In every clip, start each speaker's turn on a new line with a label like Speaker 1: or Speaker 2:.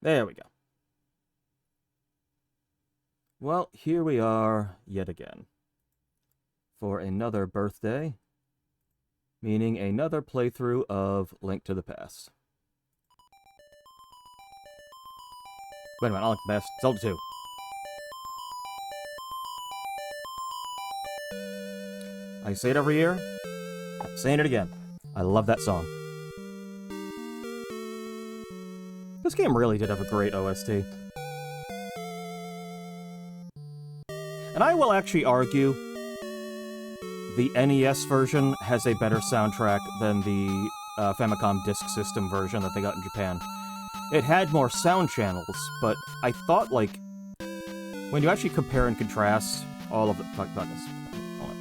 Speaker 1: There we go. Well, here we are yet again. For another birthday. Meaning another playthrough of Link to the Past. Wait a minute, not Link to the Past. Zelda 2. I say it every year. I'm saying it again. I love that song. This game really did have a great OST. And I will actually argue the NES version has a better soundtrack than the Famicom Disk System version that they got in Japan. It had more sound channels, but I thought, like, when you actually compare and contrast all of the... Fuck this. Hold on.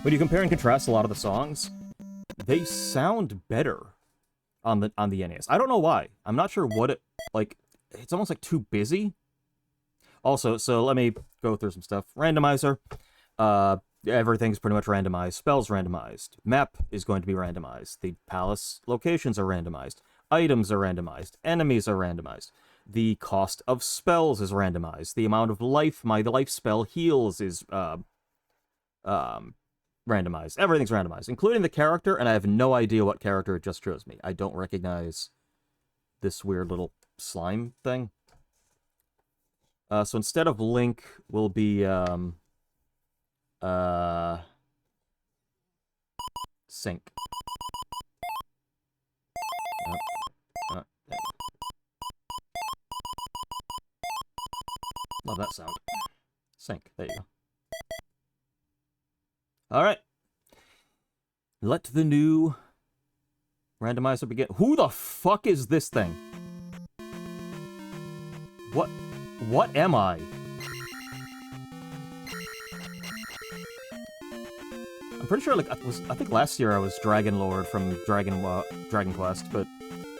Speaker 1: When you compare and contrast a lot of the songs, they sound better on the NES. I don't know why. I'm not sure what it... Like, it's almost, like, too busy. Also, so let me go through some stuff. Randomizer. Everything's pretty much randomized. Spells randomized. Map is going to be randomized. The palace locations are randomized. Items are randomized. Enemies are randomized. The cost of spells is randomized. The amount of life the life spell heals is randomized. Everything's randomized, including the character, and I have no idea what character it just chose me. I don't recognize this weird little slime thing. So instead of Link, will be, Sync. Love that sound. Sync. There you go. Alright. Let the new randomizer begin. Who the fuck is this thing? What am I? I'm pretty sure, like, I think last year I was Dragon Lord from Dragon Quest, but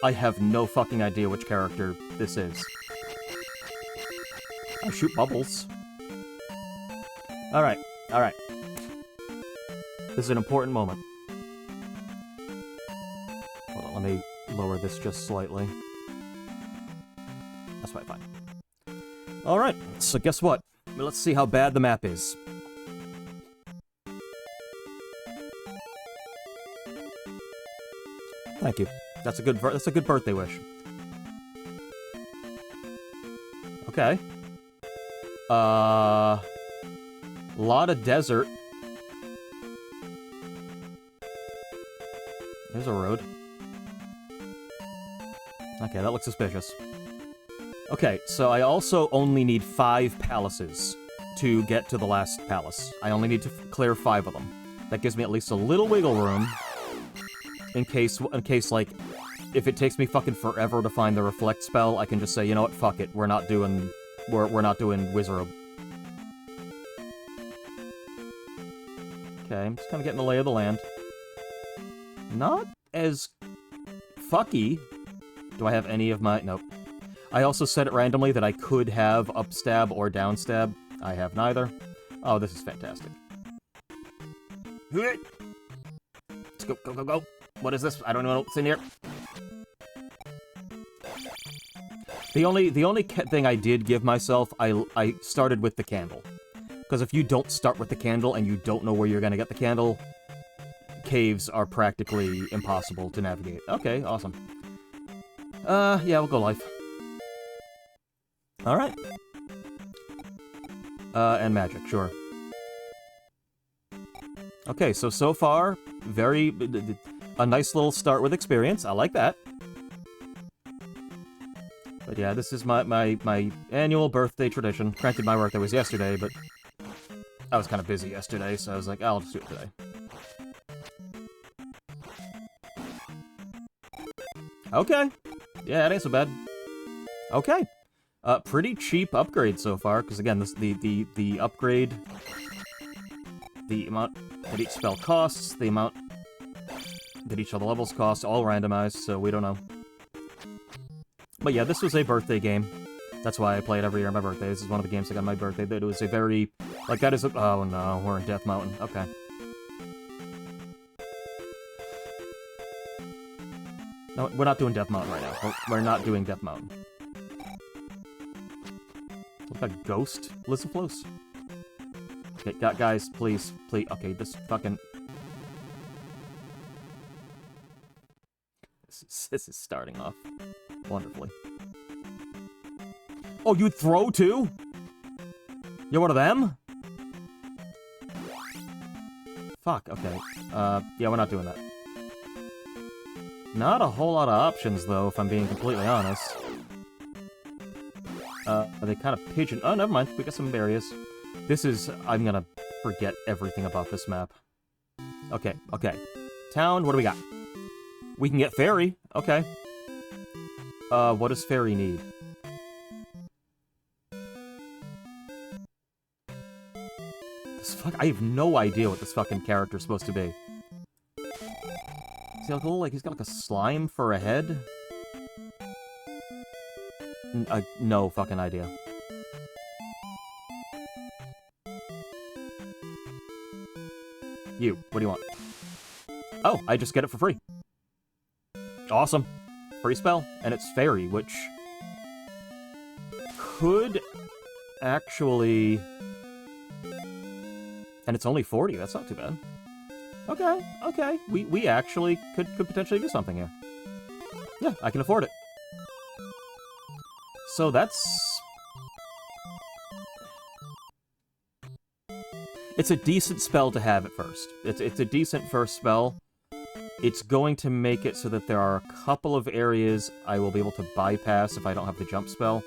Speaker 1: I have no fucking idea which character this is. I shoot bubbles. Alright, alright. This is an important moment. Hold on, let me lower this just slightly. That's probably fine. Alright, so guess what? Let's see how bad the map is. Thank you. That's a good birthday wish. Okay. Lot of desert. There's a road. Okay, that looks suspicious. Okay, so I also only need 5 palaces to get to the last palace. I only need to clear 5 of them. That gives me at least a little wiggle room in case, like, if it takes me fucking forever to find the reflect spell, I can just say, you know what, fuck it, we're not doing Wizard. Okay, I'm just kind of getting the lay of the land. Not as fucky. Do I have any of my... Nope. I also set it randomly that I could have upstab or downstab. I have neither. Oh, this is fantastic. Let's go, go, go, go. What is this? I don't know what's in here. The only thing I did give myself, I started with the candle. Because if you don't start with the candle and you don't know where you're gonna get the candle, caves are practically impossible to navigate. Okay, awesome. Yeah, we'll go life. Alright. And magic, sure. Okay, so far, a nice little start with experience. I like that. But yeah, this is my annual birthday tradition. Granted, my birthday was yesterday, but I was kind of busy yesterday, so I was like, I'll just do it today. Okay. Yeah, it ain't so bad. Okay. Pretty cheap upgrade so far, because again, the upgrade, the amount that each spell costs, the amount that each of the levels cost, all randomized, so we don't know. But yeah, this was a birthday game. That's why I play it every year on my birthday. This is one of the games I got on my birthday, that it was a very... Like, that is a... Oh no, we're in Death Mountain. Okay. No, we're not doing Death Mountain right now. We're not doing Death Mountain. Look like a ghost Lissaflos. Okay, guys, please. Okay, this fucking... This is starting off wonderfully. Oh, you'd throw too? You're one of them? Fuck, okay. Yeah, we're not doing that. Not a whole lot of options, though, if I'm being completely honest. They kind of pigeon... Oh, never mind. We got some areas. This is... I'm gonna forget everything about this map. Okay. Town, what do we got? We can get Fairy. Okay. What does Fairy need? I have no idea what this fucking character's supposed to be. Is he like he's got like a slime for a head? No fucking idea. You, what do you want? Oh, I just get it for free. Awesome. Free spell, and it's Fairy, which could actually... And it's only 40, that's not too bad. Okay. We actually could potentially do something here. Yeah, I can afford it. So that's... It's a decent spell to have at first. It's a decent first spell. It's going to make it so that there are a couple of areas I will be able to bypass if I don't have the jump spell.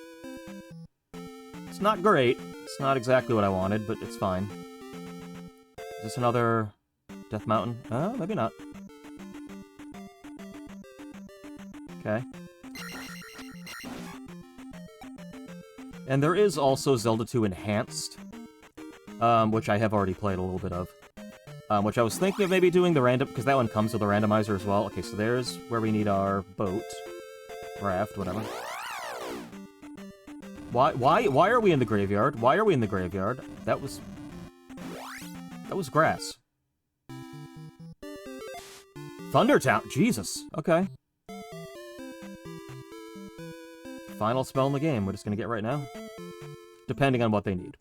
Speaker 1: It's not great. It's not exactly what I wanted, but it's fine. Is this another Death Mountain? Maybe not. Okay. And there is also Zelda 2 Enhanced, which I have already played a little bit of. Which I was thinking of maybe doing the random, because that one comes with a randomizer as well. Okay, so there's where we need our boat. Raft, whatever. Why are we in the graveyard? Why are we in the graveyard? That was grass. Thundertown! Jesus! Okay. Final spell in the game. We're just gonna get right now. Depending on what they need.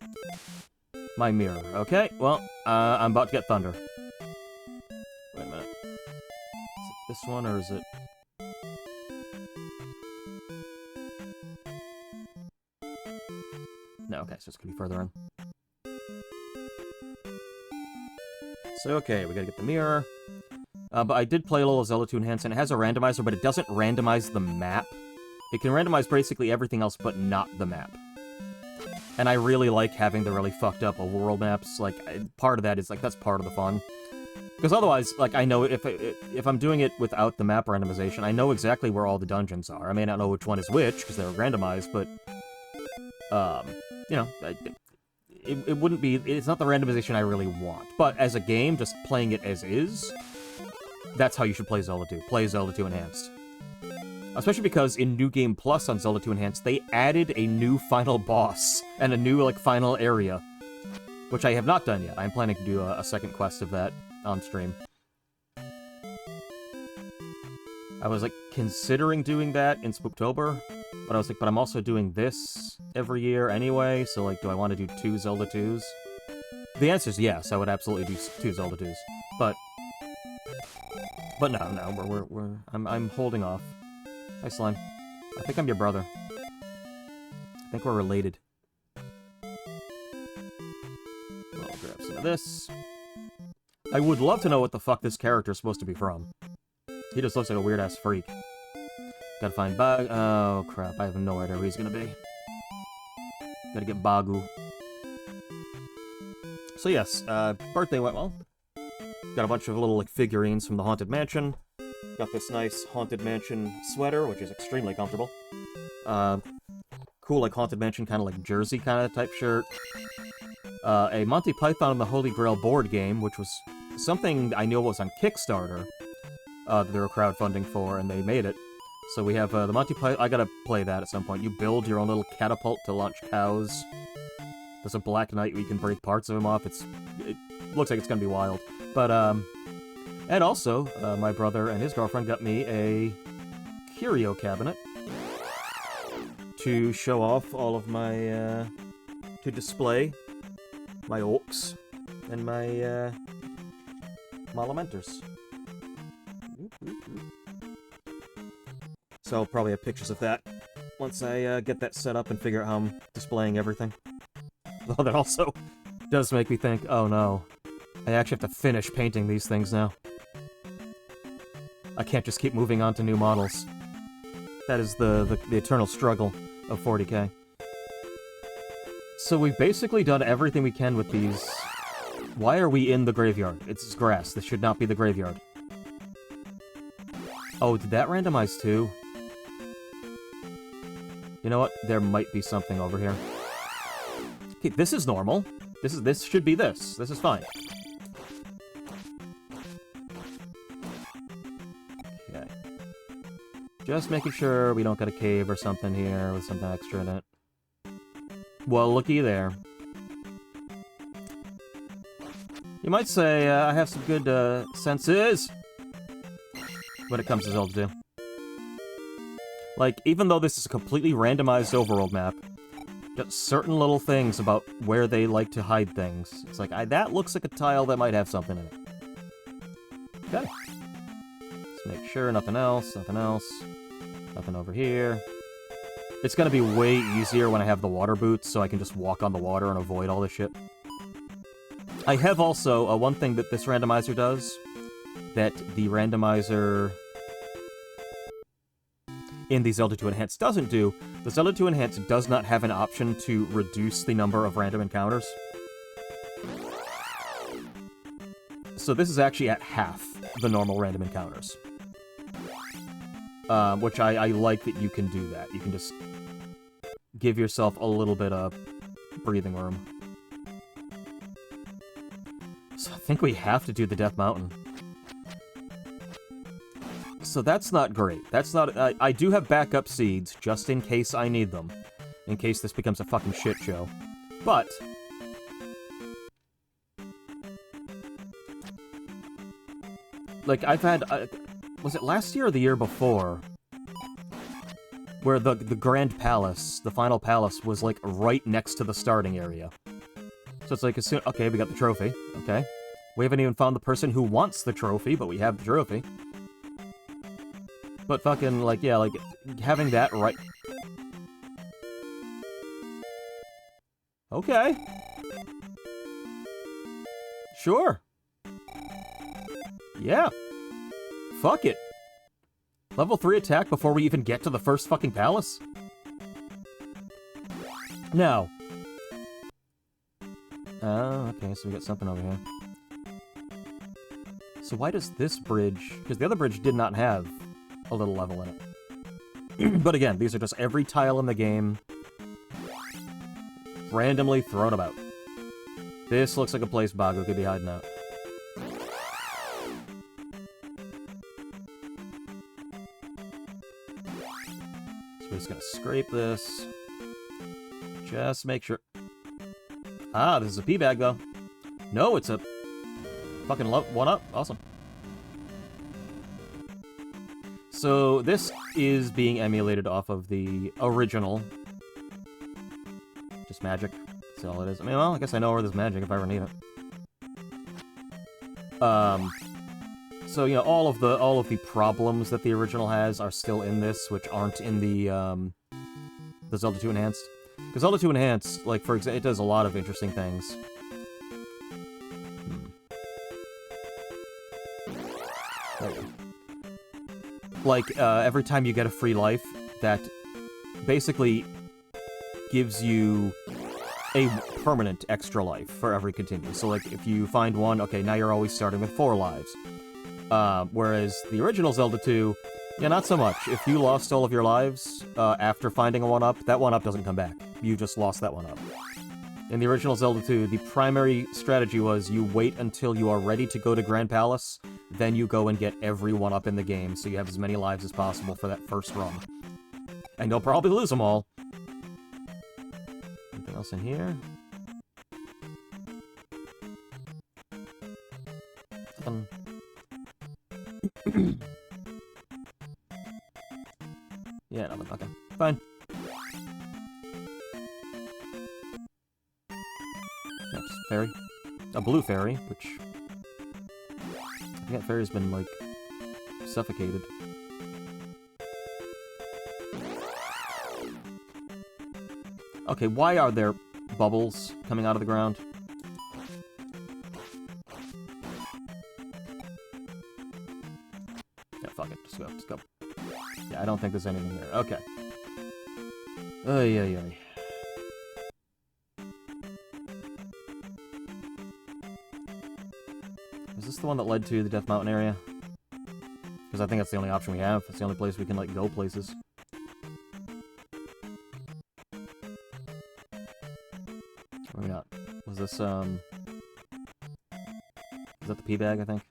Speaker 1: My mirror. Okay, well, I'm about to get thunder. Wait a minute. Is it this one, or is it... No, okay, so it's gonna be further in. So, okay, we gotta get the mirror. But I did play a little Zelda 2 Enhanced, and it has a randomizer, but it doesn't randomize the map. It can randomize basically everything else, but not the map. And I really like having the really fucked up world maps. Like, part of that is, like, that's part of the fun. Because otherwise, like, I know if I'm doing it without the map randomization, I know exactly where all the dungeons are. I may not know which one is which, because they're randomized, but, you know, it wouldn't be... It's not the randomization I really want. But as a game, just playing it as is, that's how you should play Zelda 2. Play Zelda 2 Enhanced. Especially because in New Game Plus on Zelda 2 Enhanced, they added a new final boss and a new, like, final area. Which I have not done yet. I'm planning to do a second quest of that on stream. I was, like, considering doing that in Spooktober, but I was like, but I'm also doing this every year anyway, so, like, do I want to do 2 Zelda 2s? The answer is yes, I would absolutely do 2 Zelda 2s. But no, I'm holding off. Hi, Slime. I think I'm your brother. I think we're related. I'll grab some of this. I would love to know what the fuck this character is supposed to be from. He just looks like a weird-ass freak. Gotta find Bag... Oh, crap. I have no idea who he's gonna be. Gotta get Bagu. So yes, birthday went well. Got a bunch of little, like, figurines from the Haunted Mansion. Got this nice Haunted Mansion sweater, which is extremely comfortable. Cool, like, Haunted Mansion kind of like jersey kind of type shirt. A Monty Python and the Holy Grail board game, which was something I knew was on Kickstarter. That they were crowdfunding for, and they made it. So we have the Monty Python... I gotta play that at some point. You build your own little catapult to launch cows. There's a Black Knight where you can break parts of him off. It looks like it's gonna be wild. But, and also, my brother and his girlfriend got me a curio cabinet to show off all of my, to display my orcs and my, Monumenters. So I'll probably have pictures of that once I get that set up and figure out how I'm displaying everything. Though that also does make me think, oh no, I actually have to finish painting these things now. I can't just keep moving on to new models. That is the eternal struggle of 40k. So we've basically done everything we can with these. Why are we in the graveyard? It's grass. This should not be the graveyard. Oh, did that randomize too? You know what? There might be something over here. Okay, this is normal. This should be this. This is fine. Okay. Just making sure we don't got a cave or something here with something extra in it. Well, looky there. You might say I have some good senses when it comes to Zelda 2. Like, even though this is a completely randomized overworld map, just certain little things about where they like to hide things. It's like, that looks like a tile that might have something in it. Okay. Let's make sure nothing else, nothing over here. It's gonna be way easier when I have the water boots, so I can just walk on the water and avoid all this shit. I have also, one thing that this randomizer does, that the randomizer in the Zelda 2 Enhanced doesn't do. The Zelda 2 Enhanced does not have an option to reduce the number of random encounters. So this is actually at half the normal random encounters. Which I like that you can do that. You can just give yourself a little bit of breathing room. So I think we have to do the Death Mountain. So that's not great. That's not... I do have backup seeds, just in case I need them. In case this becomes a fucking shit show. But... like, I've had... was it last year or the year before? Where the Grand Palace, the final palace, was, like, right next to the starting area. So it's like, as soon... okay, we got the trophy. Okay. We haven't even found the person who wants the trophy, but we have the trophy. But fucking, like, yeah, like, having that right... okay. Sure. Yeah. Fuck it. Level 3 attack before we even get to the first fucking palace? Now. Oh, okay, so we got something over here. So why does this bridge... because the other bridge did not have a little level in it. But again, these are just every tile in the game randomly thrown about. This looks like a place Bagu could be hiding out. So we're just gonna scrape this. Just make sure... ah, this is a pea bag, though. No, it's a fucking one-up. Awesome. So this is being emulated off of the original. Just magic. That's all it is. I mean, well, I guess I know where there's magic if I ever need it. So, you know, all of the problems that the original has are still in this, which aren't in the Zelda 2 Enhanced. Because Zelda 2 Enhanced, like, for example, it does a lot of interesting things. There you go. Like, every time you get a free life, that basically gives you a permanent extra life for every continue. So, like, if you find one, okay, now you're always starting with 4 lives. Whereas the original Zelda 2, yeah, not so much. If you lost all of your lives after finding a 1-up, that 1-up doesn't come back. You just lost that 1-up. In the original Zelda 2, the primary strategy was you wait until you are ready to go to Grand Palace, then you go and get every 1-up in the game, so you have as many lives as possible for that first run. And you'll probably lose them all. Anything else in here? Yeah, nothing. Okay, fine. Next, fairy. A blue fairy, which... I think that fairy's been, like, suffocated. Okay, why are there bubbles coming out of the ground? Yeah, fuck it. Just go. Just go. Yeah, I don't think there's anything here. Okay. Ay, ay, ay. Is this the one that led to the Death Mountain area? Because I think that's the only option we have. That's the only place we can, like, go places. What do we got? Was this, Is that the pea bag, I think?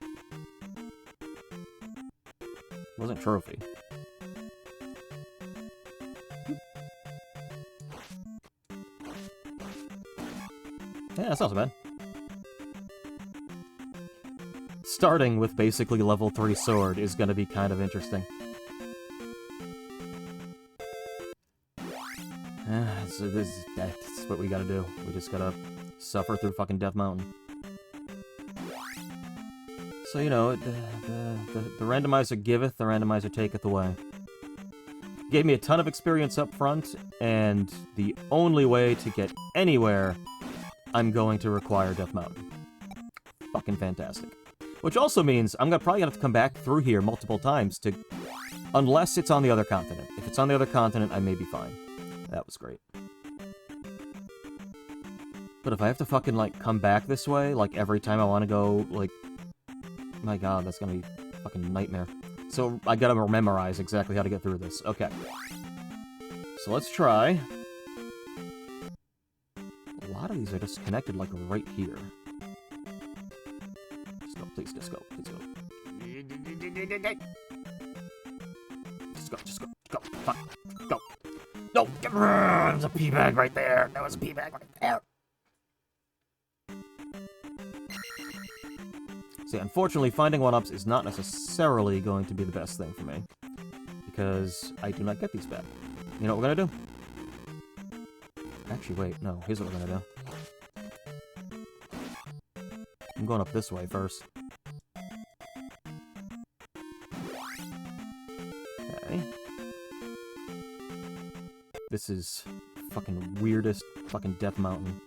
Speaker 1: Wasn't trophy. Yeah, that's not so bad. Starting with basically level 3 sword is gonna be kind of interesting. So that's what we gotta do. We just gotta suffer through fucking Death Mountain. So, you know, the randomizer giveth, the randomizer taketh away. Gave me a ton of experience up front, and the only way to get anywhere, I'm going to require Death Mountain. Fucking fantastic. Which also means I'm probably gonna have to come back through here multiple times to... Unless it's on the other continent. If it's on the other continent, I may be fine. That was great. But if I have to fucking, like, come back this way, like, every time I want to go, like... My god, that's gonna be a fucking nightmare. So, I gotta memorize exactly how to get through this. Okay. So let's try. A lot of these are just connected, like, right here. Just go, please, just go, please go. Just go, fuck, go. No, there's a pea bag right there. There was a pea bag right there. See, unfortunately, finding one-ups is not necessarily going to be the best thing for me. Because I do not get these back. You know what we're gonna do? Actually, wait, no, here's what we're gonna do. I'm going up this way first. Okay. This is fucking weirdest fucking Death Mountain.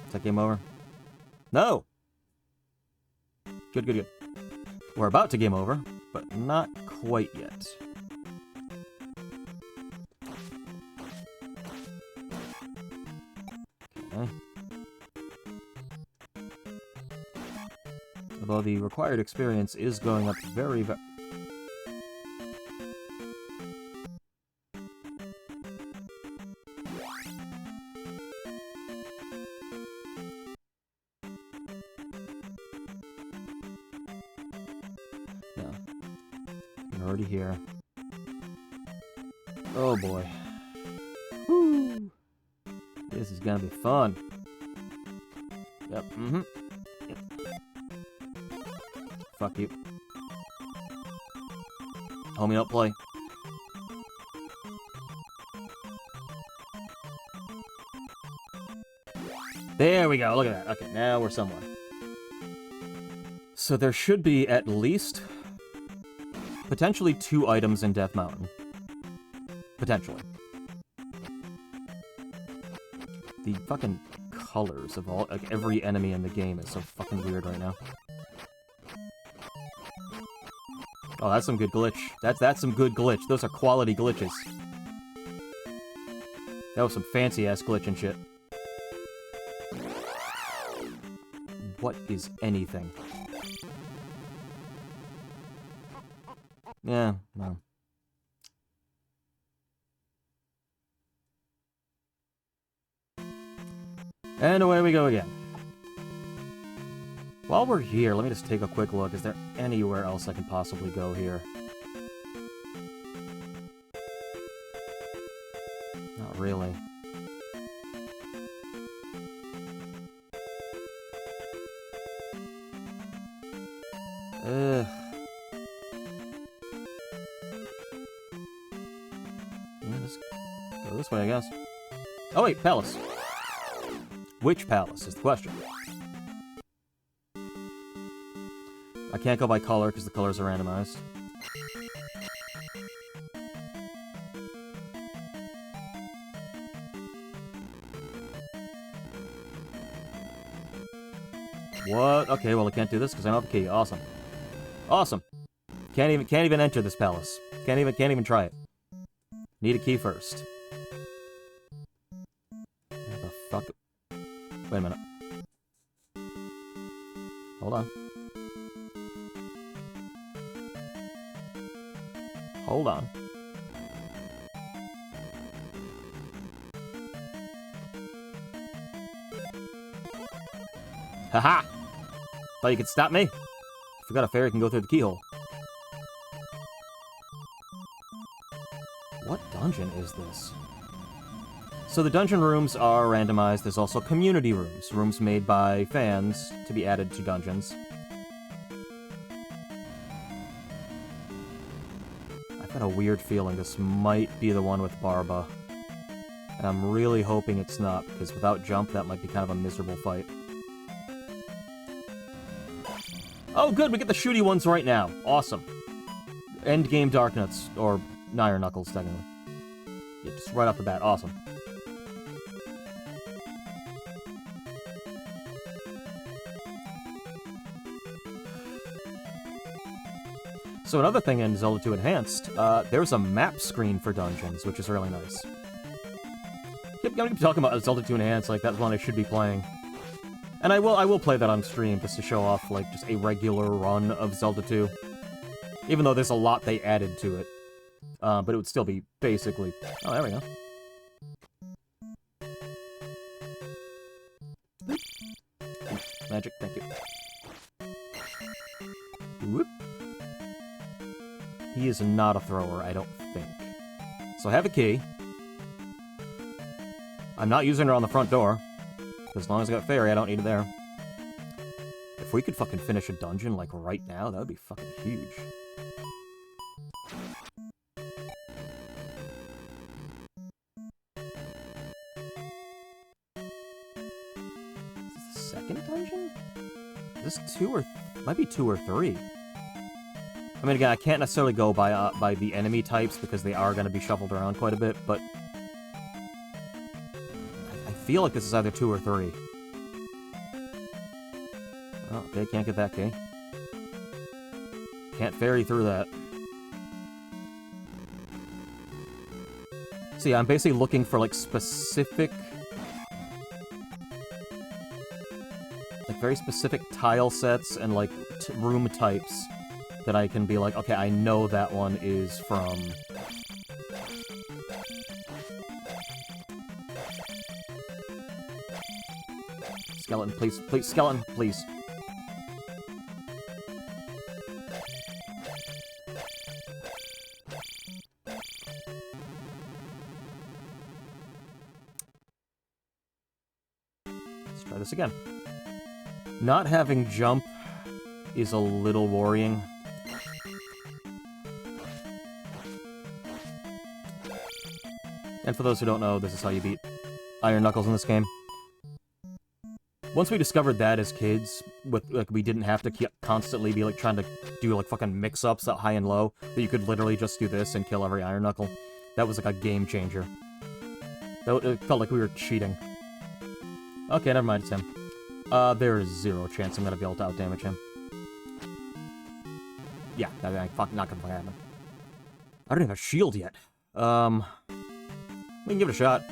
Speaker 1: Is that game over? No! Good, good, good. We're about to game over, but not quite yet. Okay. Although the required experience is going up very, very... Already here. Oh boy. Woo! This is gonna be fun. Yep, Yep. Fuck you. Homie, don't play. There we go, look at that. Okay, now we're somewhere. So there should be at least... potentially 2 items in Death Mountain. Potentially. The fucking colors of all, like, every enemy in the game is so fucking weird right now. Oh, that's some good glitch. That's some good glitch. Those are quality glitches. That was some fancy-ass glitch and shit. What is anything? Yeah, no. And away we go again. While we're here, let me just take a quick look. Is there anywhere else I can possibly go here? Not really. Ugh. Go this way, I guess. Oh wait, palace. Which palace is the question. I can't go by color because the colors are randomized. What? Okay, well I can't do this because I don't have a key. Awesome. Awesome. Can't even enter this palace. Can't even try it. Need a key first. Where the fuck? Wait a minute. Hold on. Hold on. Haha! Thought you could stop me? Forgot a fairy can go through the keyhole. What dungeon is this? So the dungeon rooms are randomized. There's also community rooms. Rooms made by fans to be added to dungeons. I've got a weird feeling this might be the one with Barba. And I'm really hoping it's not, because without jump, that might be kind of a miserable fight. Oh, good, we get the shooty ones right now. Awesome. Endgame Darknuts, or Iron Knuckles, technically. Yeah, just right off the bat. Awesome. So another thing in Zelda 2 Enhanced, there's a map screen for dungeons, which is really nice. Yep, I'm gonna be talking about Zelda 2 Enhanced, like that's one I should be playing. And I will play that on stream, just to show off, like, just a regular run of Zelda 2. Even though there's a lot they added to it. But it would still be basically... Oh, there we go. Magic, thank you. Whoop. He is not a thrower, I don't think. So I have a key. I'm not using her on the front door. As long as I got fairy, I don't need it there. If we could fucking finish a dungeon, like, right now, that would be fucking huge. Is this the second dungeon? Is this 2 or... might be 2 or 3. I mean, again, I can't necessarily go by the enemy types, because they are going to be shuffled around quite a bit, but... I feel like this is either 2 or 3. Oh, okay, can't get that key. Can't ferry through that. So yeah, I'm basically looking for, like, specific... like, very specific tile sets and, like, room types that I can be like, okay, I know that one is from... Skeleton, please. Please, skeleton, please. Let's try this again. Not having jump is a little worrying. And for those who don't know, this is how you beat Iron Knuckles in this game. Once we discovered that as kids, with like we didn't have to constantly be like trying to do like fucking mix-ups at high and low, that you could literally just do this and kill every Iron Knuckle. That was like a game changer. It felt like we were cheating. Okay, never mind, it's him. There is 0 chance I'm gonna be able to outdamage him. Yeah, not gonna fucking happen. I don't even have a shield yet. We can give it a shot.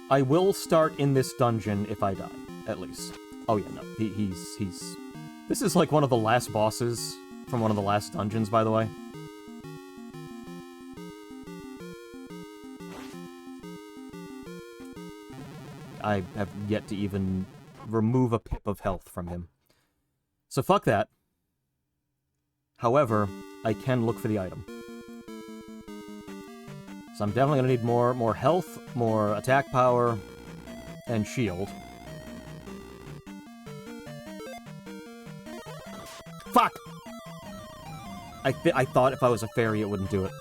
Speaker 1: I will start in this dungeon if I die, at least. Oh yeah, no, he's... This is like one of the last bosses from one of the last dungeons, by the way. I have yet to even remove a pip of health from him. So fuck that. However, I can look for the item. So I'm definitely gonna need more health, more attack power, and shield. Fuck! I thought if I was a fairy it wouldn't do it.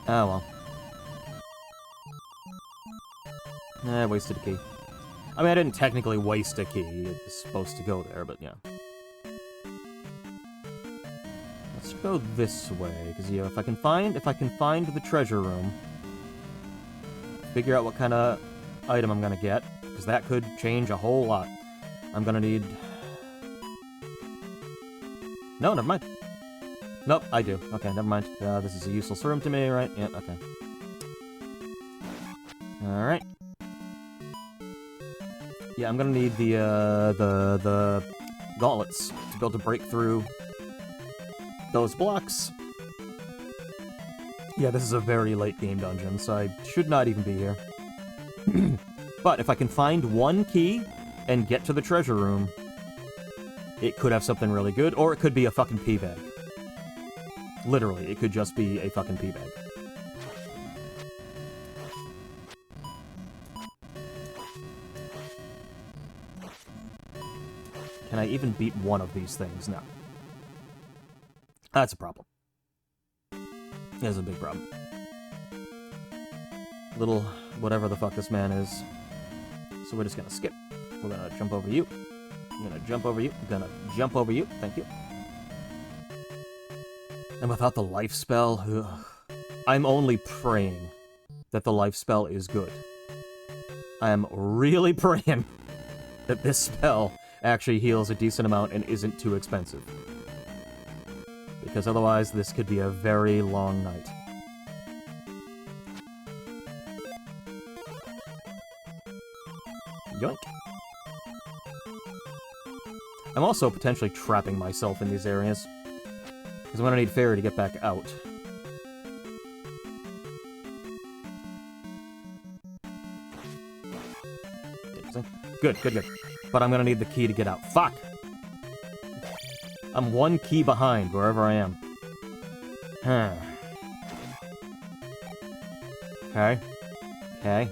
Speaker 1: Oh, well. Wasted a key. I mean, I didn't technically waste a key. It was supposed to go there, but yeah. Let's go this way, because yeah, if I can find the treasure room, figure out what kind of item I'm gonna get, because that could change a whole lot. I'm gonna need... No, never mind. Nope, I do. Okay, never mind. This is a useless room to me, right? Yeah, okay. Alright. Yeah, I'm gonna need the gauntlets to be able to break through those blocks. Yeah, this is a very late game dungeon, so I should not even be here. But if I can find one key and get to the treasure room, it could have something really good, or it could be a fucking pee bag. Literally, it could just be a fucking pee bag. Can I even beat one of these things? No. That's a problem. That's a big problem. Little whatever the fuck this man is. So we're just gonna skip. We're gonna jump over you. I'm gonna jump over you. I'm gonna jump over you. Thank you. And without the life spell, ugh, I'm only praying that the life spell is good. I am really praying that this spell actually heals a decent amount and isn't too expensive. Because otherwise, this could be a very long night. Yoink. I'm also potentially trapping myself in these areas. Because I'm gonna need Fairy to get back out. Good, good, good. But I'm gonna need the key to get out. Fuck! I'm one key behind, wherever I am. Huh. Okay. Okay.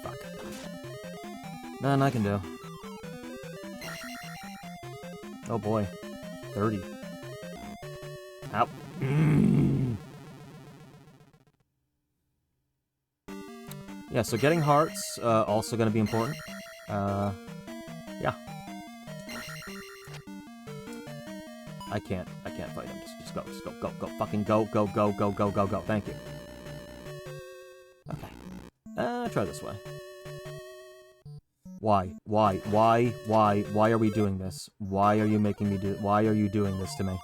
Speaker 1: Fuck. Nothing I can do. Oh boy. 30. Ow. Yeah, so getting hearts, also gonna be important. Yeah. I can't fight him. Just go, fucking go. Thank you. Okay. Try this way. Why are we doing this? Why are you making me do... Why are you doing this to me?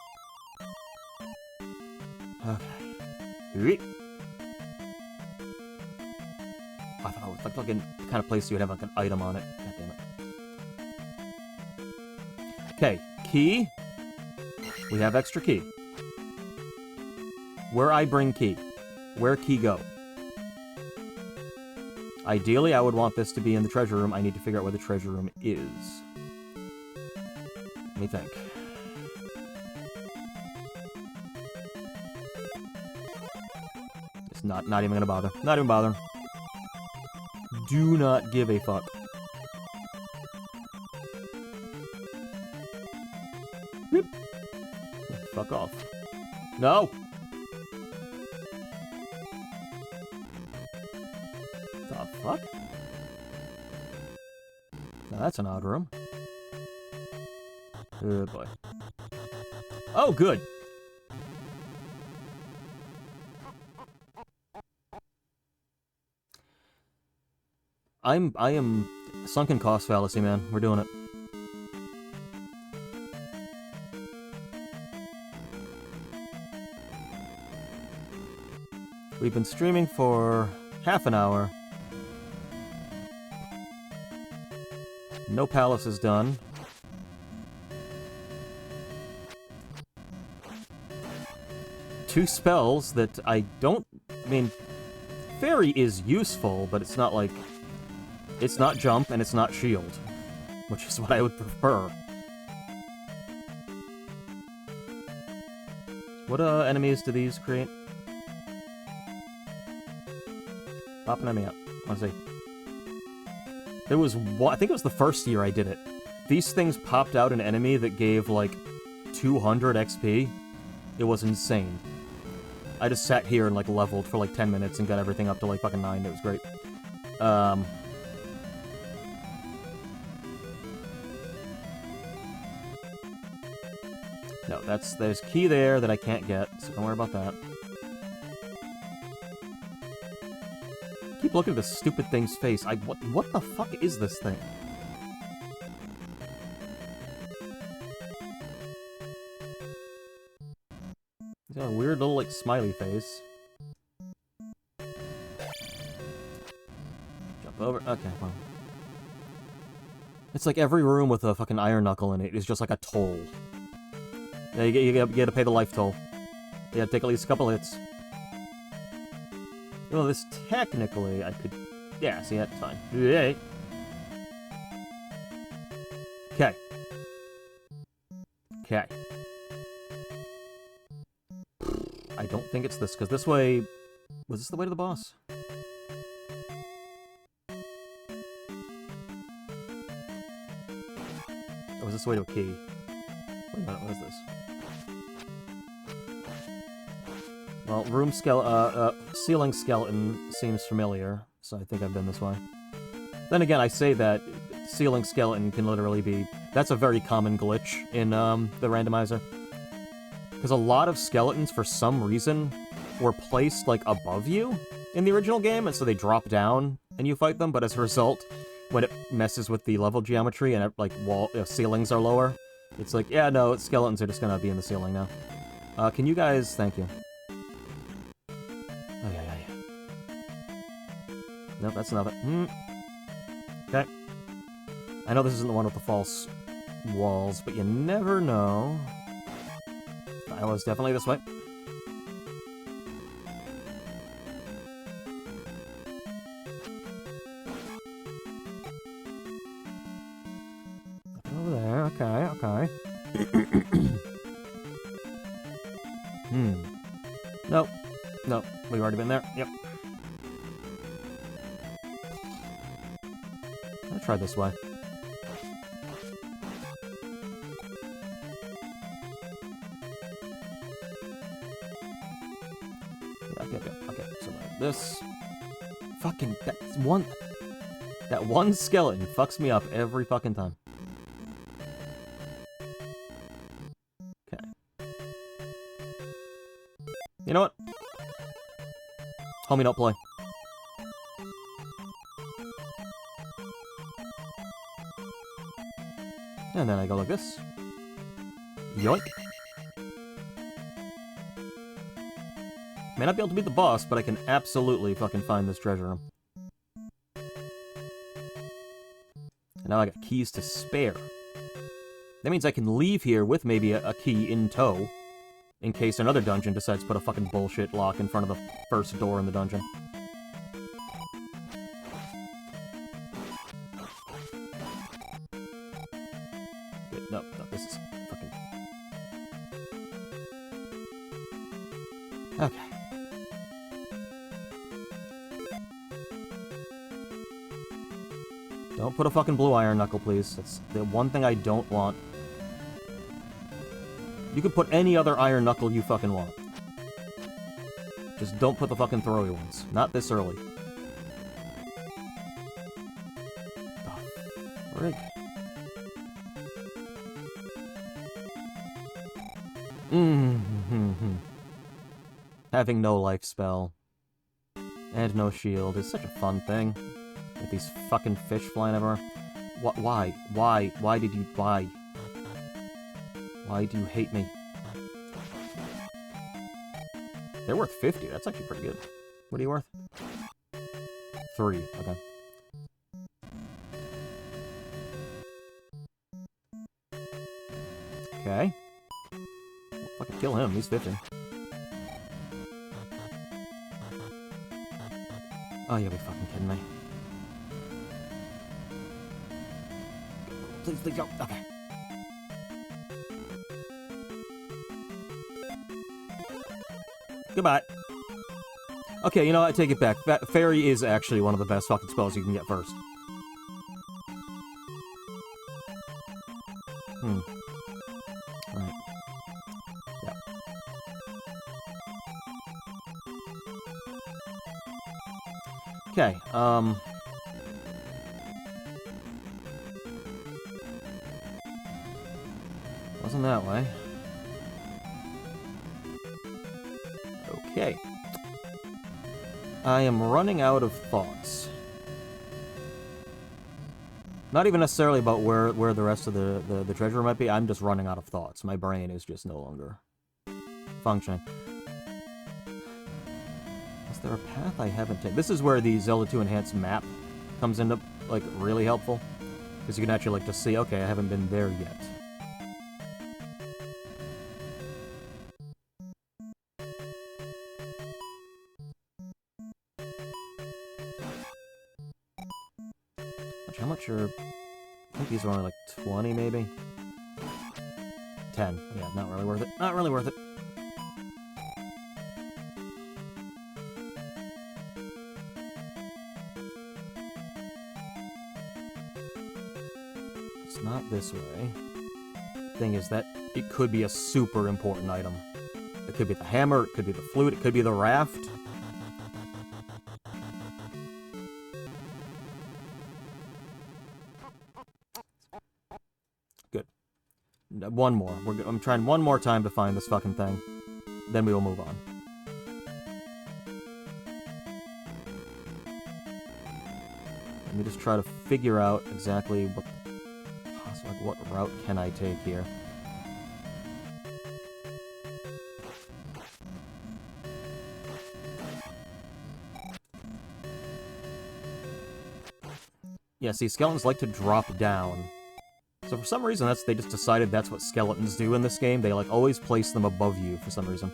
Speaker 1: Okay. I thought it was like fucking the kind of place you would have like an item on it. God damn it. Okay, key. We have extra key. Where I bring key. Where key go? Ideally, I would want this to be in the treasure room. I need to figure out where the treasure room is. Let me think. It's not even gonna bother. Not even bothering. Do not give a fuck. Whoop. Fuck off. No! The fuck? Now that's an odd room. Oh boy. Oh, good! I am sunken cost fallacy, man. We're doing it. We've been streaming for half an hour. No palace is done. Two spells that I don't... I mean, Fairy is useful, but it's not like... It's not jump, and it's not shield. Which is what I would prefer. What enemies do these create? Pop an enemy up. I want to see. There was one... I think it was the first year I did it. These things popped out an enemy that gave, like, 200 XP. It was insane. I just sat here and, like, leveled for, like, 10 minutes and got everything up to, like, fucking 9. It was great. No, there's key there that I can't get, so don't worry about that. Keep looking at this stupid thing's face. What the fuck is this thing? He's got a weird little, like, smiley face. Jump over. Okay, well. It's like every room with a fucking iron knuckle in it is just like a toll. Yeah, you gotta pay the life toll. You gotta take at least a couple hits. Well, this technically I could... Yeah, see, that's fine. Yay. Okay. Okay. I don't think it's this, because this way... Was this the way to the boss? Or was this the way to a key? Wait a minute, what is this? Well, ceiling skeleton seems familiar, so I think I've been this way. Then again, I say that ceiling skeleton can literally be... That's a very common glitch in the randomizer. Because a lot of skeletons, for some reason, were placed, like, above you in the original game, and so they drop down and you fight them, but as a result, when it messes with the level geometry and, like, ceilings are lower, it's like, yeah, no, skeletons are just gonna be in the ceiling now. Can you guys... Thank you. Oh, yeah. Nope, that's nothing. Okay. I know this isn't the one with the false walls, but you never know. I was definitely this way. Over there, okay. Nope, we've already been there, yep. I'll try this way. Okay, so like this. Fucking, that one skeleton fucks me up every fucking time. Okay. You know what? Homie, don't play. And then I go like this. Yoink. May not be able to beat the boss, but I can absolutely fucking find this treasure room. And now I got keys to spare. That means I can leave here with maybe a key in tow, in case another dungeon decides to put a fucking bullshit lock in front of the first door in the dungeon. No, this is fucking... Okay. Don't put a fucking blue iron knuckle, please. That's the one thing I don't want. You can put any other iron knuckle you fucking want. Just don't put the fucking throwy ones. Not this early. Oh, frig. Having no life spell and no shield is such a fun thing. With these fucking fish flying everywhere. Why? Why do you hate me? They're worth 50. That's actually pretty good. What are you worth? 3. Okay. Okay. Well, fucking kill him. He's 50. Oh, you'll be fucking kidding me. Please go. Okay. Goodbye. Okay, you know what? I take it back. Fairy is actually one of the best fucking spells you can get first. Alright. Yeah. Okay, wasn't that way. Okay. I am running out of thoughts. Not even necessarily about where the rest of the treasure might be, I'm just running out of thoughts. My brain is just no longer functioning. Is there a path I haven't taken? This is where the Zelda 2 Enhanced map comes into, like, really helpful. Because you can actually, like, just see, okay, I haven't been there yet. How much are... I think these are only like 20, maybe? 10. Yeah, not really worth it. Not really worth it. It's not this way. Thing is that it could be a super important item. It could be the hammer, it could be the flute, it could be the raft. One more. I'm trying one more time to find this fucking thing. Then we will move on. Let me just try to figure out exactly what route can I take here. Yeah, see, skeletons like to drop down. So for some reason, they just decided that's what skeletons do in this game. They, like, always place them above you for some reason.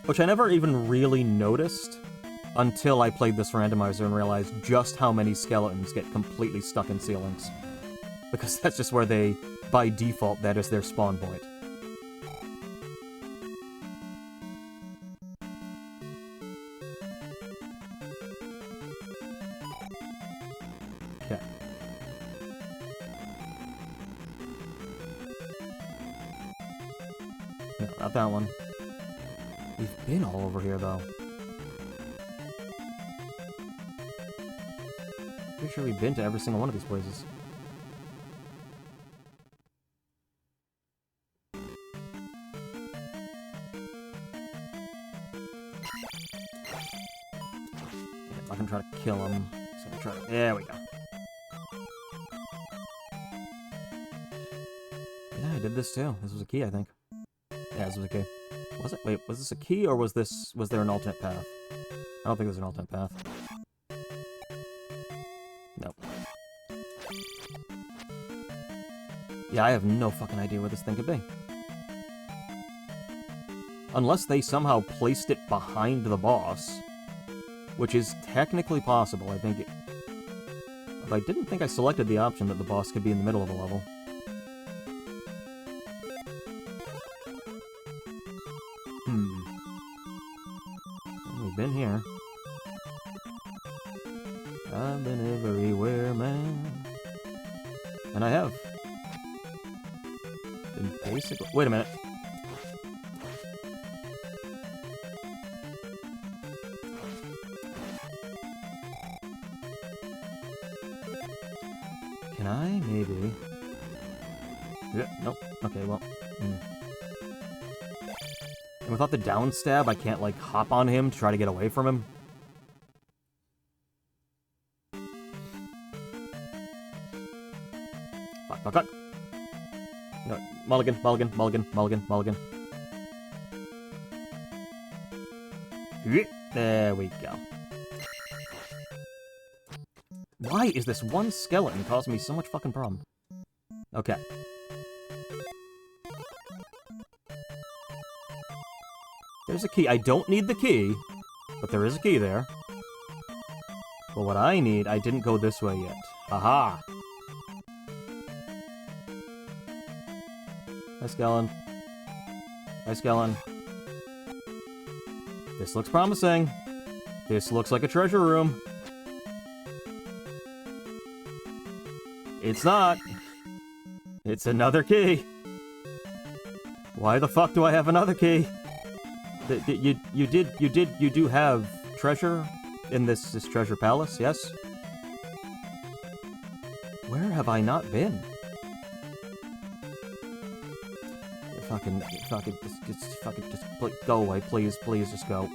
Speaker 1: Which I never even really noticed until I played this randomizer and realized just how many skeletons get completely stuck in ceilings. Because that's just where they, by default, that is their spawn point. No, not that one. We've been all over here, though. Pretty sure we've been to every single one of these places. I'm not gonna try to kill him. So I'm gonna try to... There we go. Yeah, I did this too. This was a key, I think. Yeah, this was a key. Was it? Wait, was this a key, or was there an alternate path? I don't think there's an alternate path. Nope. Yeah, I have no fucking idea where this thing could be. Unless they somehow placed it behind the boss. Which is technically possible, I think. But I didn't think I selected the option that the boss could be in the middle of the level. We've been here. I've been everywhere, man. And I have. Been basically... Wait a minute. Can I, maybe... Yeah, nope. Okay, well... And without the down stab, I can't, like, hop on him to try to get away from him. Fuck, fuck, fuck. No, mulligan, mulligan, mulligan, mulligan, mulligan. There we go. Why is this one skeleton causing me so much fucking problem? Okay. There's a key. I don't need the key, but there is a key there. But what I need, I didn't go this way yet. Aha! Hi, skeleton. Hi, skeleton. This looks promising. This looks like a treasure room. It's not. It's another key. Why the fuck do I have another key? You do have treasure in this treasure palace, yes? Where have I not been? Fucking, just go away, please, just go.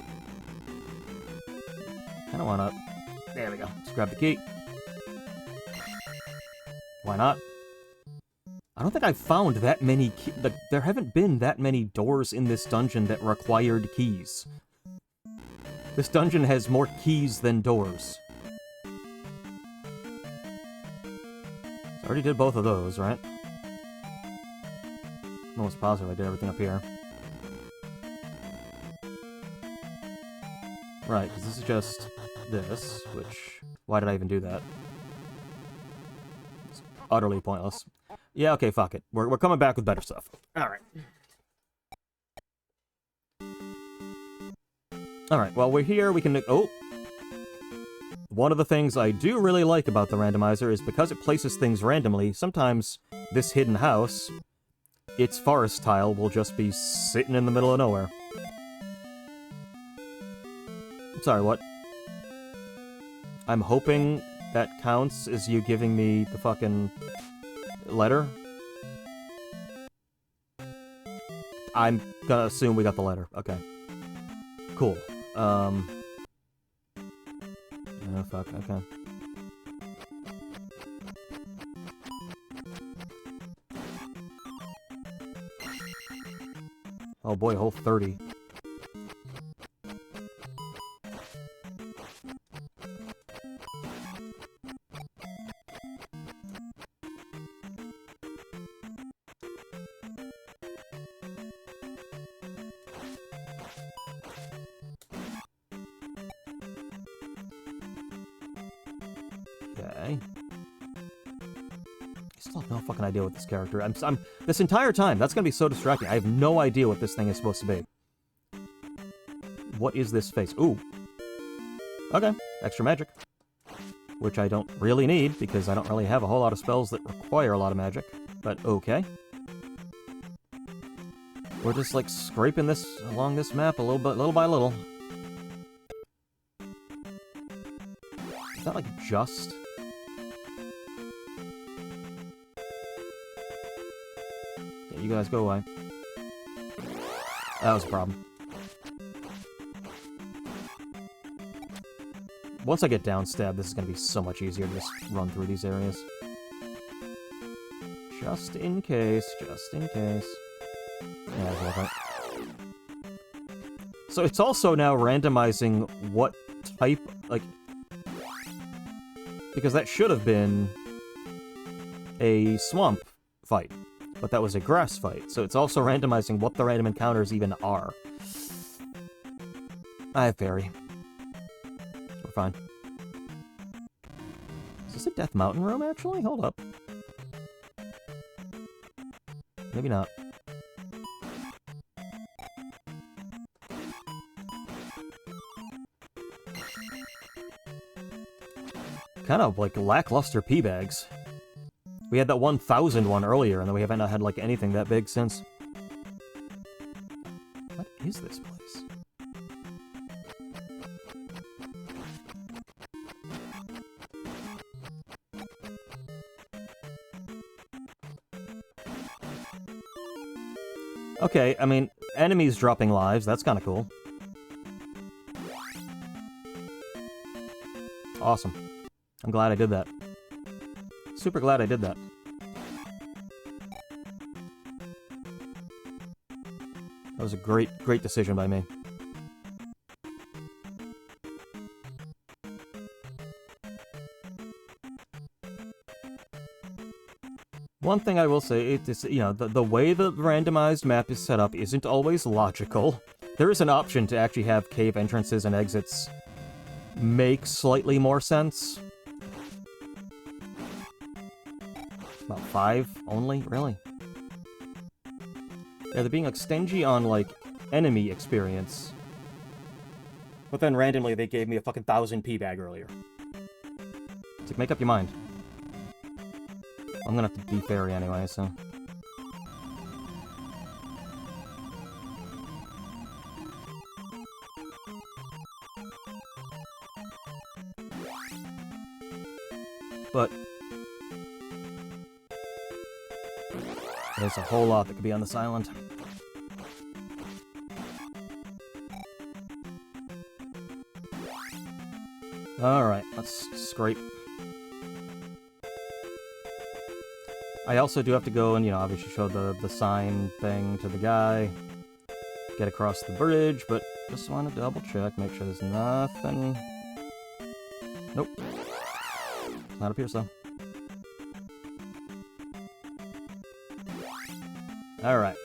Speaker 1: I don't wanna... There we go. Let's grab the key. Why not? I don't think I've found that many there haven't been that many doors in this dungeon that required keys. This dungeon has more keys than doors. I already did both of those, right? I'm almost positive I did everything up here. Right, because this is just this, which... Why did I even do that? It's utterly pointless. Yeah, okay, fuck it. We're coming back with better stuff. Alright. Alright, well, we're here, we can... Oh! One of the things I do really like about the randomizer is because it places things randomly, sometimes this hidden house, its forest tile will just be sitting in the middle of nowhere. Sorry, what? I'm hoping that counts as you giving me the fucking letter. I'm gonna assume we got the letter. Okay. Cool. Oh, fuck, okay. Oh boy, whole 30. Okay. I still have no fucking idea what this character... I'm this entire time, that's gonna be so distracting. I have no idea what this thing is supposed to be. What is this face? Ooh. Okay. Extra magic. Which I don't really need, because I don't really have a whole lot of spells that require a lot of magic. But okay. We're just, like, scraping this along this map little by little. Is that, like, just... Yeah, you guys go away. That was a problem. Once I get downstab, this is going to be so much easier to just run through these areas. Just in case, just in case. Yeah, that's right. So it's also now randomizing what type, like... Because that should have been a swamp fight, but that was a grass fight. So it's also randomizing what the random encounters even are. I have fairy. We're fine. Is this a Death Mountain room, actually? Hold up. Maybe not. Kind of, like, lackluster P-bags. We had that 1,000 one earlier, and then we haven't had, like, anything that big since. What is this place? Okay, I mean, enemies dropping lives, that's kind of cool. Awesome. I'm glad I did that. Super glad I did that. That was a great decision by me. One thing I will say is, you know, the way the randomized map is set up isn't always logical. There is an option to actually have cave entrances and exits make slightly more sense. About 5 only? Really? Yeah, they're being, like, stingy on, like, enemy experience. But then randomly they gave me a fucking 1,000 P-bag earlier. It's like, make up your mind. I'm gonna have to be fairy anyway, so... but there's a whole lot that could be on this island. Alright, let's scrape. I also do have to go and, you know, obviously show the sign thing to the guy. Get across the bridge, but just want to double check, make sure there's nothing. Nope. Not up here, so. Alright.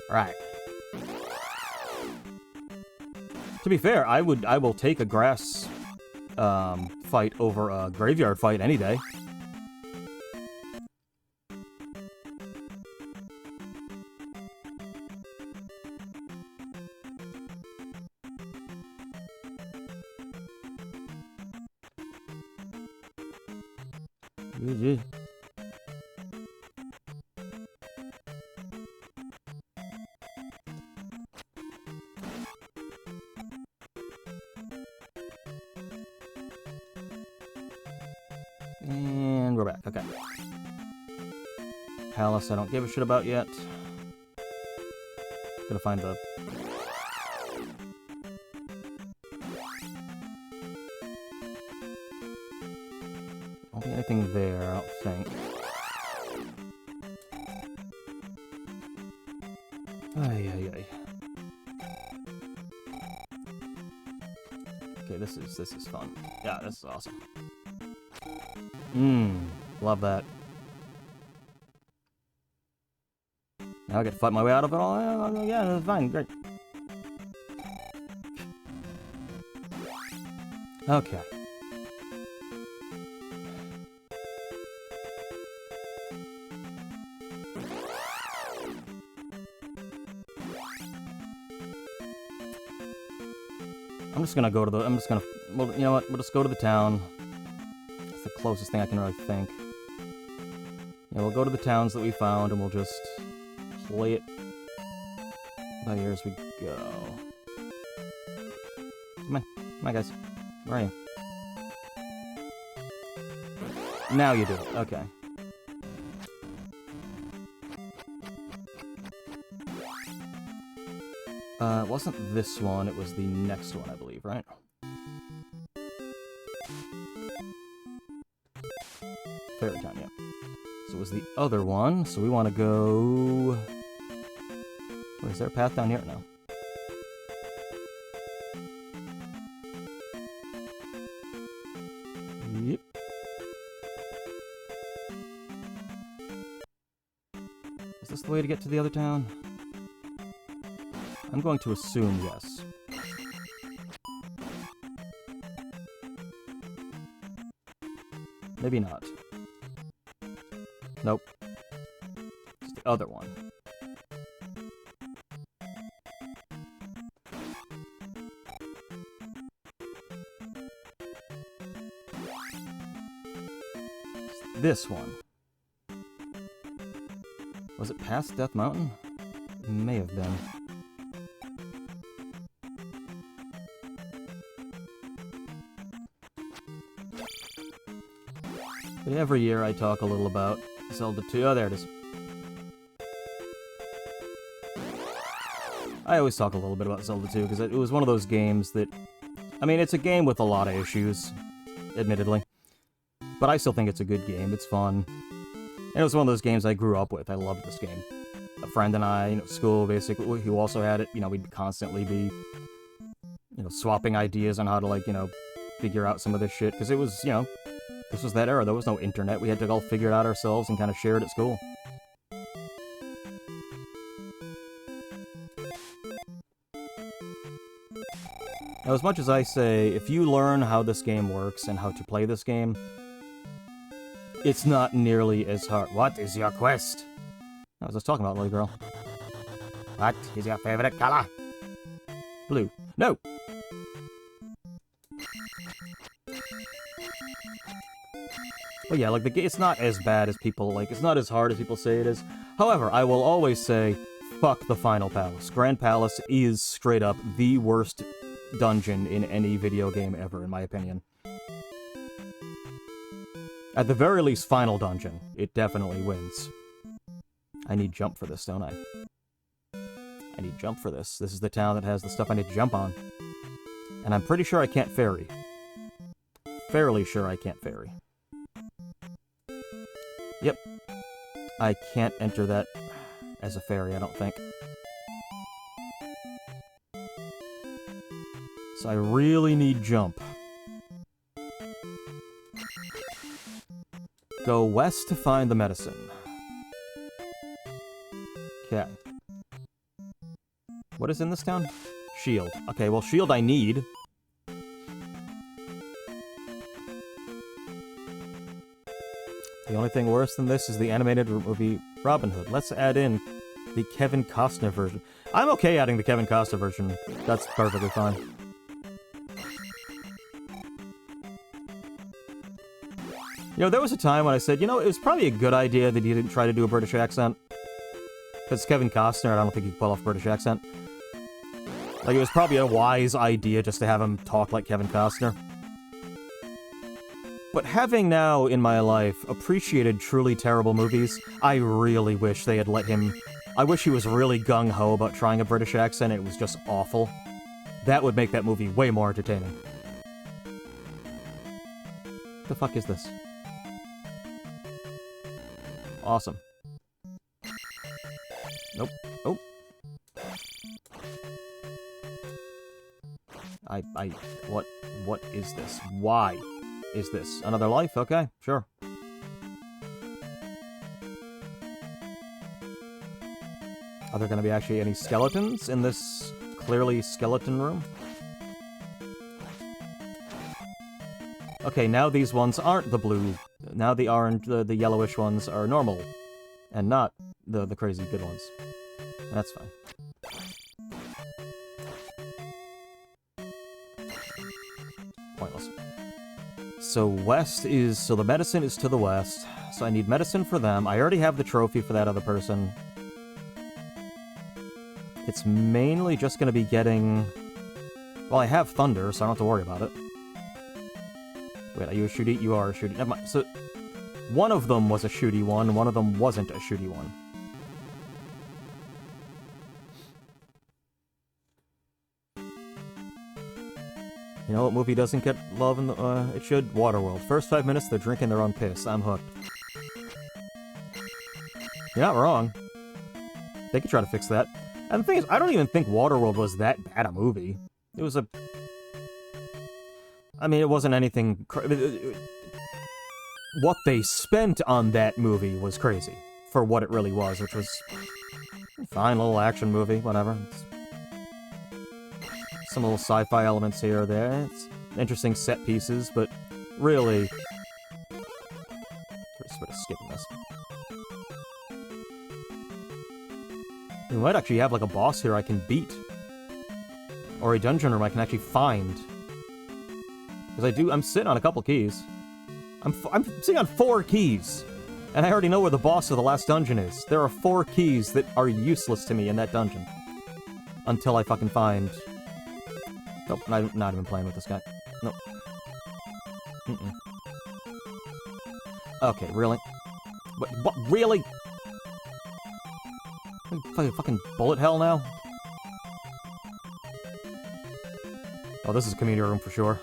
Speaker 1: Right. To be fair, I will take a grass fight over a graveyard fight any day. And we're back, okay. Palace I don't give a shit about yet. Gonna find the... Won't be anything there, I don't think. Ay, ay, ay. Okay, this is fun. Yeah, this is awesome. Love that. Now I get to fight my way out of it all. Yeah, that's fine, great. Okay. I'm just gonna go to the, well, you know what, we'll just go to the town. It's the closest thing I can really think. Yeah, we'll go to the towns that we found and we'll just play it by ear as we go. Come on guys. Where are you? Now you do it, okay. It wasn't this one, it was the next one, I believe, right? Fairy Town, yeah. So it was the other one, so we want to go... Wait, is there a path down here? No. Yep. Is this the way to get to the other town? I'm going to assume yes. Maybe not. Nope. It's the other one. It's this one. Was it past Death Mountain? It may have been. But every year I talk a little about Zelda 2. Oh, there it is. I always talk a little bit about Zelda 2 because it was one of those games that... I mean, it's a game with a lot of issues, admittedly. But I still think it's a good game. It's fun. And it was one of those games I grew up with. I loved this game. A friend and I, school, basically, who also had it, we'd constantly be, swapping ideas on how to, figure out some of this shit. Because it was, this was that era. There was no internet. We had to all figure it out ourselves and kind of share it at school. Now, as much as I say, if you learn how this game works and how to play this game, it's not nearly as hard. What is your quest? I was just talking about, little girl. What is your favorite color? Blue. No! But yeah, it's not as bad as people, it's not as hard as people say it is. However, I will always say, fuck the Final Palace. Grand Palace is, straight up, the worst dungeon in any video game ever, in my opinion. At the very least, final dungeon. It definitely wins. I need jump for this, don't I? I need jump for this. This is the town that has the stuff I need to jump on. And I'm pretty sure I can't ferry. Fairly sure I can't ferry. Yep. I can't enter that as a ferry, I don't think. So I really need jump. Go west to find the medicine. Okay. What is in this town? Shield. Okay, well, shield I need. The only thing worse than this is the animated movie Robin Hood. Let's add in the Kevin Costner version. I'm okay adding the Kevin Costner version. That's perfectly fine. You know, there was a time when I said, you know, it was probably a good idea that he didn't try to do a British accent. Because Kevin Costner, I don't think he could pull off a British accent. Like, it was probably a wise idea just to have him talk like Kevin Costner. But having now, in my life, appreciated truly terrible movies, I really wish they had let him... I wish he was really gung-ho about trying a British accent and it was just awful. That would make that movie way more entertaining. What the fuck is this? Awesome. Nope. Oh. What is this? Why is this? Another life? Okay, sure. Are there gonna be actually any skeletons in this clearly skeleton room? Okay, now these ones aren't the blue. Now the orange, the yellowish ones are normal. And not the crazy good ones. That's fine. Pointless. So west is... So the medicine is to the west. So I need medicine for them. I already have the trophy for that other person. It's mainly just going to be getting... Well, I have thunder, so I don't have to worry about it. Wait, are you a shooty? You are a shooty. Never mind. So, one of them was a shooty one of them wasn't a shooty one. You know what movie doesn't get love in the, it should? Waterworld. First 5 minutes, they're drinking their own piss. I'm hooked. You're not wrong. They could try to fix that. And the thing is, I don't even think Waterworld was that bad a movie. It was a... I mean, it wasn't anything... What they spent on that movie was crazy. For what it really was, which was... a fine little action movie, whatever. Some little sci-fi elements here or there. It's interesting set pieces, but really... Just sort of skipping this. We might actually have like a boss here I can beat. Or a dungeon room I can actually find. Because I'm sitting on a couple keys. I'm sitting on 4 keys. And I already know where the boss of the last dungeon is. There are 4 keys that are useless to me in that dungeon. Until I fucking find... Nope, not even playing with this guy. Nope. Mm-mm. Okay, really? What, really? Fucking bullet hell now? Oh, this is a community room for sure.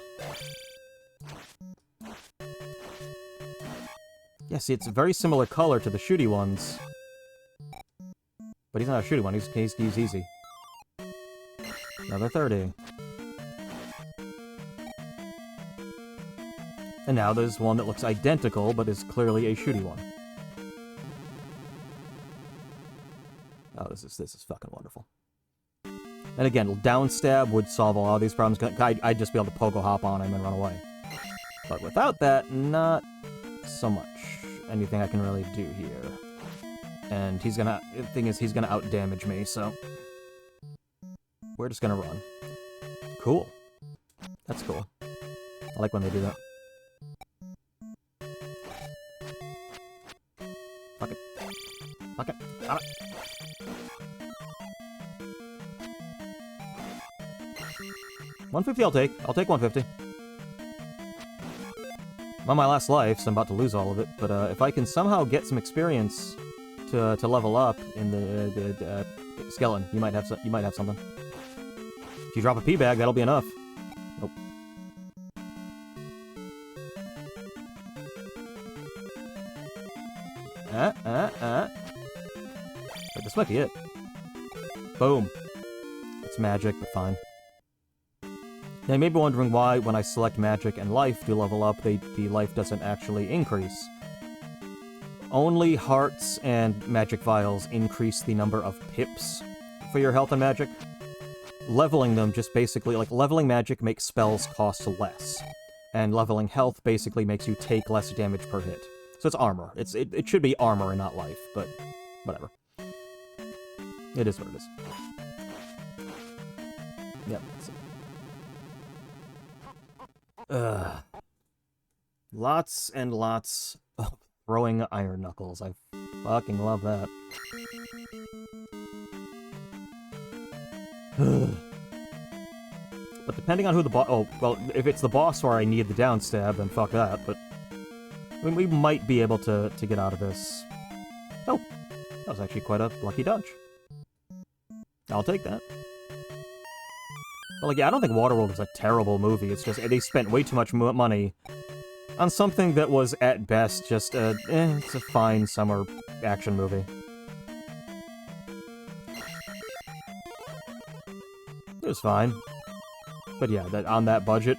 Speaker 1: Yeah, see, it's a very similar color to the shooty ones. But he's not a shooty one, he's easy. Another 30. And now there's one that looks identical, but is clearly a shooty one. Oh, this is fucking wonderful. And again, down stab would solve a lot of these problems. I'd just be able to pogo hop on him and run away. But without that, not so much anything I can really do here. And the thing is, he's gonna out-damage me, so... We're just gonna run. Cool. That's cool. I like when they do that. Fuck it. Fuck it. Got it. $150 I'll take. I'll take $150. I'm on my last life, so I'm about to lose all of it, but if I can somehow get some experience to level up in the skeleton, you might have something. If you drop a P bag, that'll be enough. Nope. But this might be it. Boom. It's magic, but fine. Now, you may be wondering why, when I select magic and life to level up, the life doesn't actually increase. Only hearts and magic vials increase the number of pips for your health and magic. Leveling them just basically, like, leveling magic makes spells cost less. And leveling health basically makes you take less damage per hit. So it's armor. It should be armor and not life, but whatever. It is what it is. Yep. Lots and lots of throwing iron knuckles. I fucking love that. But depending on who the boss... Oh, well, if it's the boss where I need the down stab, then fuck that, but... I mean, we might be able to get out of this. Oh, that was actually quite a lucky dodge. I'll take that. But, like, yeah, I don't think Waterworld is a terrible movie. It's just, they spent way too much money on something that was, at best, just it's a fine summer action movie. It was fine. But yeah, on that budget,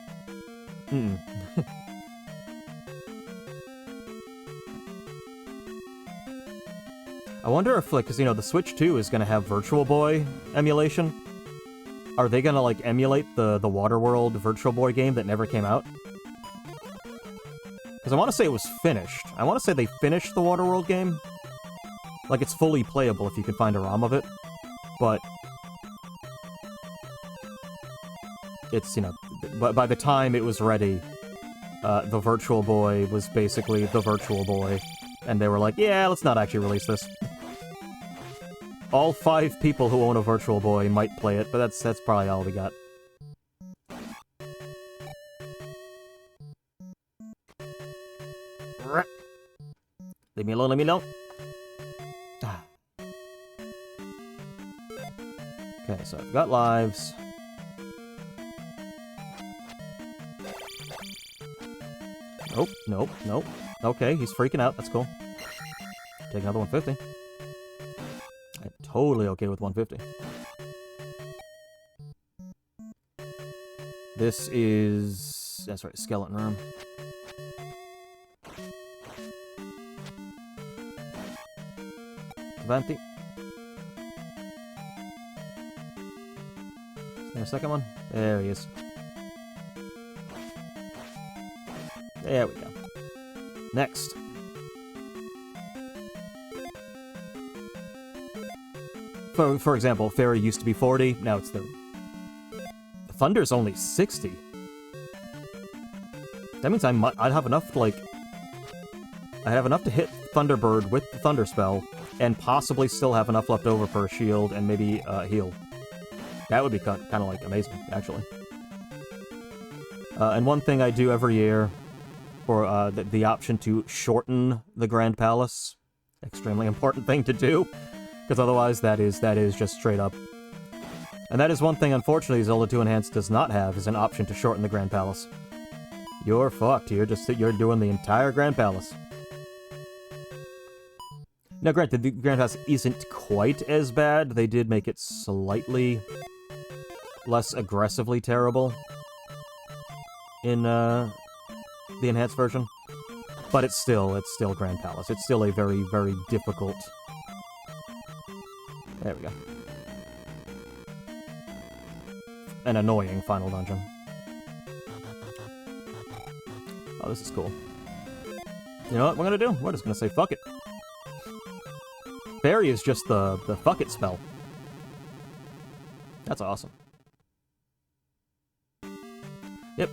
Speaker 1: I wonder if, like, because, you know, the Switch 2 is going to have Virtual Boy emulation. Are they going to, like, emulate the Waterworld Virtual Boy game that never came out? Because I want to say it was finished. I want to say they finished the Waterworld game. Like, it's fully playable if you can find a ROM of it. But it's, you know, by the time it was ready, the Virtual Boy was basically the Virtual Boy. And they were like, yeah, let's not actually release this. All 5 people who own a Virtual Boy might play it, but that's probably all we got. Leave me alone, leave me alone. Okay, so I've got lives. Nope, nope, nope. Okay, he's freaking out, that's cool. Take another 150. I'm totally okay with 150. This is... That's right, skeleton room. Avanti. Is there a second one? There he is. There we go. Next. For example, Fairy used to be 40, now it's 30. Thunder's only 60. That means I'd have enough to, like... I have enough to hit Thunderbird with the Thunder spell, and possibly still have enough left over for a shield and maybe heal. That would be kind of, like, amazing, actually. And one thing I do every year, for the option to shorten the Grand Palace. Extremely important thing to do, because otherwise that is just straight up. And that is one thing, unfortunately, Zelda 2 Enhanced does not have, is an option to shorten the Grand Palace. You're fucked. You're doing the entire Grand Palace. Now, granted, the Grand Palace isn't quite as bad. They did make it slightly less aggressively terrible in the enhanced version, but it's still Grand Palace. It's still a very, very difficult... There we go. An annoying final dungeon. Oh, this is cool. You know what we're gonna do? We're just gonna say fuck it. Fairy is just the fuck it spell. That's awesome. Yep.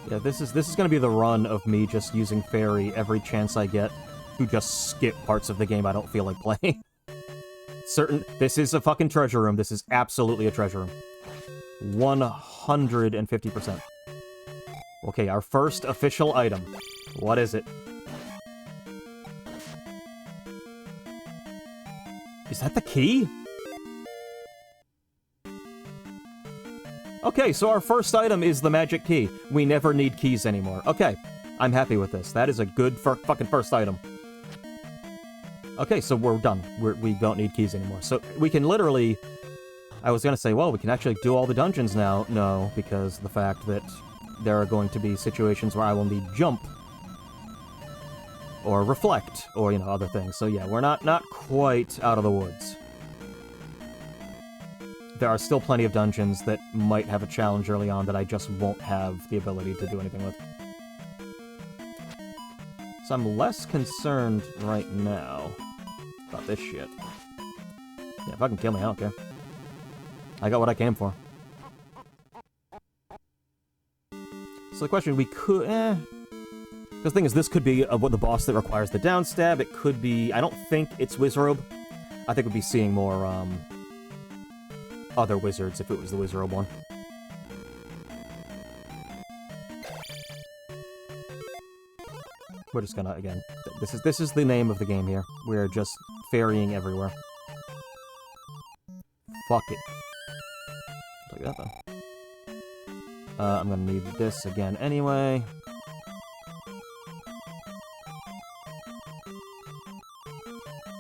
Speaker 1: Yeah, this is gonna be the run of me just using Fairy every chance I get to just skip parts of the game I don't feel like playing. This is a fucking treasure room. This is absolutely a treasure room. 150%. Okay, our first official item. What is it? Is that the key? Okay, so our first item is the magic key. We never need keys anymore. Okay, I'm happy with this. That is a good fucking first item. Okay, so we're done. We don't need keys anymore. So we can literally... I was gonna say, well, we can actually do all the dungeons now. No, because the fact that there are going to be situations where I will need jump. Or reflect, or, you know, other things. So yeah, we're not quite out of the woods. There are still plenty of dungeons that might have a challenge early on that I just won't have the ability to do anything with. So I'm less concerned right now about this shit. Yeah, fucking kill me, I don't care. I got what I came for. So the question, we could... Because the thing is, this could be the boss that requires the down stab. It could be... I don't think it's Wizrobe. I think we'd be seeing more, other wizards if it was the Wizrobe one. We're just gonna, again... This is the name of the game here. We're just ferrying everywhere. Fuck it. Take that, though. I'm gonna need this again anyway.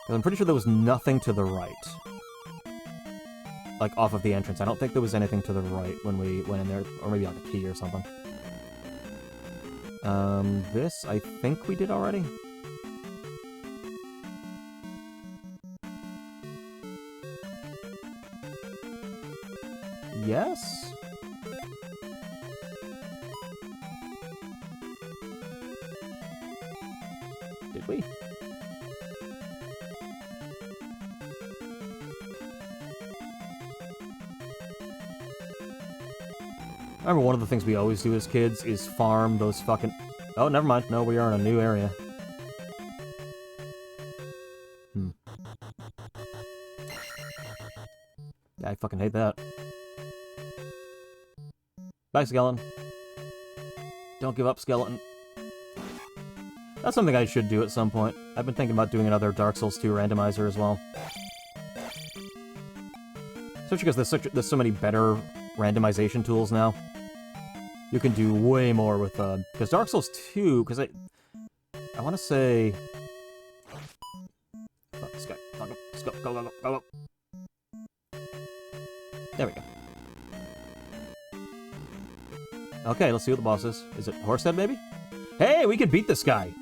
Speaker 1: I'm pretty sure there was nothing to the right. Like, off of the entrance. I don't think there was anything to the right when we went in there. Or maybe like a key or something. This, I think we did already. Yes? Did we? I remember one of the things we always do as kids is farm those fucking... Oh, never mind. No, we are in a new area. Yeah, I fucking hate that. Bye, skeleton. Don't give up, skeleton. That's something I should do at some point. I've been thinking about doing another Dark Souls 2 randomizer as well. Especially because there's so many better randomization tools now. You can do way more with, because Dark Souls 2, because I want to say... Fuck this guy. Fuck him. Let's go, go, go, go, go, go. There we go. Okay, let's see what the boss is. Is it Horsehead, maybe? Hey, we can beat this guy!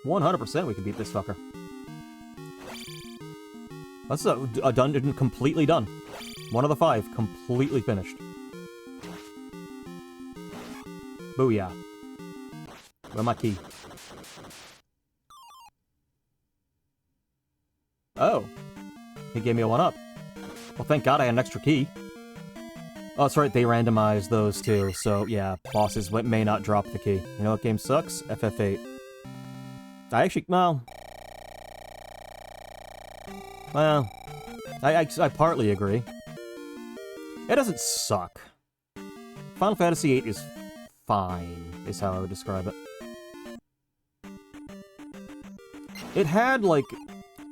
Speaker 1: 100% we can beat this fucker. That's a dungeon completely done. 1 of the 5, completely finished. Booyah. Where's my key? Oh. He gave me a 1-up. Well, thank God I had an extra key. Oh, that's right, they randomized those too, so yeah, bosses may not drop the key. You know what game sucks? FF8. I actually, well... Well... I partly agree. It doesn't suck. Final Fantasy VIII is fine, is how I would describe it. It had, like,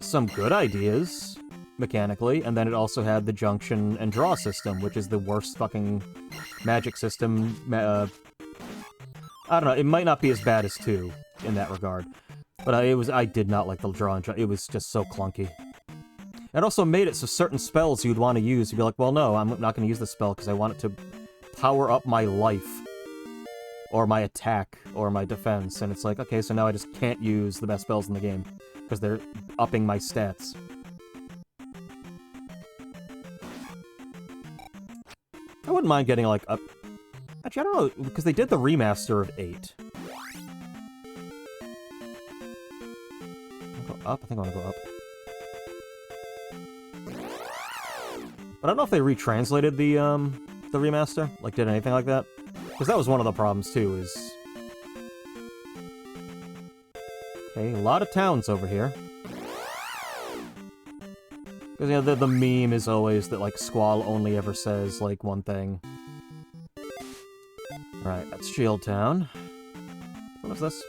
Speaker 1: some good ideas, mechanically, and then it also had the junction and draw system, which is the worst fucking magic system. I don't know, it might not be as bad as 2 in that regard. But I did not like the draw and it was just so clunky. It also made it so certain spells you'd want to use, you'd be like, well, no, I'm not going to use this spell because I want it to power up my life. Or my attack, or my defense. And it's like, okay, so now I just can't use the best spells in the game. Because they're upping my stats. I wouldn't mind getting, like, a... Actually, I don't know, because they did the remaster of 8. I'll go up? I think I want to go up. But I don't know if they retranslated the remaster, like, did anything like that. Because that was one of the problems, too, is... Okay, a lot of towns over here. Because, you know, the meme is always that, like, Squall only ever says, like, one thing. Right, that's Shield Town. What is this?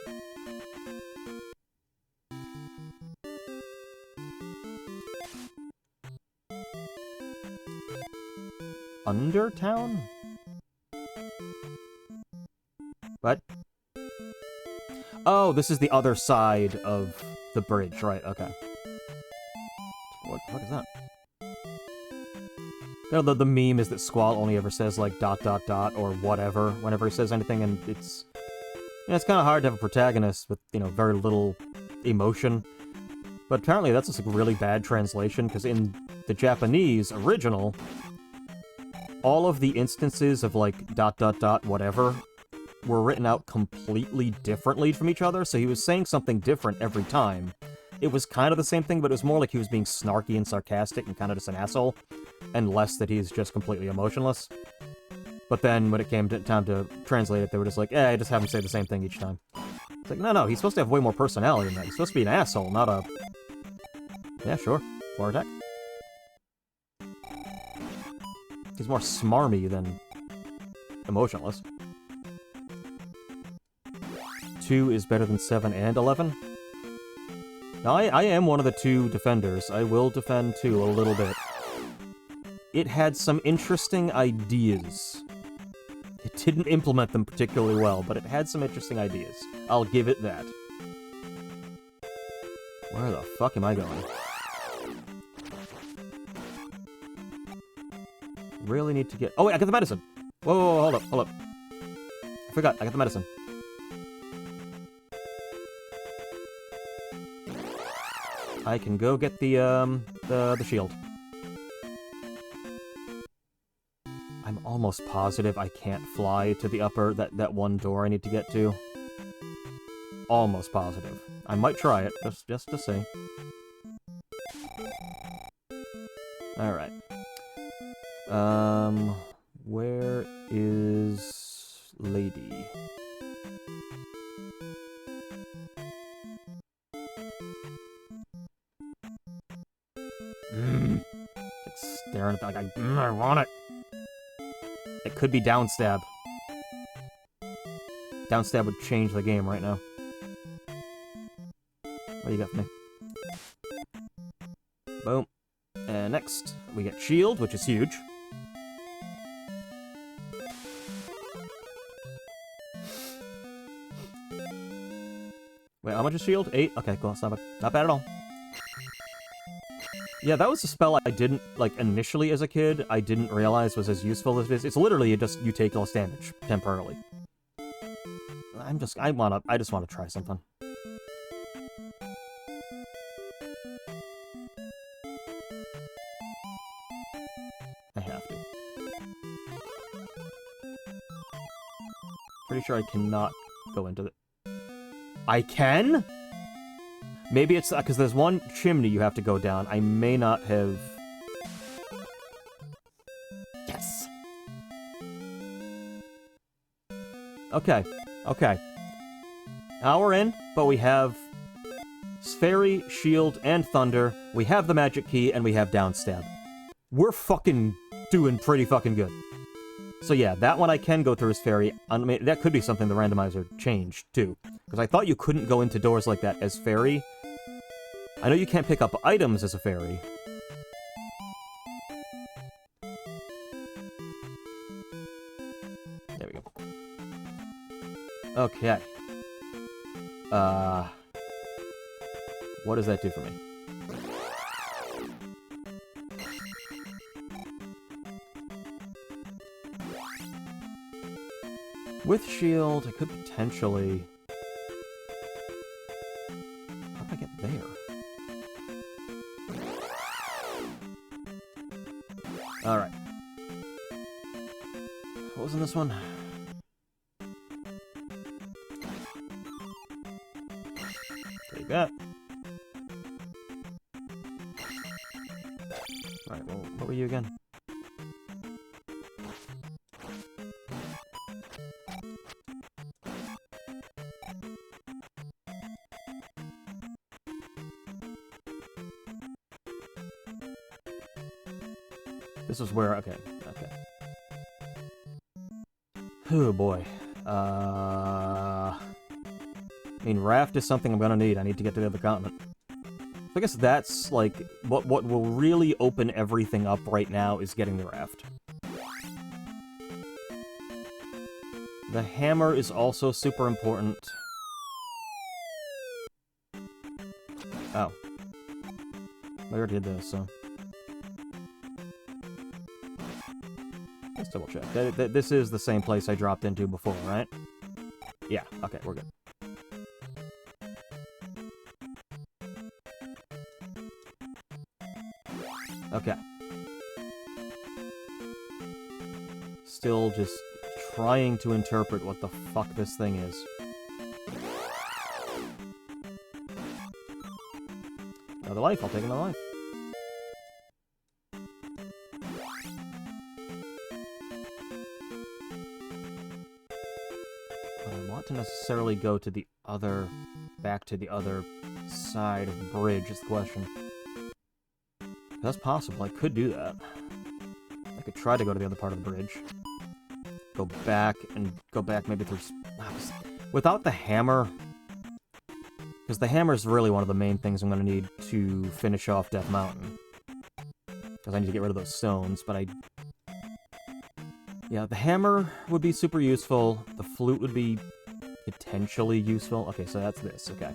Speaker 1: Undertown? What? Oh, this is the other side of the bridge, right, okay. What the fuck is that? You know, the meme is that Squall only ever says, like, ... or whatever whenever he says anything, and it's... You know, it's kind of hard to have a protagonist with, you know, very little emotion. But apparently that's just a really bad translation, because in the Japanese original, all of the instances of, like, ... whatever were written out completely differently from each other, so he was saying something different every time. It was kind of the same thing, but it was more like he was being snarky and sarcastic and kind of just an asshole, and less that he's just completely emotionless. But then, when it came time to translate it, they were just like, just have him say the same thing each time. It's like, no, he's supposed to have way more personality than that. He's supposed to be an asshole, not a... Yeah, sure. Floor attack. He's more smarmy than emotionless. 2 is better than 7 and 11? Now, I am one of the 2 defenders. I will defend 2 a little bit. It had some interesting ideas. It didn't implement them particularly well, but it had some interesting ideas. I'll give it that. Where the fuck am I going? Really need to get... Oh, wait, I got the medicine! Whoa, hold up. I forgot, I got the medicine. I can go get the shield. I'm almost positive I can't fly to the upper, that one door I need to get to. Almost positive. I might try it, just to see. Alright. Where is Lady? It's staring at that like I want it. It could be downstab. Downstab would change the game right now. What do you got for me? Boom. And next, we get shield, which is huge. Wait, how much is shield? 8? Okay, cool. It's not bad. Not bad at all. Yeah, that was a spell I didn't, like, initially as a kid, I didn't realize was as useful as it is. It's literally you take less damage temporarily. I just want to try something. I have to. Pretty sure I cannot go into the... I can? Maybe it's because there's one chimney you have to go down. I may not have... Yes! Okay. Now we're in, but we have Fairy, Shield, and Thunder. We have the magic key, and we have Downstab. We're fucking doing pretty fucking good. So yeah, that one I can go through as Fairy. I mean, that could be something the randomizer changed, too. Because I thought you couldn't go into doors like that as Fairy. I know you can't pick up items as a Fairy. There we go. Okay. What does that do for me? With shield, I could potentially... How do I get there? Alright. What was in this one? Take that. Alright, well, what were you again? This is where... Okay, okay. Oh, boy. I mean, raft is something I'm gonna need. I need to get to the other continent. I guess that's, like, what will really open everything up right now is getting the raft. The hammer is also super important. Oh. I already did this, so... Let's double check. This is the same place I dropped into before, right? Yeah, okay, we're good. Okay. Still just trying to interpret what the fuck this thing is. Another life, I'll take another life. But I want to necessarily go to the other... back to the other side of the bridge is the question. That's possible, I could do that. I could try to go to the other part of the bridge. Go back, and go back maybe through... Without the hammer... Because the hammer is really one of the main things I'm going to need to finish off Death Mountain. Because I need to get rid of those stones, but I... Yeah, the hammer would be super useful. The flute would be potentially useful. Okay, so that's this, okay.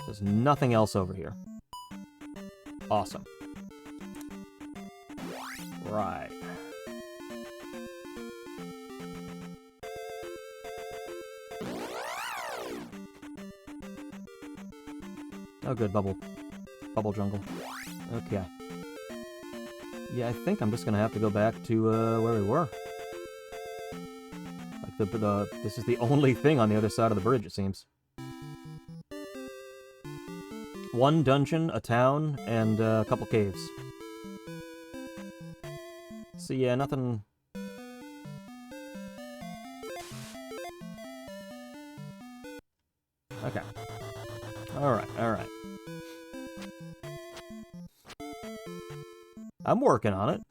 Speaker 1: There's nothing else over here. Awesome. Right. Oh, good, bubble jungle. Okay. Yeah, I think I'm just gonna have to go back to, where we were. Like, this is the only thing on the other side of the bridge, it seems. One dungeon, a town, and a couple caves. So yeah, nothing... Okay. Alright, alright. I'm working on it.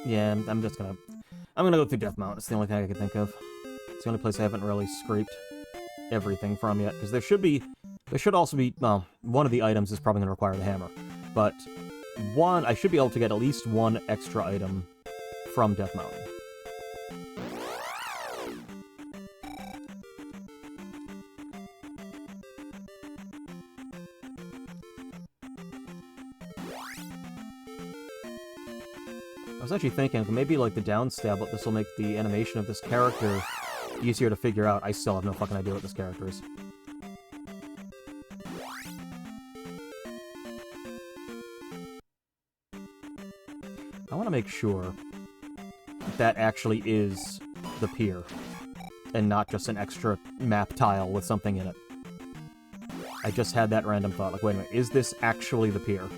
Speaker 1: Yeah, I'm just gonna... I'm gonna go through Death Mountain. It's the only thing I can think of. It's the only place I haven't really scraped everything from yet. Because there should also be... Well, one of the items is probably gonna require the hammer. But I should be able to get at least one extra item from Death Mountain. I was actually thinking, maybe like the down stab, but this will make the animation of this character easier to figure out. I still have no fucking idea what this character is. I want to make sure that actually is the pier, and not just an extra map tile with something in it. I just had that random thought, like, wait a minute, is this actually the pier?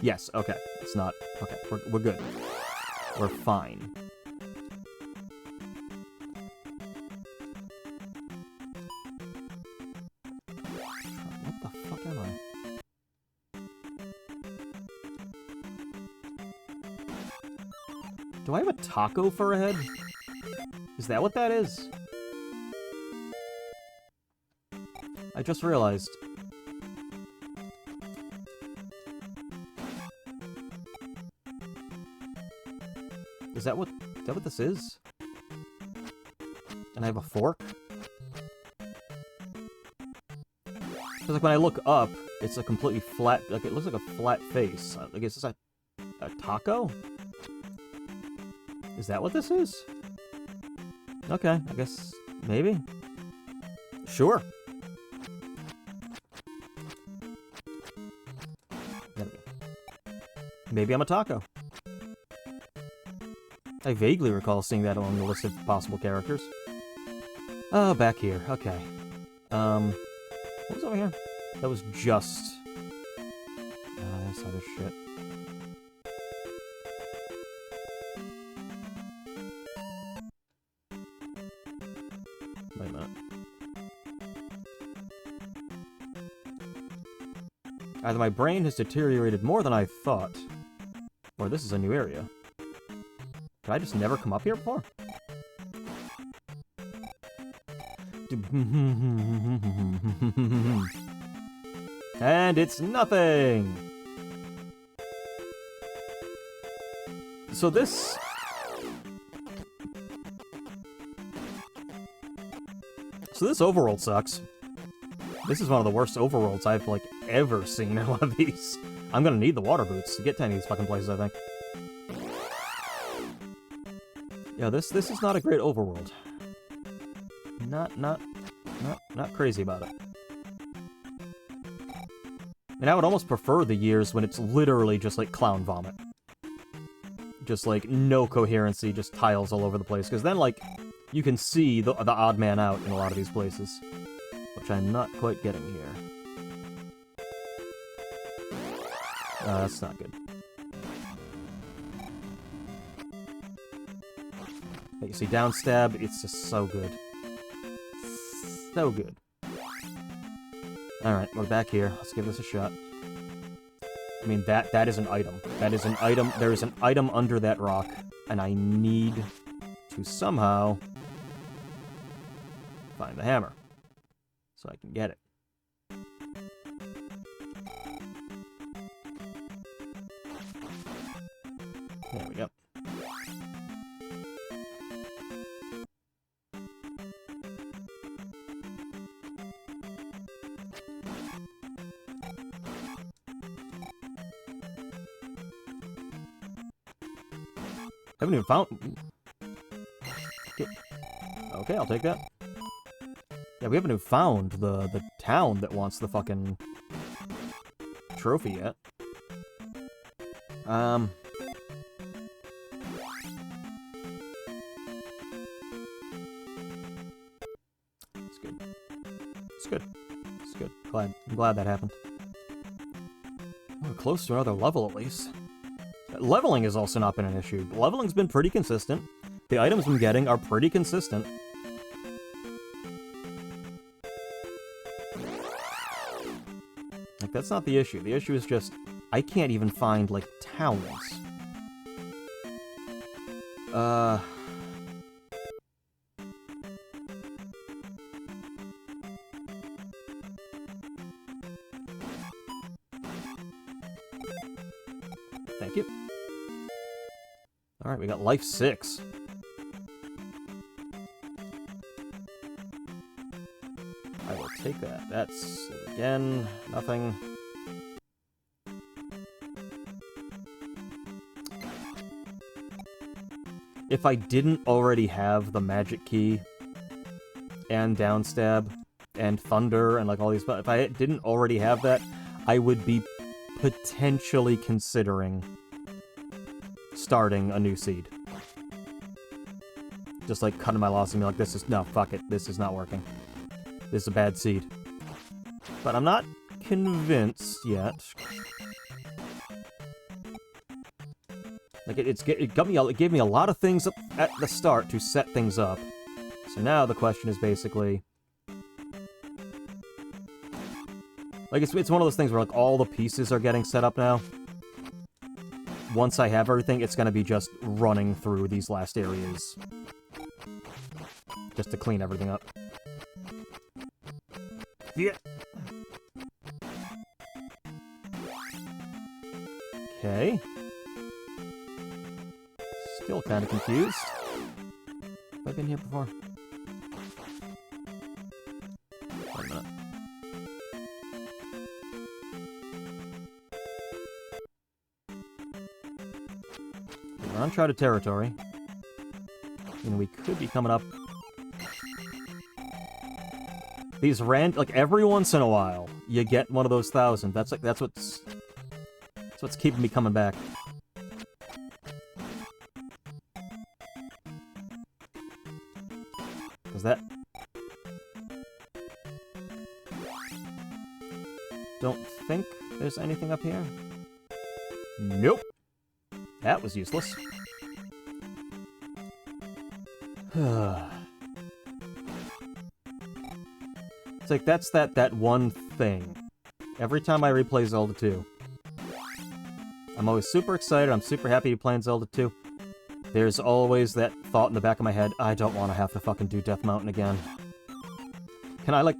Speaker 1: Yes, okay, it's not. Okay, we're good. We're fine. What the fuck am I? Do I have a taco for a head? Is that what that is? I just realized. Is that what this is? And I have a fork? Because like when I look up, it's a completely flat, like it looks like a flat face. Like is this a taco? Is that what this is? Okay, I guess maybe. Sure. Maybe I'm a taco. I vaguely recall seeing that along the list of possible characters. Oh, back here. Okay. What was over here? That was just... this other shit. Either my brain has deteriorated more than I thought, or this is a new area. Did I just never come up here before? And it's nothing! So this... So this overworld sucks. This is one of the worst overworlds I've, like, ever seen in one of these. I'm gonna need the water boots to get to any of these fucking places, I think. Yeah, this is not a great overworld. Not crazy about it. And I would almost prefer the years when it's literally just like clown vomit. Just like no coherency, just tiles all over the place. Because then like you can see the odd man out in a lot of these places. Which I'm not quite getting here. That's not good. You see, down stab, it's just so good. So good. Alright, we're back here. Let's give this a shot. I mean, that is an item. That is an item. There is an item under that rock, and I need to somehow find the hammer so I can get it. There we go. Haven't even found... Okay, I'll take that. Yeah, we haven't even found the town that wants the fucking trophy yet. It's good. It's good. It's good. I'm glad that happened. We're close to another level, at least. Leveling has also not been an issue. Leveling's been pretty consistent. The items I'm getting are pretty consistent. Like, that's not the issue. The issue is just, I can't even find, like, towns. Thank you. Alright, we got life 6. I will take that. That's, again, nothing. If I didn't already have the magic key, and downstab, and thunder, and like all these, if I didn't already have that, I would be potentially considering starting a new seed. Just like cutting my loss and be like, this is, no, fuck it, this is not working. This is a bad seed. But I'm not convinced yet. Like, it gave me a lot of things at the start to set things up. So now the question is basically... Like, it's one of those things where, like, all the pieces are getting set up now. Once I have everything, it's gonna be just running through these last areas. Just to clean everything up. Yeah. Okay. Still kind of confused. Have I been here before? Wait a minute. We're uncharted territory. And we could be coming up. These like every once in a while, you get one of those 1,000. That's what's keeping me coming back. Cause that... Don't think there's anything up here. Nope. That was useless. It's like, that's that one thing Every time I replay Zelda 2. I'm always super excited, I'm super happy to be playing Zelda 2. There's always that thought in the back of my head, I don't want to have to fucking do Death Mountain again. Can I, like...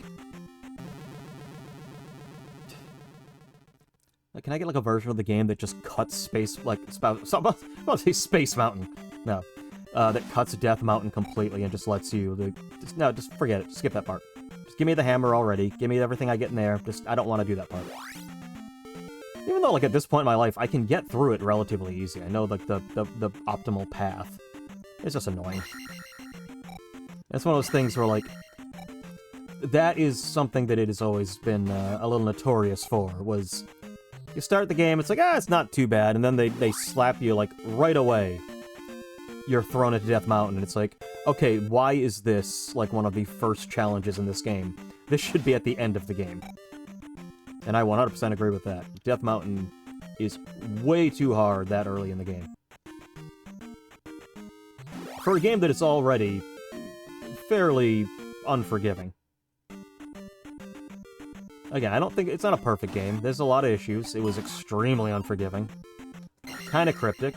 Speaker 1: Can I get, like, a version of the game that just cuts Space... Like, I'll say Space Mountain. No. That cuts Death Mountain completely and just lets you... No, just forget it. Skip that part. Just give me the hammer already. Give me everything I get in there. Just, I don't want to do that part. Even though, like, at this point in my life, I can get through it relatively easy. I know, like, the optimal path. It's just annoying. It's one of those things where, like... That is something that it has always been a little notorious for, was... You start the game, it's like, it's not too bad, and then they slap you, like, right away. You're thrown into Death Mountain, and it's like, okay, why is this, like, one of the first challenges in this game? This should be at the end of the game. And I 100% agree with that. Death Mountain is way too hard that early in the game. For a game that is already fairly unforgiving. Again, I don't think... It's not a perfect game. There's a lot of issues. It was extremely unforgiving. Kind of cryptic.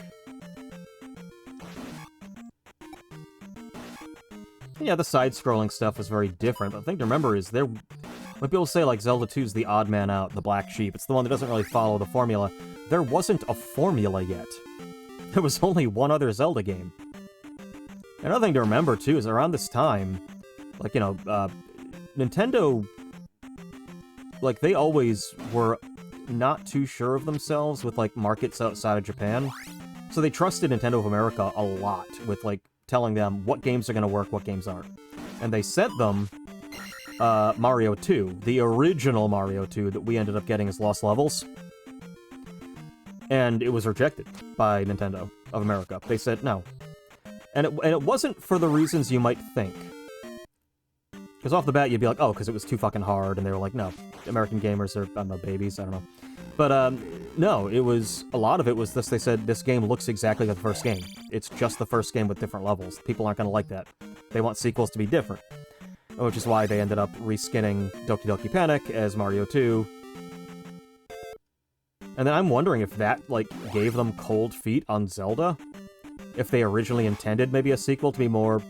Speaker 1: And yeah, the side-scrolling stuff was very different, but the thing to remember is there... When people say, like, Zelda 2's the odd man out, the black sheep, it's the one that doesn't really follow the formula. There wasn't a formula yet. There was only one other Zelda game. Another thing to remember, too, is around this time, like, you know, Nintendo... Like, they always were not too sure of themselves with, like, markets outside of Japan. So they trusted Nintendo of America a lot with, like, telling them what games are going to work, what games aren't. And they sent them Mario 2, the original Mario 2 that we ended up getting as Lost Levels. And it was rejected by Nintendo of America. They said no. And it wasn't for the reasons you might think. Because off the bat, you'd be like, oh, because it was too fucking hard, and they were like, no, American gamers are, I don't know, babies, I don't know. But, no, it was, a lot of it was this, they said, this game looks exactly like the first game. It's just the first game with different levels. People aren't gonna like that. They want sequels to be different. Which is why they ended up reskinning Doki Doki Panic as Mario 2. And then I'm wondering if that, like, gave them cold feet on Zelda? If they originally intended maybe a sequel to be more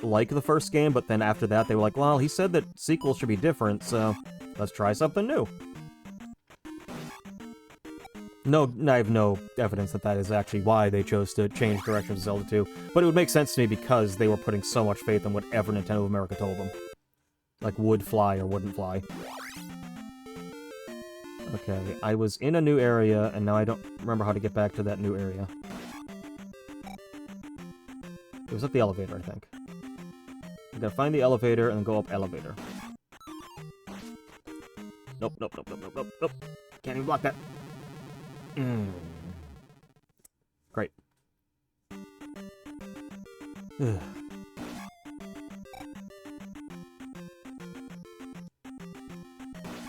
Speaker 1: like the first game, but then after that they were like, well, he said that sequels should be different, so let's try something new. No, I have no evidence that that is actually why they chose to change direction to Zelda 2, but it would make sense to me because they were putting so much faith in whatever Nintendo of America told them. Like, would fly or wouldn't fly. Okay, I was in a new area, and now I don't remember how to get back to that new area. It was at the elevator, I think. I gotta find the elevator and then go up elevator. Nope, nope, nope, nope, nope, nope, nope. Can't even block that. Great. Ugh.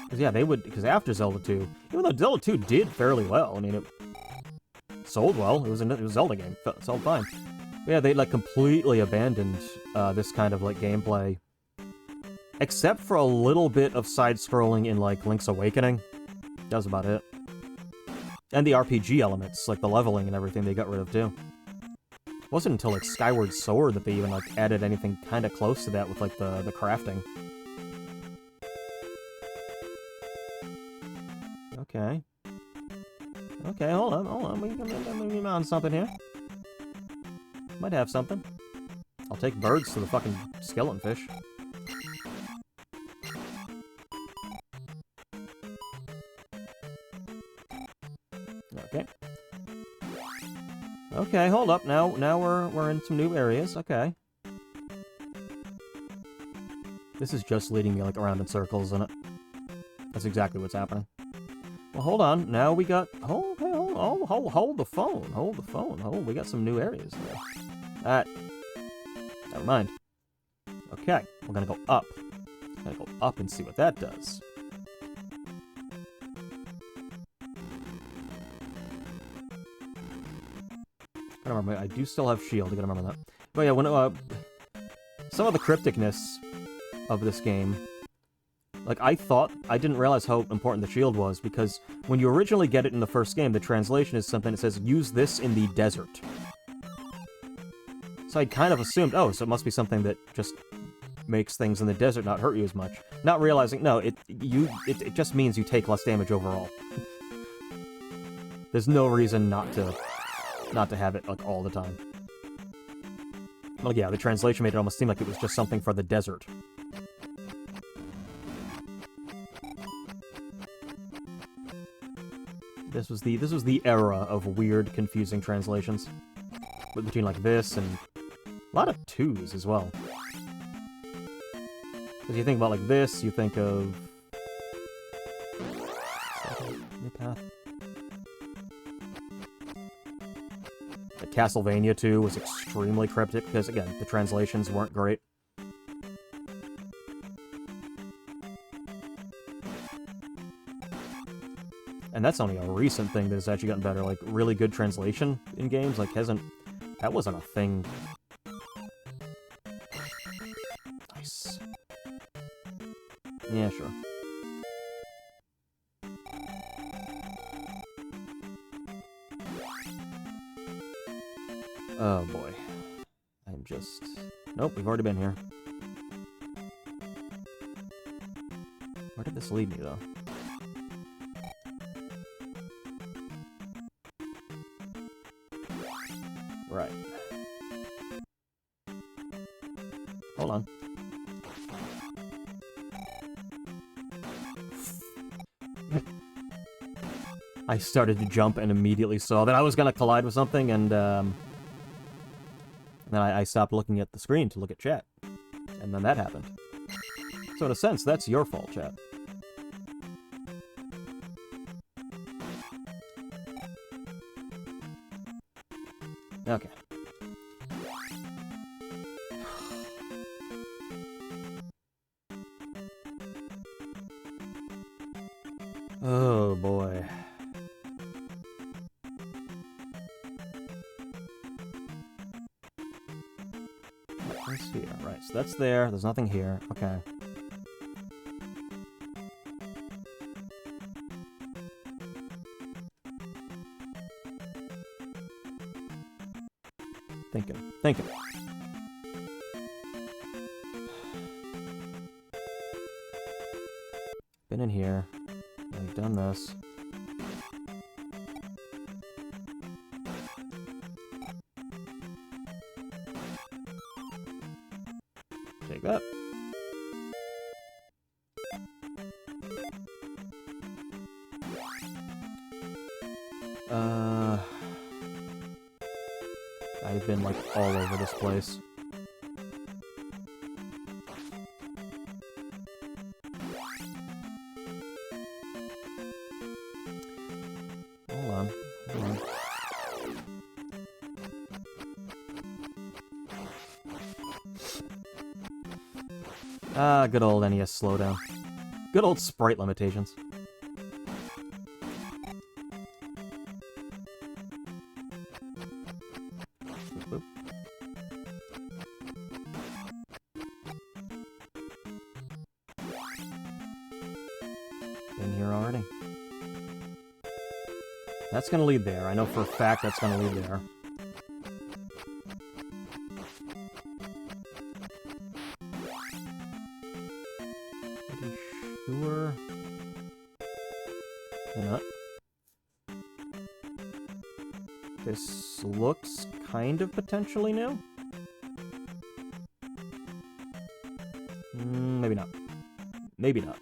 Speaker 1: Because, yeah, they would... Because after Zelda 2... Even though Zelda 2 did fairly well, I mean, it sold well. It was a Zelda game. It sold fine. But yeah, they, like, completely abandoned this kind of, like, gameplay. Except for a little bit of side-scrolling in, like, Link's Awakening. That was about it. And the RPG elements, like the leveling and everything, they got rid of, too. It wasn't until, like, Skyward Sword that they even, like, added anything kind of close to that with, like, the crafting. Okay. Okay, hold on. We on something here. Might have something. I'll take birds to the fucking skeleton fish. Okay. Okay, hold up. Now we're in some new areas. Okay. This is just leading me, like, around in circles, isn't it? That's exactly what's happening. Well, hold on. Now we got... Hold the phone. Hold the phone. We got some new areas there. Never mind. Okay, we're gonna go up. Gonna go up and see what that does. I don't remember. I do still have shield. I gotta remember that. But yeah, when some of the crypticness of this game, Like, I didn't realize how important the shield was, because when you originally get it in the first game, the translation is something that says, use this in the desert. So I kind of assumed, oh, so it must be something that just makes things in the desert not hurt you as much. Not realizing, no, it just means you take less damage overall. There's no reason not to have it, like, all the time. Well, yeah, the translation made it almost seem like it was just something for the desert. This was the era of weird, confusing translations. Between, like, this and a lot of 2s as well. Because you think about, like, this, you think of... New path. The Castlevania 2 was extremely cryptic, because, again, the translations weren't great. And that's only a recent thing that has actually gotten better. Like, really good translation in games, like, that wasn't a thing. Nice. Yeah, sure. Oh, boy. I'm just... Nope, we've already been here. Where did this lead me, though? Right. Hold on. I started to jump and immediately saw that I was gonna collide with something, and then I stopped looking at the screen to look at chat. And then that happened. So in a sense, that's your fault, chat. Okay. Oh, boy. What's here? Right, so that's there. There's nothing here. Okay. Thinking. Been in here. I've done this. Take that. I've been, like, all over this place. Hold on. Ah, good old NES slowdown. Good old sprite limitations. In here already. That's gonna lead there. I know for a fact that's gonna lead there. Pretty sure... You're not. This looks kind of potentially new. Maybe not. Maybe not.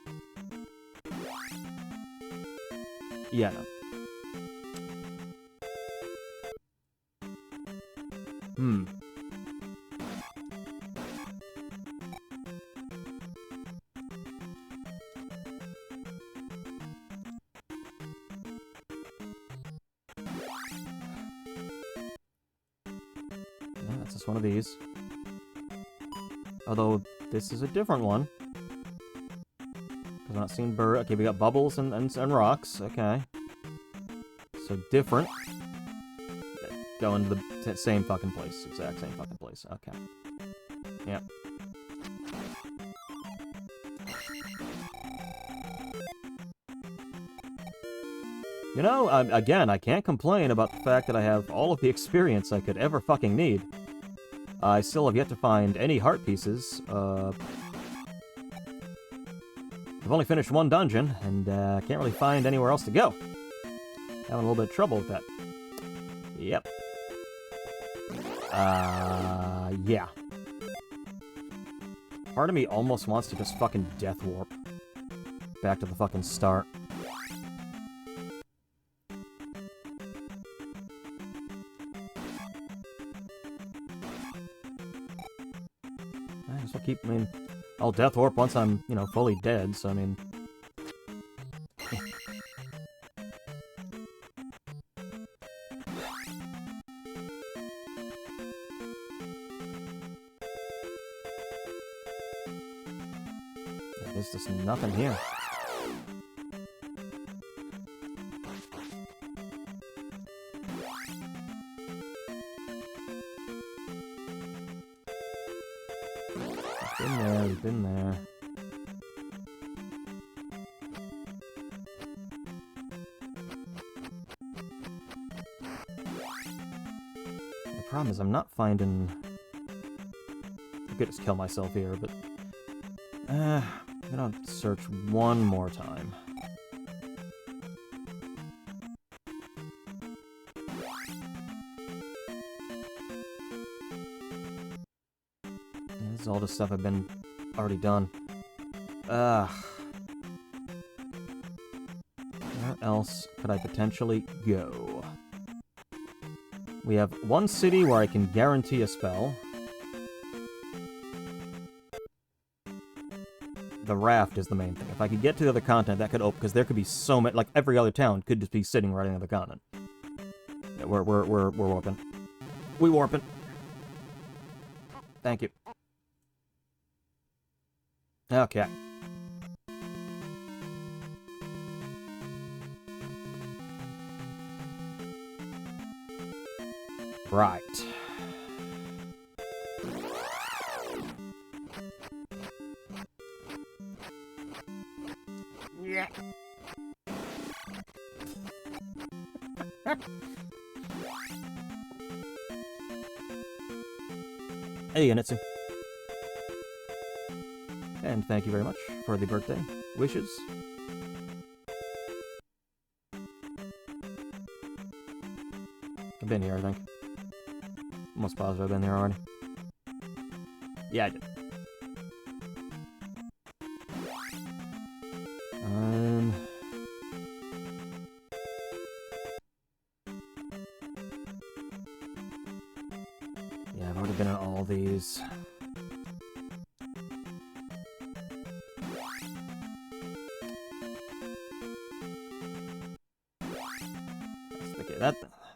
Speaker 1: Yeah, no. Yeah, that's just one of these. Although, this is a different one. Because I'm not seeing bird. Okay, we got bubbles and rocks. Okay. So different. Going to the same fucking place. Exact same fucking place. Okay. Yep. You know, again, I can't complain about the fact that I have all of the experience I could ever fucking need. I still have yet to find any heart pieces. I've only finished one dungeon, and can't really find anywhere else to go. Having a little bit of trouble with that. Yep. Yeah. Part of me almost wants to just fucking death warp. Back to the fucking start. I guess I'll keep, I mean, I'll death warp once I'm, you know, fully dead, so I mean... There's just nothing here. We've been there. The problem is I'm not finding... I could just kill myself here, but... I'm gonna search one more time. This is all the stuff I've been already done. Where else could I potentially go? We have one city where I can guarantee a spell. The raft is the main thing. If I could get to the other continent, that could open, because there could be so many, like every other town could just be sitting right on the other continent. Yeah, we're warping. We warping. Thank you. Okay. Right. Yeah. Hey, Anitsu. And thank you very much for the birthday wishes. I've been here, I think. Almost positive I've been there already. Yeah, I did. Yeah, I've already been in all these.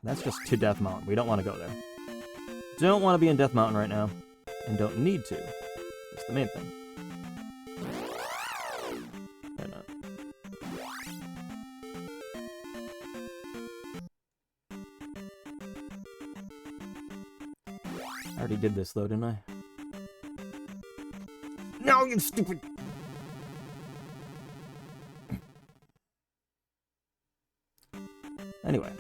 Speaker 1: That's just to Death Mountain. We don't want to go there. Don't want to be in Death Mountain right now. And don't need to. That's the main thing. Wait a minute. I already did this though, didn't I? No, you stupid... Anyway.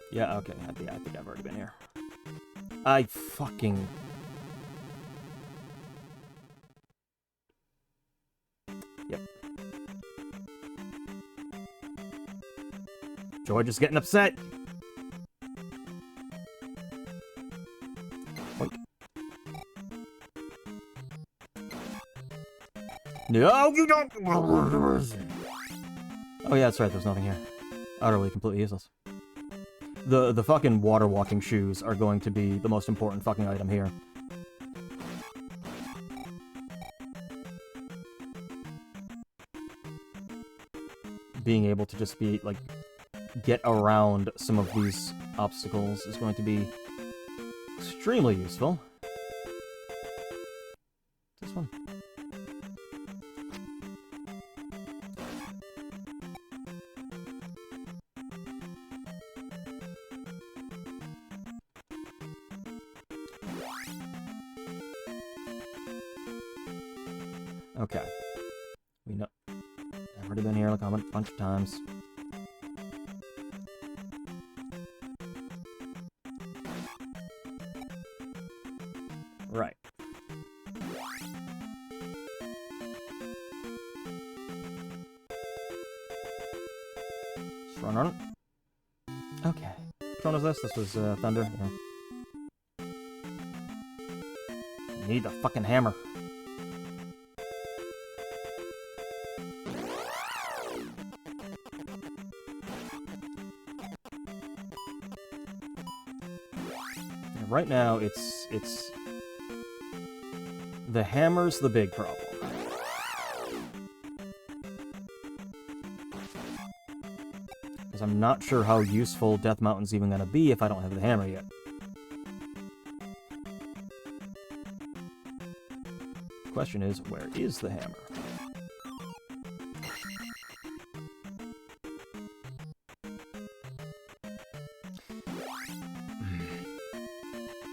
Speaker 1: Yeah, okay. I think I've already been here. I fucking... Yep. George is getting upset! Oink. No, you don't! Oh yeah, that's right, there's nothing here. Utterly, completely useless. The fucking water walking shoes are going to be the most important fucking item here. Being able to just be, like, get around some of these obstacles is going to be extremely useful. This one. Okay. We know. I've already been here like a bunch of times. Right. Just run on it. Okay. Which one was this? This was Thunder? Yeah. Need the fucking hammer. And right now, it's the hammer's the big problem. Because I'm not sure how useful Death Mountain's even going to be if I don't have the hammer yet. The question is, where is the hammer?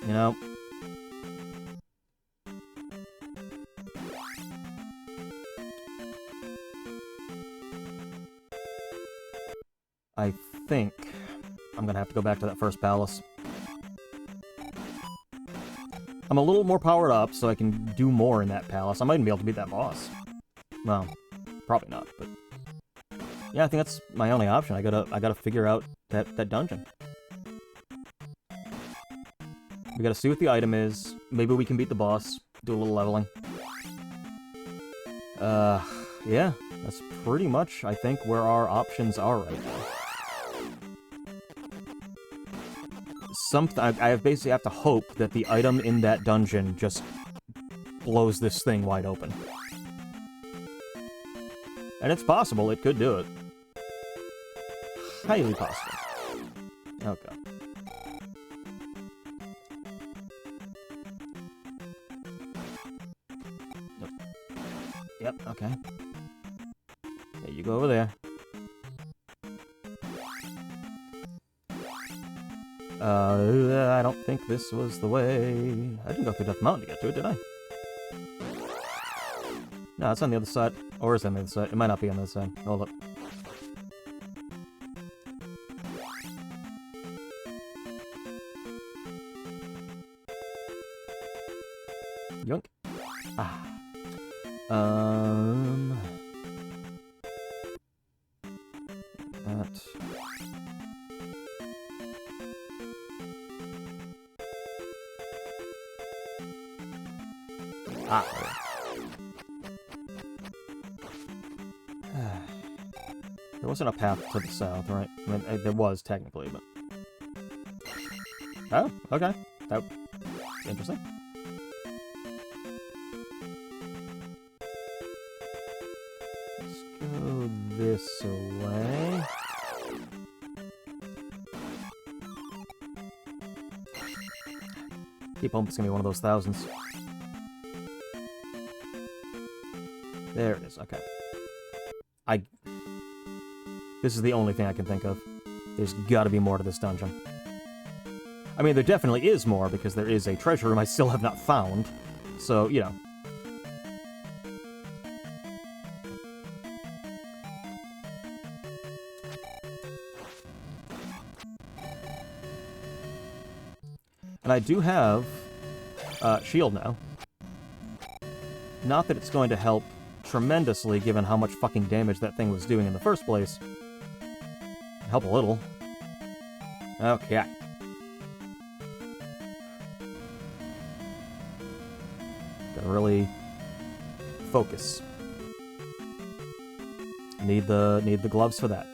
Speaker 1: You know... I think I'm gonna have to go back to that first palace. I'm a little more powered up, so I can do more in that palace. I might even be able to beat that boss. Well, probably not, but... Yeah, I think that's my only option. I gotta figure out that dungeon. We gotta see what the item is. Maybe we can beat the boss. Do a little leveling. Yeah. That's pretty much, I think, where our options are right now. I basically have to hope that the item in that dungeon just blows this thing wide open. And it's possible, it could do it. Highly possible. Okay. Yep, okay. Okay, you go over there. I don't think this was the way... I didn't go through Death Mountain to get to it, did I? No, it's on the other side. Or is it on the other side? It might not be on the other side. Hold up. Yoink. Ah. That... Ah. There wasn't a path to the south, right? I mean, there was, technically, but... Oh, okay. That... Interesting. Let's go this way. Keep hoping it's gonna be one of those thousands. There it is, okay. This is the only thing I can think of. There's gotta be more to this dungeon. I mean, there definitely is more, because there is a treasure room I still have not found. So, you know. And I do have shield now. Not that it's going to help tremendously, given how much fucking damage that thing was doing in the first place. Help a little. Okay. Gotta really focus. Need the gloves for that.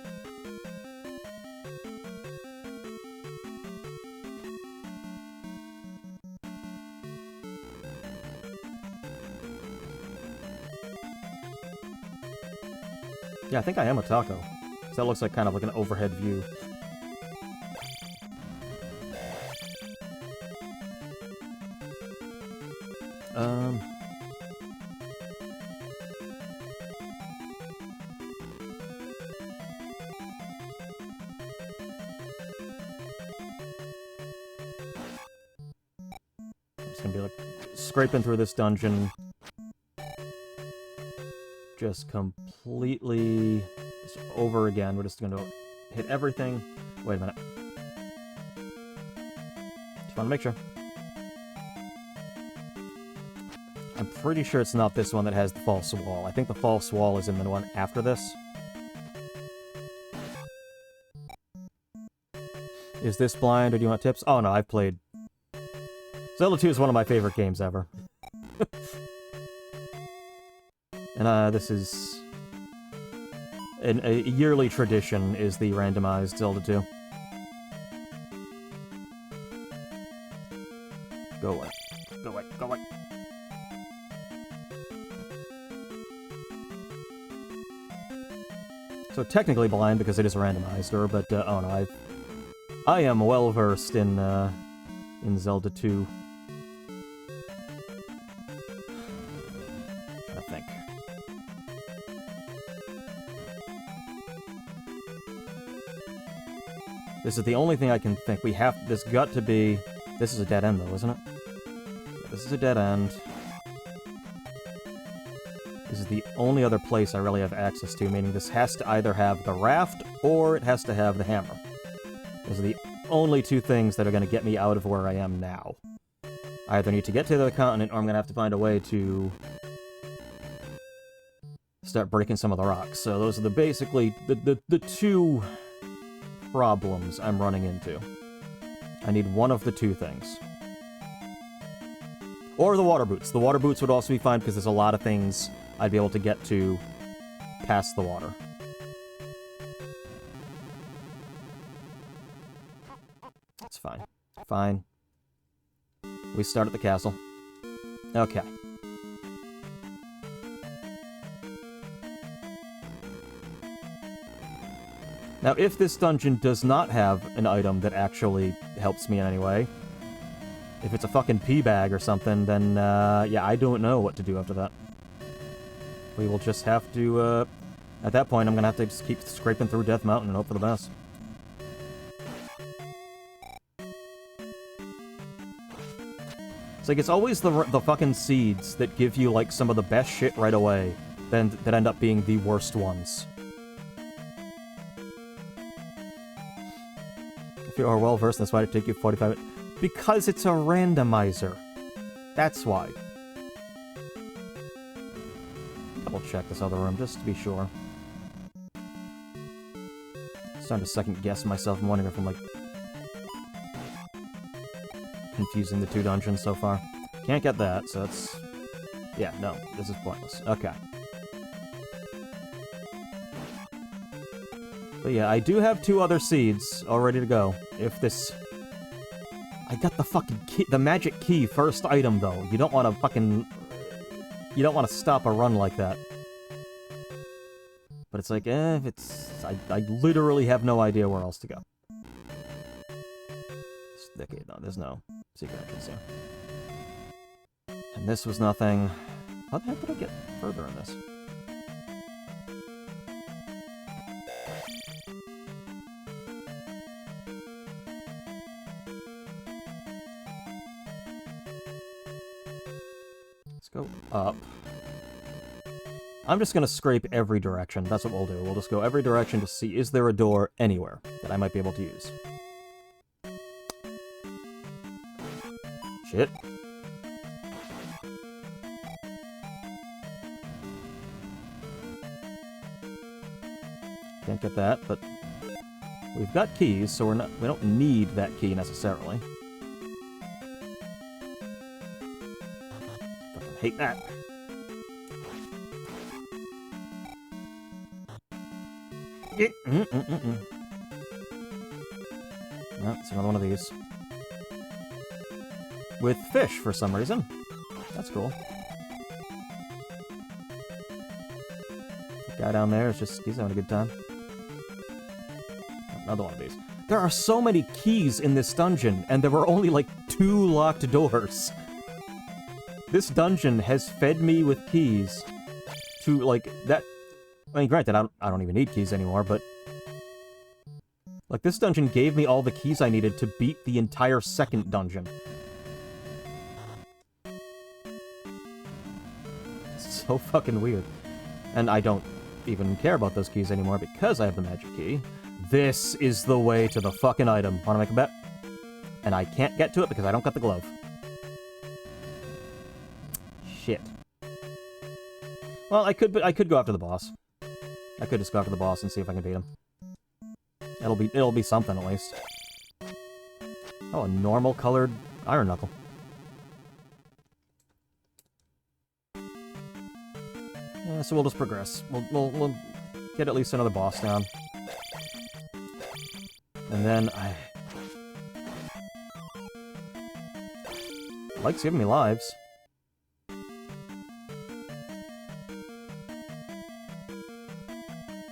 Speaker 1: Yeah, I think I am a taco. So that looks like kind of like an overhead view. I'm just gonna be like scraping through this dungeon. just completely just over again. We're just going to hit everything. Wait a minute. Just want to make sure. I'm pretty sure it's not this one that has the false wall. I think the false wall is in the one after this. Is this blind, or do you want tips? Oh no, I've played... Zelda 2 is one of my favorite games ever. And this is... a yearly tradition is the randomized Zelda 2. Go away. Go away. Go away. So technically blind because it is randomized, but oh no, I am well versed in Zelda 2. I think. This is the only thing I can think. We have this got to be. This is a dead end though, isn't it? Yeah, this is a dead end. This is the only other place I really have access to, meaning this has to either have the raft or it has to have the hammer. Those are the only two things that are going to get me out of where I am now. I either need to get to the other continent or I'm going to have to find a way to start breaking some of the rocks. So those are basically the two problems I'm running into. I need one of the two things. Or the water boots. The water boots would also be fine because there's a lot of things I'd be able to get to past the water. It's fine. Fine. We start at the castle. Okay. Now, if this dungeon does not have an item that actually helps me in any way, if it's a fucking pee bag or something, then, yeah, I don't know what to do after that. We will just have to, at that point, I'm gonna have to just keep scraping through Death Mountain and hope for the best. It's like, it's always the fucking seeds that give you, like, some of the best shit right away, that end up being the worst ones. If you are well-versed, that's why it take you 45 minutes. Because it's a randomizer. That's why. Double check this other room, just to be sure. Starting to second-guess myself. I'm wondering if I'm, like, confusing the two dungeons so far. Can't get that, so it's... Yeah, no, this is pointless. Okay. But yeah, I do have two other seeds all ready to go. If this... I got the fucking key, the magic key first item, though. You don't want to fucking... You don't want to stop a run like that. But it's like, if it's... I literally have no idea where else to go. Okay, no, there's no secret entrance here. And this was nothing. How the heck did I get further in this? Let's go up. I'm just gonna scrape every direction. That's what we'll do. We'll just go every direction to see, is there a door anywhere that I might be able to use? Shit. Can't get that, but we've got keys, so we don't need that key necessarily. Fucking hate that. No, it's another one of these. With fish, for some reason. That's cool. The guy down there is just... he's having a good time. Another one of these. There are so many keys in this dungeon, and there were only, like, 2 locked doors. This dungeon has fed me with keys to, like, that... I mean, granted, I don't even need keys anymore, but... like, this dungeon gave me all the keys I needed to beat the entire second dungeon. So fucking weird. And I don't even care about those keys anymore because I have the magic key. This is the way to the fucking item. Wanna make a bet? And I can't get to it because I don't got the glove. Shit. Well, I could go after the boss. I could just go after the boss and see if I can beat him. It'll be something at least. Oh, a normal colored iron knuckle. Yeah, so we'll just progress. We'll get at least another boss down. And then Like's giving me lives.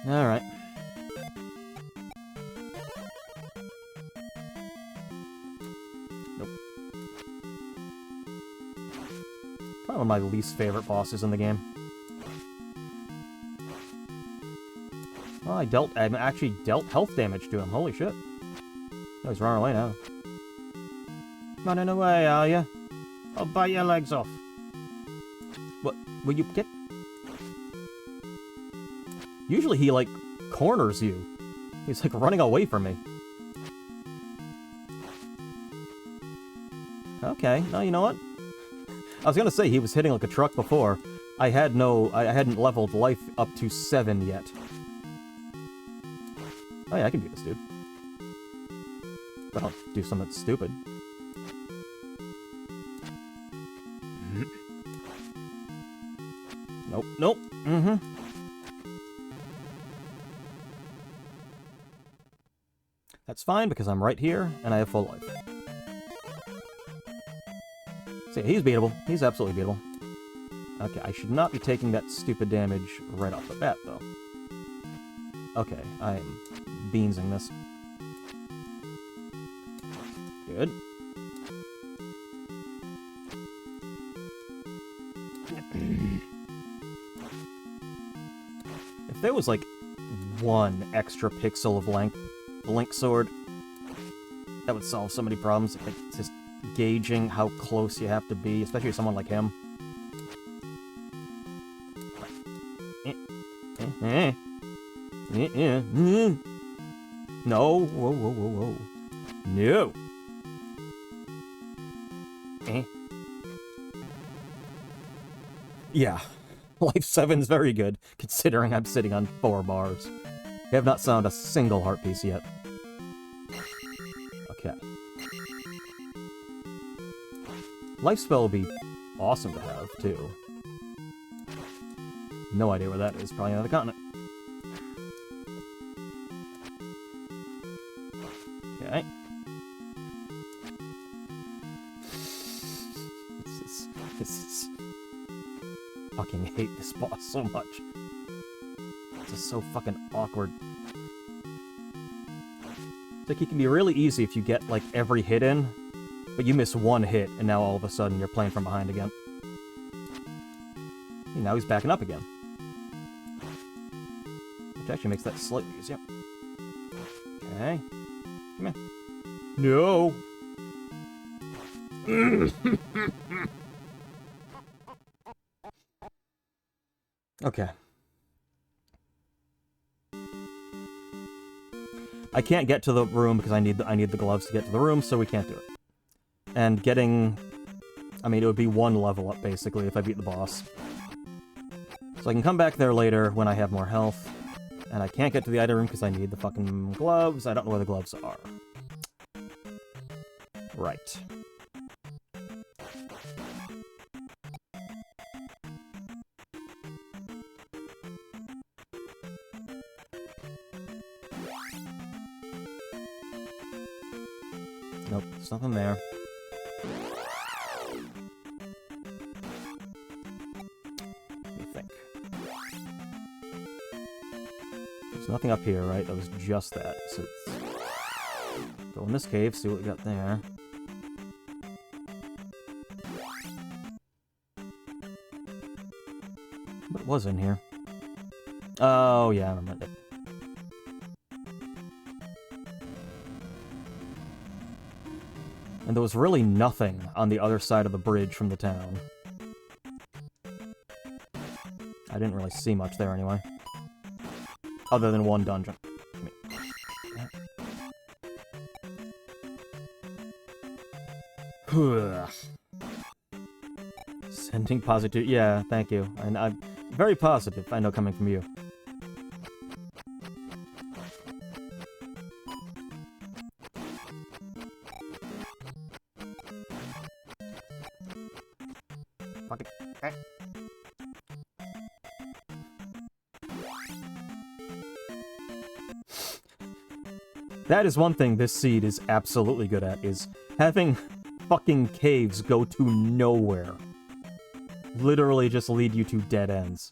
Speaker 1: Alright. Nope. Probably one of my least favorite bosses in the game. Oh, I actually dealt health damage to him. Holy shit. Oh, he's running away now. Running away, are you? I'll bite your legs off. What? Will you get... Usually he, like, corners you. He's, like, running away from me. Okay, no, you know what? I was gonna say he was hitting like a truck before. I hadn't leveled life up to 7 yet. Oh yeah, I can beat this dude. But I'll do something stupid. Nope, nope, That's fine, because I'm right here, and I have full life. See, he's beatable. He's absolutely beatable. Okay, I should not be taking that stupid damage right off the bat, though. Okay, I am beansing this. Good. If there was, like, 1 extra pixel of length, the Link Sword, that would solve so many problems. Like, just gauging how close you have to be, especially with someone like him. No! Whoa, whoa, whoa, whoa. No! Yeah. Life 7's very good, considering I'm sitting on 4 bars. I have not found a single heart piece yet. Okay. Life spell would be awesome to have, too. No idea where that is. Probably another continent. Okay. This is... fucking hate this boss so much. This is so fucking awkward. It's like, he can be really easy if you get, like, every hit in, but you miss 1 hit, and now all of a sudden you're playing from behind again. And now he's backing up again. Which actually makes that slightly easier. Okay. Come here. No! Okay. I can't get to the room because I need the gloves to get to the room, so we can't do it. And getting... I mean, it would be 1 level up, basically, if I beat the boss. So I can come back there later when I have more health. And I can't get to the item room because I need the fucking gloves. I don't know where the gloves are. Right. Nope, there's nothing there. Let me think. There's nothing up here, right? That was just that. So let's go in this cave, see what we got there. What was in here? Oh, yeah, I remember it. And there was really nothing on the other side of the bridge from the town. I didn't really see much there anyway. Other than one dungeon. Sending positive. Yeah, thank you. And I'm very positive, I know, coming from you. That is one thing this seed is absolutely good at, is having fucking caves go to nowhere. Literally just lead you to dead ends.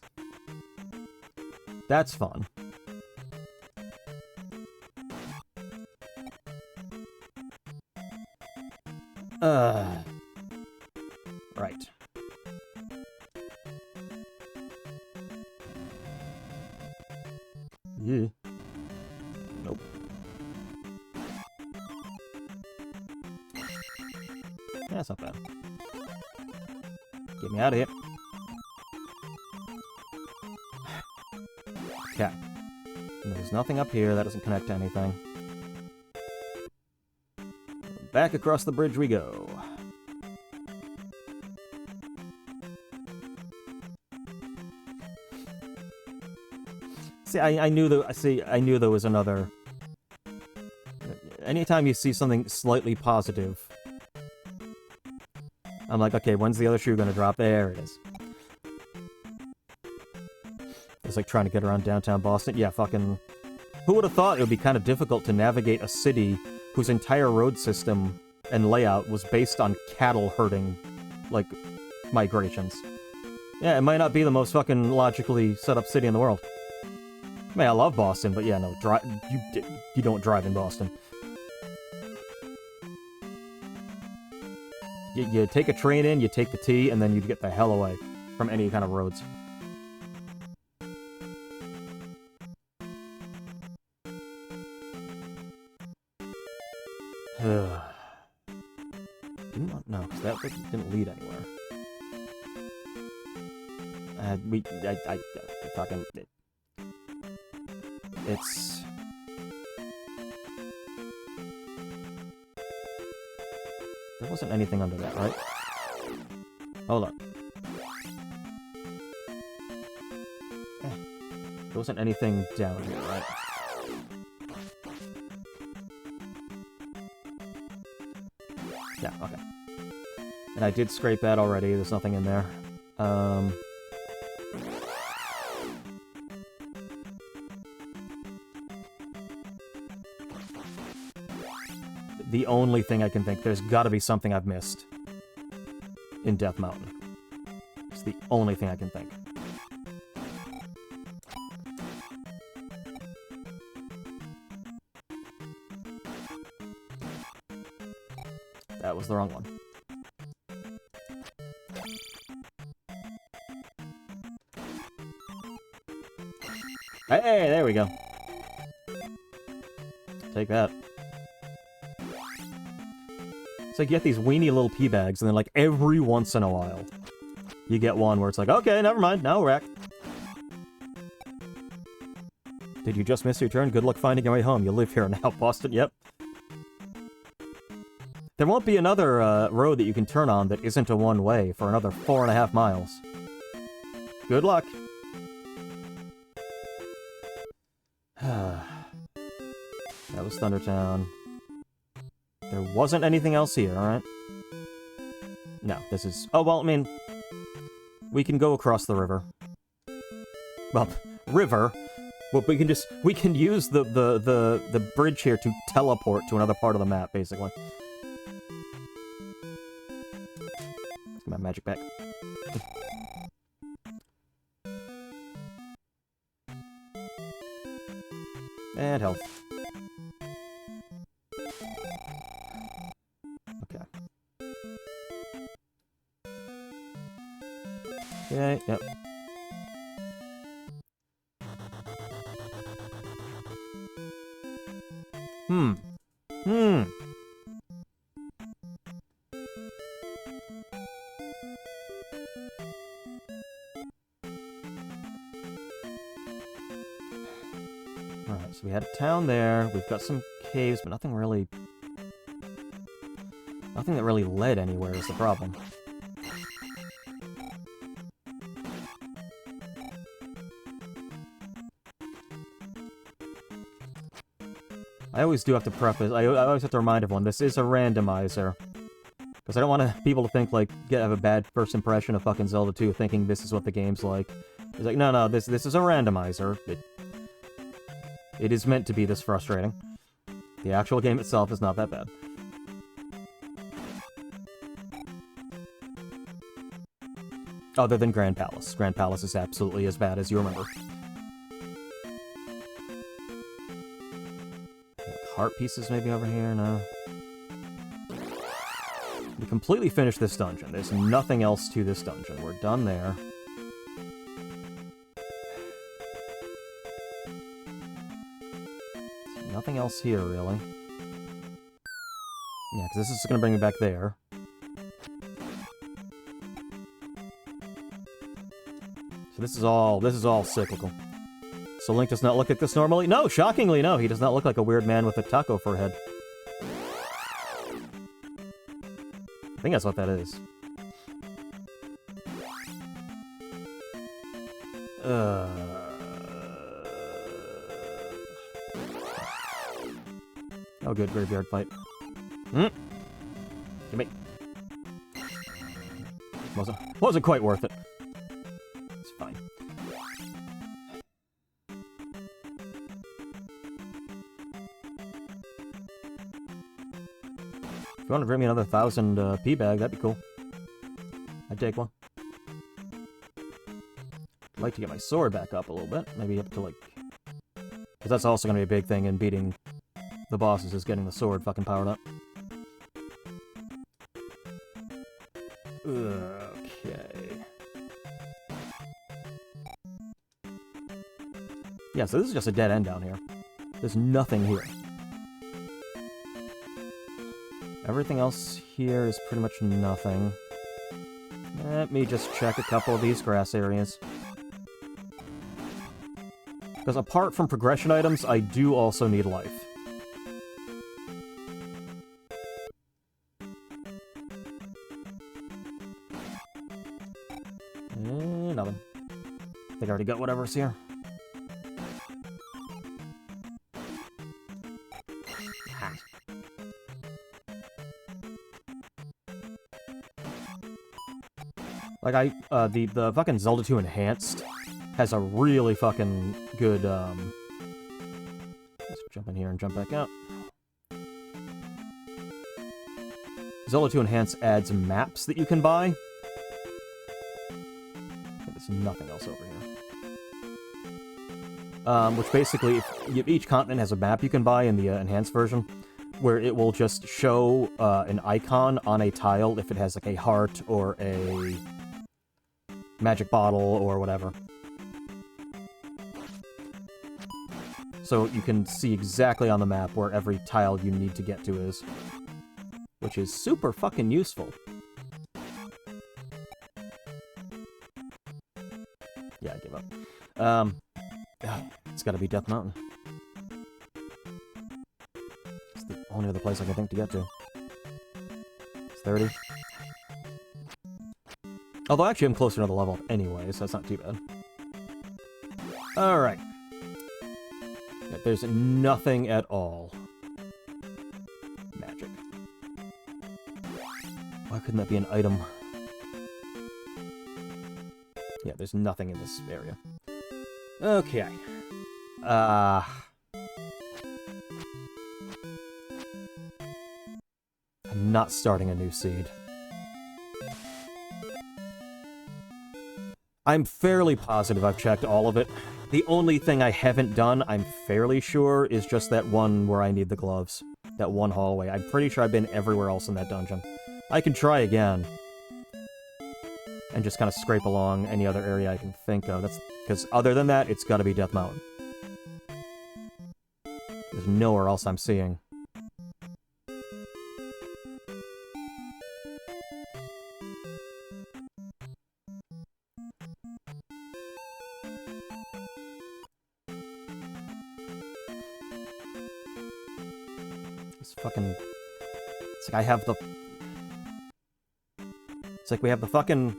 Speaker 1: That's fun. Right. Yeah. Nope. That's not bad. Get me out of here. Okay. And there's nothing up here. That doesn't connect to anything. Back across the bridge we go. See, I knew there was another. Anytime you see something slightly positive, I'm like, okay, when's the other shoe gonna drop? There it is. It's like trying to get around downtown Boston. Yeah, fucking... Who would have thought it would be kind of difficult to navigate a city whose entire road system and layout was based on cattle herding, like, migrations. Yeah, it might not be the most fucking logically set up city in the world. I mean, I love Boston, but yeah, no, you don't drive in Boston. You take a train in, you take the T, and then you get the hell away from any kind of roads. No, because that didn't lead anywhere. I fucking... It's... There wasn't anything under that, right? Hold on. There wasn't anything down here, right? Yeah, okay. And I did scrape that already, there's nothing in there. The only thing I can think, there's gotta be something I've missed in Death Mountain. It's the only thing I can think. That was the wrong one. Hey, there we go. Take that. So you get these weenie little pea bags, and then like every once in a while, you get one where it's like, okay, never mind, now we're back. Did you just miss your turn? Good luck finding your way home. You live here now, Boston. Yep. There won't be another road that you can turn on that isn't a one-way for another 4.5 miles. Good luck. That was Thundertown. There wasn't anything else here, alright? No, this is... Oh, well, I mean... We can go across the river. Well, river... Well, we can just... We can use the bridge here to teleport to another part of the map, basically. Get my magic back. And health. Okay. Okay, yep. Alright, so we had a town there. We've got some caves, but nothing really... Nothing that really led anywhere is the problem. I always do have to preface, I always have to remind everyone, this is a randomizer. Because I don't want people to think, like, have a bad first impression of fucking Zelda 2, thinking this is what the game's like. It's like, no, this is a randomizer. It is meant to be this frustrating. The actual game itself is not that bad. Other than Grand Palace. Grand Palace is absolutely as bad as you remember. Heart pieces maybe over here? No. We completely finished this dungeon. There's nothing else to this dungeon. We're done there. There's nothing else here, really. Yeah, because this is going to bring me back there. So this is all cyclical. So Link does not look like this normally? No, shockingly, no. He does not look like a weird man with a taco for a head. I think that's what that is. Oh, good graveyard fight. Gimme. Wasn't quite worth it. It's fine. If you want to bring me another 1,000 P-bag, that'd be cool. I'd take one. I'd like to get my sword back up a little bit. Maybe up to, like... Because that's also going to be a big thing in beating the bosses, is getting the sword fucking powered up. Okay. Yeah, so this is just a dead end down here. There's nothing here. Everything else here is pretty much nothing. Let me just check a couple of these grass areas. Because apart from progression items, I do also need life. Nothing. I think I already got whatever's here. Like, the fucking Zelda 2 Enhanced has a really fucking good, let's jump in here and jump back out. Zelda 2 Enhanced adds maps that you can buy. There's nothing else over here. Which basically, each continent has a map you can buy in the Enhanced version, where it will just show an icon on a tile if it has, like, a heart or a magic bottle or whatever. So you can see exactly on the map where every tile you need to get to is. Which is super fucking useful. Yeah, I give up. It's gotta be Death Mountain. It's the only other place I can think to get to. It's 30. Although, actually, I'm closer to the level anyway, so that's not too bad. Alright. Yeah, there's nothing at all. Magic. Why couldn't that be an item? Yeah, there's nothing in this area. Okay. I'm not starting a new seed. I'm fairly positive I've checked all of it. The only thing I haven't done, I'm fairly sure, is just that one where I need the gloves. That one hallway. I'm pretty sure I've been everywhere else in that dungeon. I can try again. And just kind of scrape along any other area I can think of. That's because other than that, it's gotta be Death Mountain. There's nowhere else I'm seeing. It's fucking... It's like I have the... It's like we have the fucking...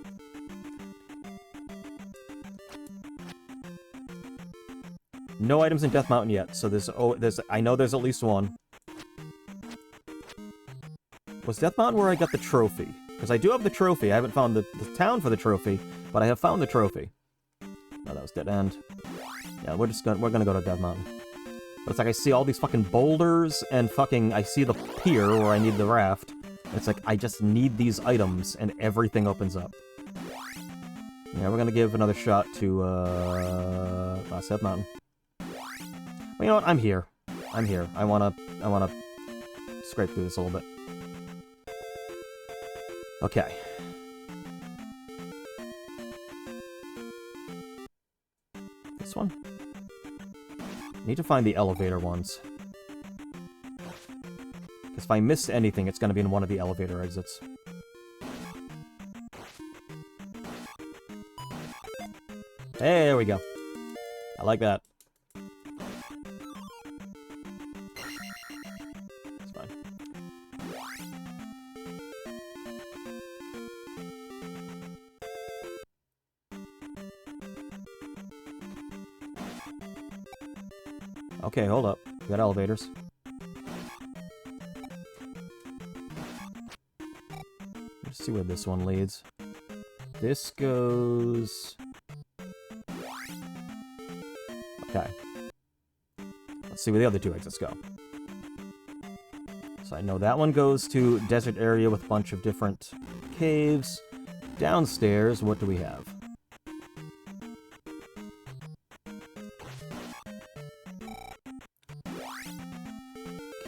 Speaker 1: No items in Death Mountain yet, so there's... I know there's at least one. Was Death Mountain where I got the trophy? Because I do have the trophy. I haven't found the town for the trophy, but I have found the trophy. No, that was Dead End. Yeah, we're gonna go to Death Mountain. But it's like I see all these fucking boulders and fucking... I see the pier where I need the raft. And it's like, I just need these items and everything opens up. Yeah, we're gonna give another shot to, Death Mountain. Well, you know what? I'm here. I'm here. I wanna scrape through this a little bit. Okay. This one? Need to find the elevator ones. Because if I missed anything, it's going to be in one of the elevator exits. Hey, there we go. I like that. It's fine. Okay, hold up. We got elevators. Let's see where this one leads. This goes... Okay. Let's see where the other two exits go. So I know that one goes to desert area with a bunch of different caves. Downstairs, what do we have?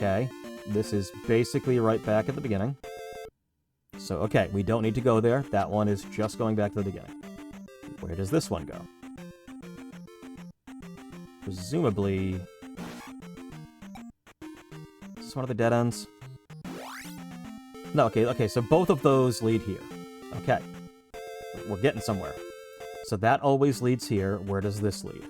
Speaker 1: Okay, this is basically right back at the beginning. So, okay, we don't need to go there. That one is just going back to the beginning. Where does this one go? Presumably... Is this one of the dead ends? No, okay, so both of those lead here. Okay. We're getting somewhere. So that always leads here. Where does this lead?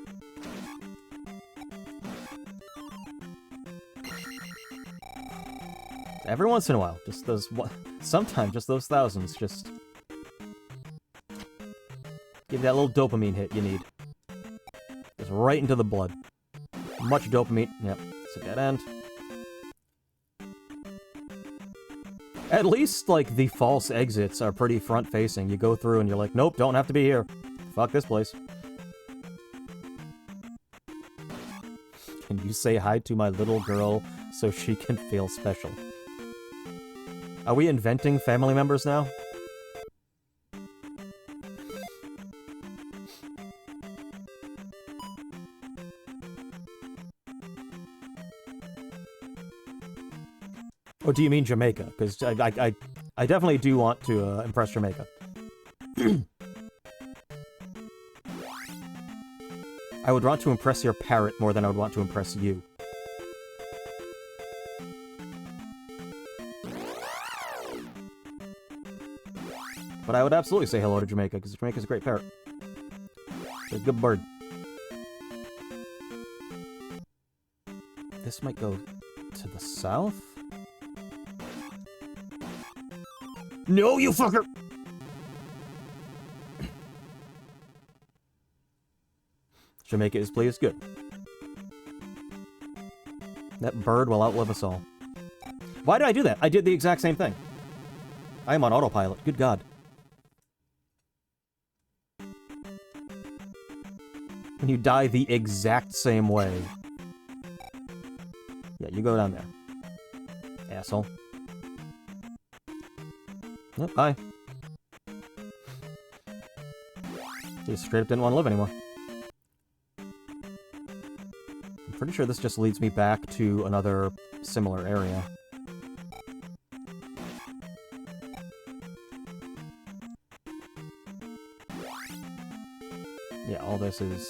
Speaker 1: Every once in a while, just those... Sometimes just those thousands, just... Give that little dopamine hit you need. Just right into the blood. Much dopamine. Yep, it's a dead end. At least, like, the false exits are pretty front-facing. You go through and you're like, nope, don't have to be here. Fuck this place. Can you say hi to my little girl so she can feel special? Are we inventing family members now? Or do you mean Jamaica? Because I definitely do want to impress Jamaica. I would want to impress your parrot more than I would want to impress you. But I would absolutely say hello to Jamaica, because Jamaica's a great parrot. It's a good bird. This might go to the south? No, you fucker! Jamaica is pleased. Good. That bird will outlive us all. Why did I do that? I did the exact same thing. I am on autopilot. Good God. When you die the exact same way. Yeah, you go down there. Asshole. Yep, bye. Just straight up didn't want to live anymore. I'm pretty sure this just leads me back to another similar area. Yeah, all this is...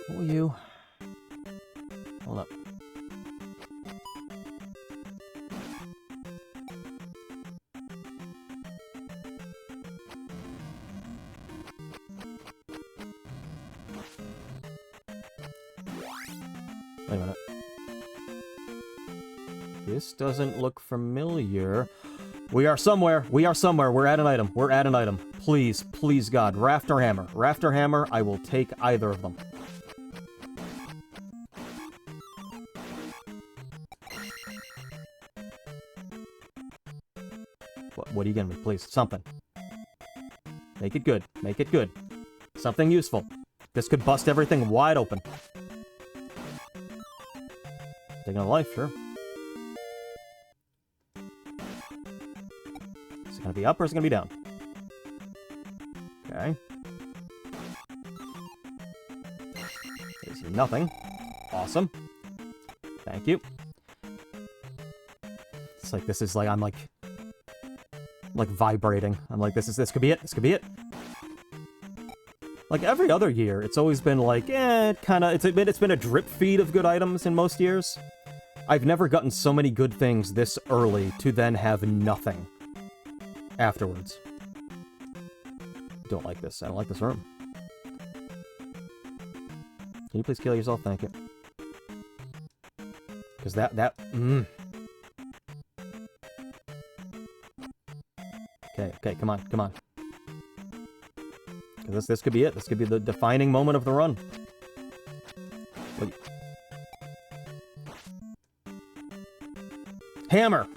Speaker 1: Who are you? Hold up. Wait a minute. This doesn't look familiar. We are somewhere. We are somewhere. We're at an item. We're at an item. Please, please, God. Raft or hammer. Raft or hammer. I will take either of them. What are you giving me? Please, something. Make it good. Make it good. Something useful. This could bust everything wide open. Taking a life, sure. Is it gonna be up or is it gonna be down? Okay. There's nothing. Awesome. Thank you. It's like this is like I'm like vibrating. I'm like this could be it. This could be it. Like every other year, it's always been like, it's been a drip feed of good items in most years. I've never gotten so many good things this early to then have nothing afterwards. Don't like this. I don't like this room. Can you please kill yourself? Thank you. Because Okay, come on, come on. This could be it. This could be the defining moment of the run. Wait. Hammer!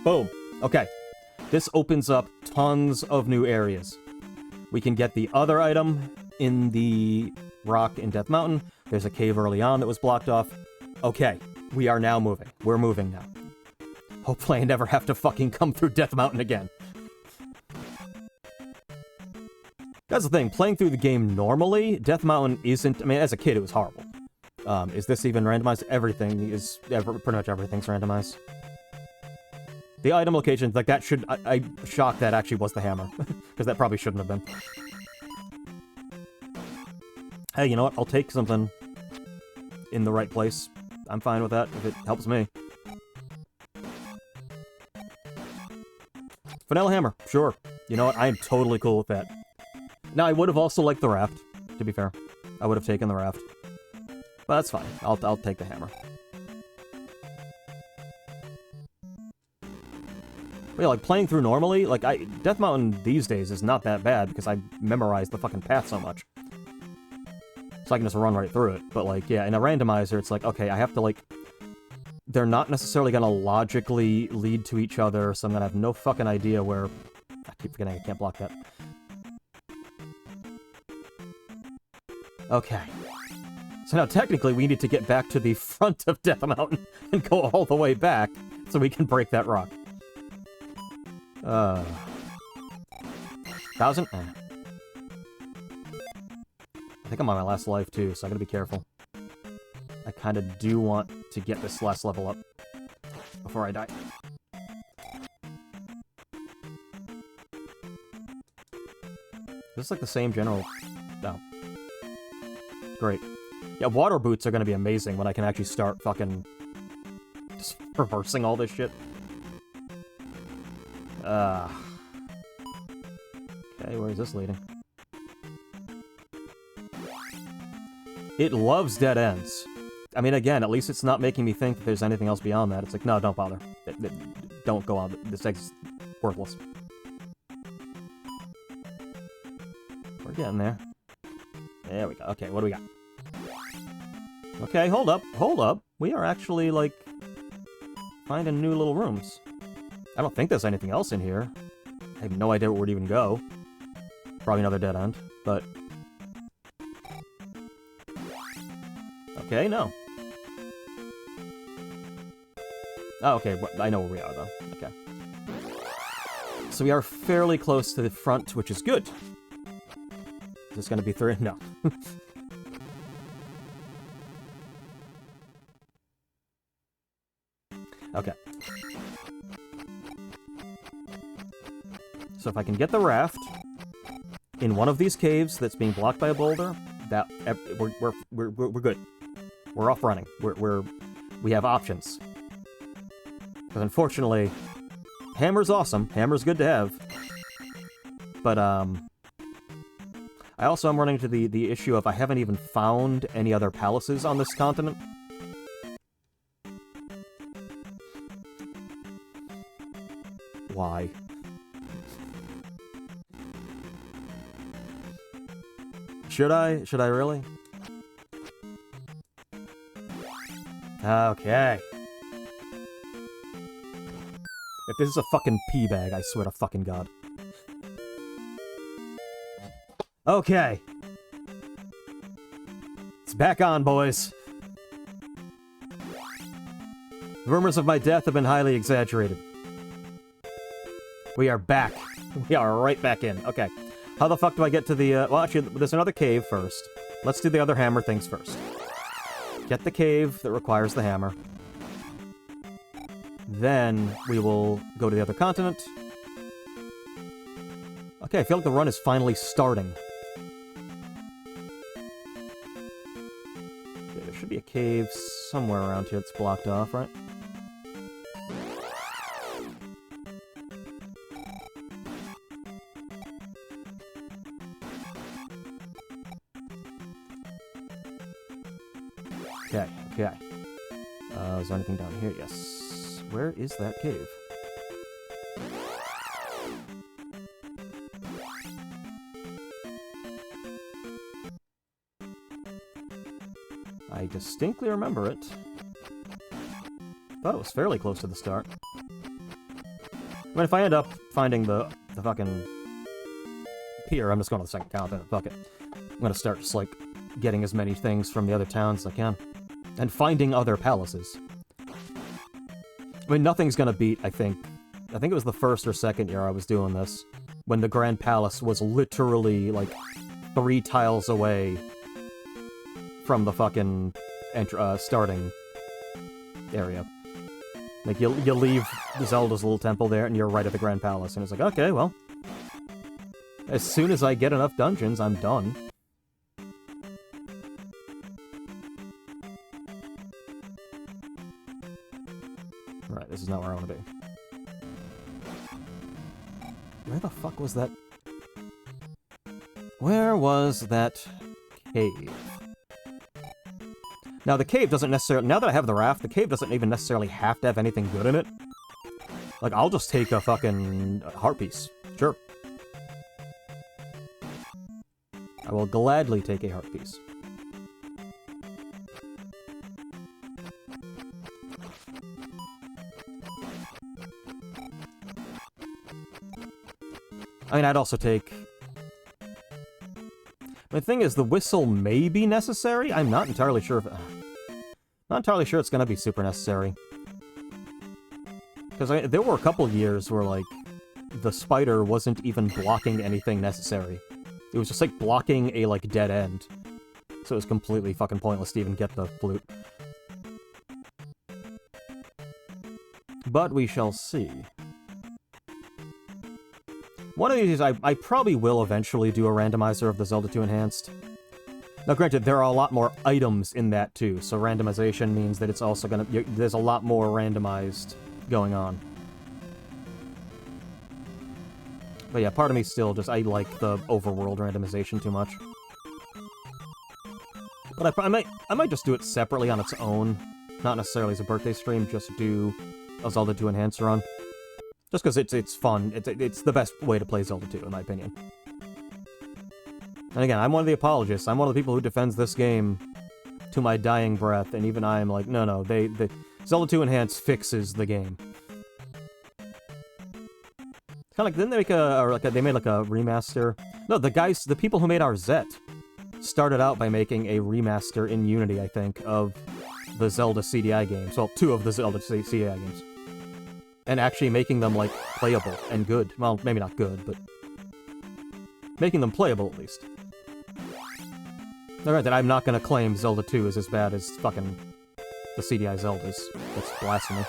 Speaker 1: Boom. Okay. This opens up tons of new areas. We can get the other item in the rock in Death Mountain. There's a cave early on that was blocked off. Okay. We are now moving. We're moving now. Hopefully I never have to fucking come through Death Mountain again. That's the thing, playing through the game normally, Death Mountain isn't... I mean, as a kid, it was horrible. Is this even randomized? Everything is... pretty much everything's randomized. The item locations, like that should... I'm shocked that actually was the hammer. Because that probably shouldn't have been. Hey, you know what? I'll take something in the right place. I'm fine with that, if it helps me. Vanilla hammer, sure. You know what? I am totally cool with that. Now, I would have also liked the raft, to be fair. I would have taken the raft. But that's fine. I'll take the hammer. But yeah, like, playing through normally, like, Death Mountain these days is not that bad because I memorized the fucking path so much. So I can just run right through it. But, like, yeah, in a randomizer, it's like, okay, I have to, like... They're not necessarily gonna logically lead to each other, so I'm gonna have no fucking idea where... I keep forgetting I can't block that. Okay. So now technically we need to get back to the front of Death Mountain and go all the way back so we can break that rock. 1,000? I think I'm on my last life too, so I gotta be careful. I kinda do want to get this last level up before I die. Is this like the same general... No. Great. Yeah, water boots are gonna be amazing when I can actually start fucking... just reversing all this shit. Okay, where is this leading? It loves dead ends. I mean, again, at least it's not making me think that there's anything else beyond that. It's like, no, don't bother. Don't go on. This exit's worthless. We're getting there. There we go. Okay, what do we got? Okay, hold up. Hold up. We are actually, like, finding new little rooms. I don't think there's anything else in here. I have no idea where we'd even go. Probably another dead end, but... Okay, no. Oh, okay, I know where we are, though. Okay. So we are fairly close to the front, which is good. Is this gonna be 3? No. Okay. So if I can get the raft in one of these caves that's being blocked by a boulder, that we're good. We're off running. We have options. Because unfortunately, hammer's awesome. Hammer's good to have. But I also am running into the issue of I haven't even found any other palaces on this continent. Why? Should I? Should I really? Okay. If this is a fucking pee bag, I swear to fucking God. Okay. It's back on, boys. The rumors of my death have been highly exaggerated. We are back. We are right back in. Okay. How the fuck do I get to the, well, actually, there's another cave first. Let's do the other hammer things first. Get the cave that requires the hammer. Then we will go to the other continent. Okay, I feel like the run is finally starting. Okay, there should be a cave somewhere around here that's blocked off, right? Okay, okay. Is there anything down here? Yes. Where is that cave? I distinctly remember it. Thought it was fairly close to the start. I mean, if I end up finding the fucking pier, I'm just going to the second continent. Fuck it. I'm gonna start just, like, getting as many things from the other towns as I can. And finding other palaces. I mean, nothing's gonna beat, I think it was the first or second year I was doing this, when the Grand Palace was literally, like, 3 tiles away from the fucking starting area. Like, you leave Zelda's little temple there, and you're right at the Grand Palace, and it's like, okay, well, as soon as I get enough dungeons, I'm done. Right, this is not where I want to be. Where the fuck was that? Where was that cave? Now, the cave doesn't necessarily... Now that I have the raft, the cave doesn't even necessarily have to have anything good in it. Like, I'll just take a fucking heart piece. Sure. I will gladly take a heart piece. I mean, I'd also take... The thing is, the whistle may be necessary. I'm not entirely sure if... Not entirely sure it's gonna be super necessary. Because there were a couple years where, like, the spider wasn't even blocking anything necessary. It was just, like, blocking a, like, dead end. So it was completely fucking pointless to even get the flute. But we shall see. One of these, I probably will eventually do a randomizer of the Zelda 2 Enhanced. Now, granted, there are a lot more items in that, too, so randomization means that it's also gonna... There's a lot more randomized going on. But yeah, part of me still just... I like the overworld randomization too much. But I might just do it separately on its own. Not necessarily as a birthday stream, just do a Zelda 2 Enhanced run. Just because it's fun. It's the best way to play Zelda 2, in my opinion. And again, I'm one of the apologists. I'm one of the people who defends this game to my dying breath, and even I am like, no, the Zelda 2 Enhanced fixes the game. Kind of like, didn't they make they made like a remaster? No, the people who made our Zet started out by making a remaster in Unity, I think, of the Zelda CDI games. Well, 2 of the Zelda CDI games. And actually making them, like, playable and good. Well, maybe not good, but... making them playable, at least. Now, granted, I'm not gonna claim Zelda 2 is as bad as fucking the CDI Zeldas. That's blasphemy.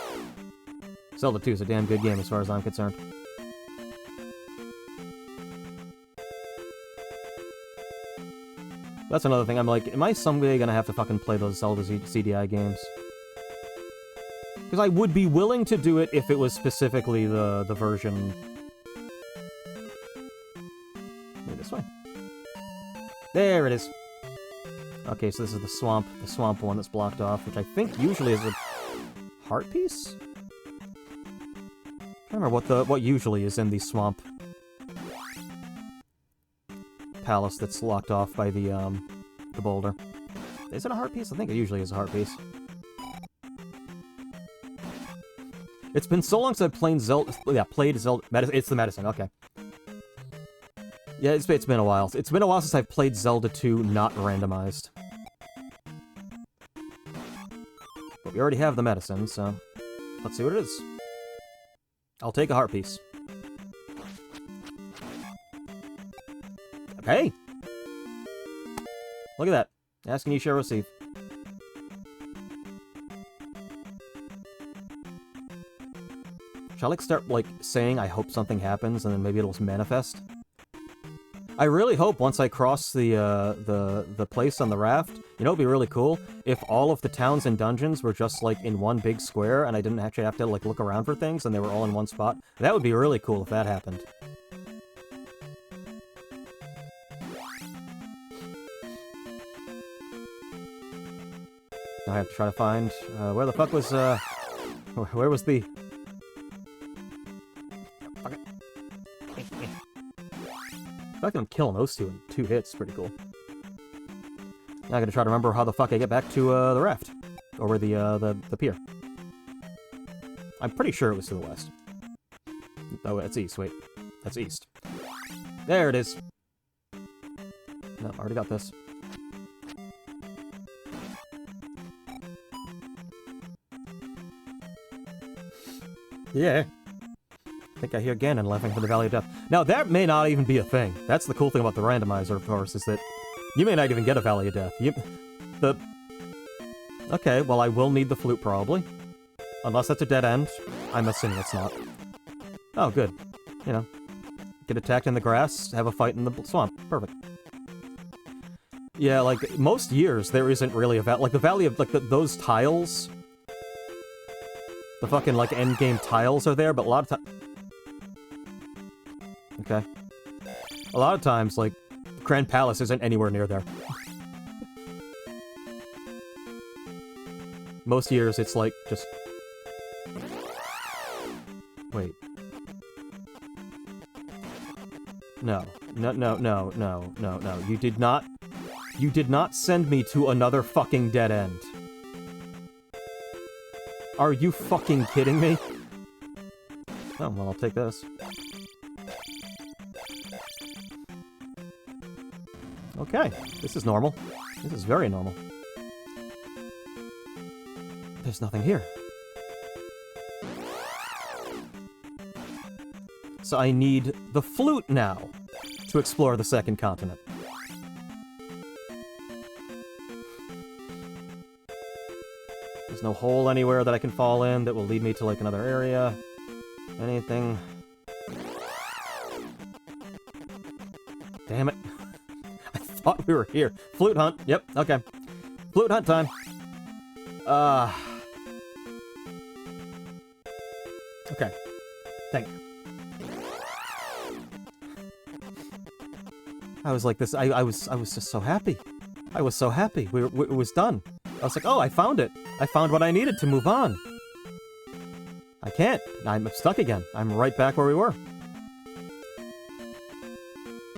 Speaker 1: Zelda 2 is a damn good game as far as I'm concerned. That's another thing. I'm like, am I someday gonna have to fucking play those Zelda CDI games? Because I would be willing to do it if it was specifically the version... Maybe this way. There it is. Okay, so this is the swamp one that's blocked off, which I think usually is a heart piece? I don't remember what usually is in the swamp palace that's locked off by the boulder. Is it a heart piece? I think it usually is a heart piece. It's been so long since I've played Zelda. Yeah, played Zelda. It's the medicine. Okay. Yeah, it's been a while. It's been a while since I've played Zelda 2 not randomized. But we already have the medicine, so let's see what it is. I'll take a heart piece. Hey! Look at that. Asking you shall receive. Shall I, like, start, like, saying I hope something happens and then maybe it'll manifest? I really hope once I cross the place on the raft, you know, it'd be really cool if all of the towns and dungeons were just, like, in one big square and I didn't actually have to, like, look around for things and they were all in one spot. That would be really cool if that happened. Now I have to try to find, where the fuck was, where was the... The fact that I'm killing those two in 2 hits is pretty cool. Now I gotta try to remember how the fuck I get back to the raft. Or the pier. I'm pretty sure it was to the west. Oh, that's east, wait. That's east. There it is! No, already got this. Yeah. I think I hear Ganon laughing for the Valley of Death. Now, that may not even be a thing. That's the cool thing about the randomizer, of course, is that you may not even get a Valley of Death. Okay, well, I will need the flute, probably. Unless that's a dead end. I'm assuming it's not. Oh, good. You know. Get attacked in the grass, have a fight in the swamp. Perfect. Yeah, like, most years, there isn't really a Valley... Like, the Valley of... Like, those tiles... The fucking, like, endgame tiles are there, but a lot of times... Okay. A lot of times, like, Grand Palace isn't anywhere near there. Most years, it's like, just... Wait. No. No. You did not send me to another fucking dead end. Are you fucking kidding me? Oh, well, I'll take this. Okay, this is normal. This is very normal. There's nothing here. So I need the flute now to explore the second continent. There's no hole anywhere that I can fall in that will lead me to, like, another area. Anything. Damn it. I thought we were here. Flute hunt. Yep, okay. Flute hunt time. Okay. Thank you. I was like this. I was just so happy. I was so happy. It was done. I was like, oh, I found it. I found what I needed to move on. I can't. I'm stuck again. I'm right back where we were.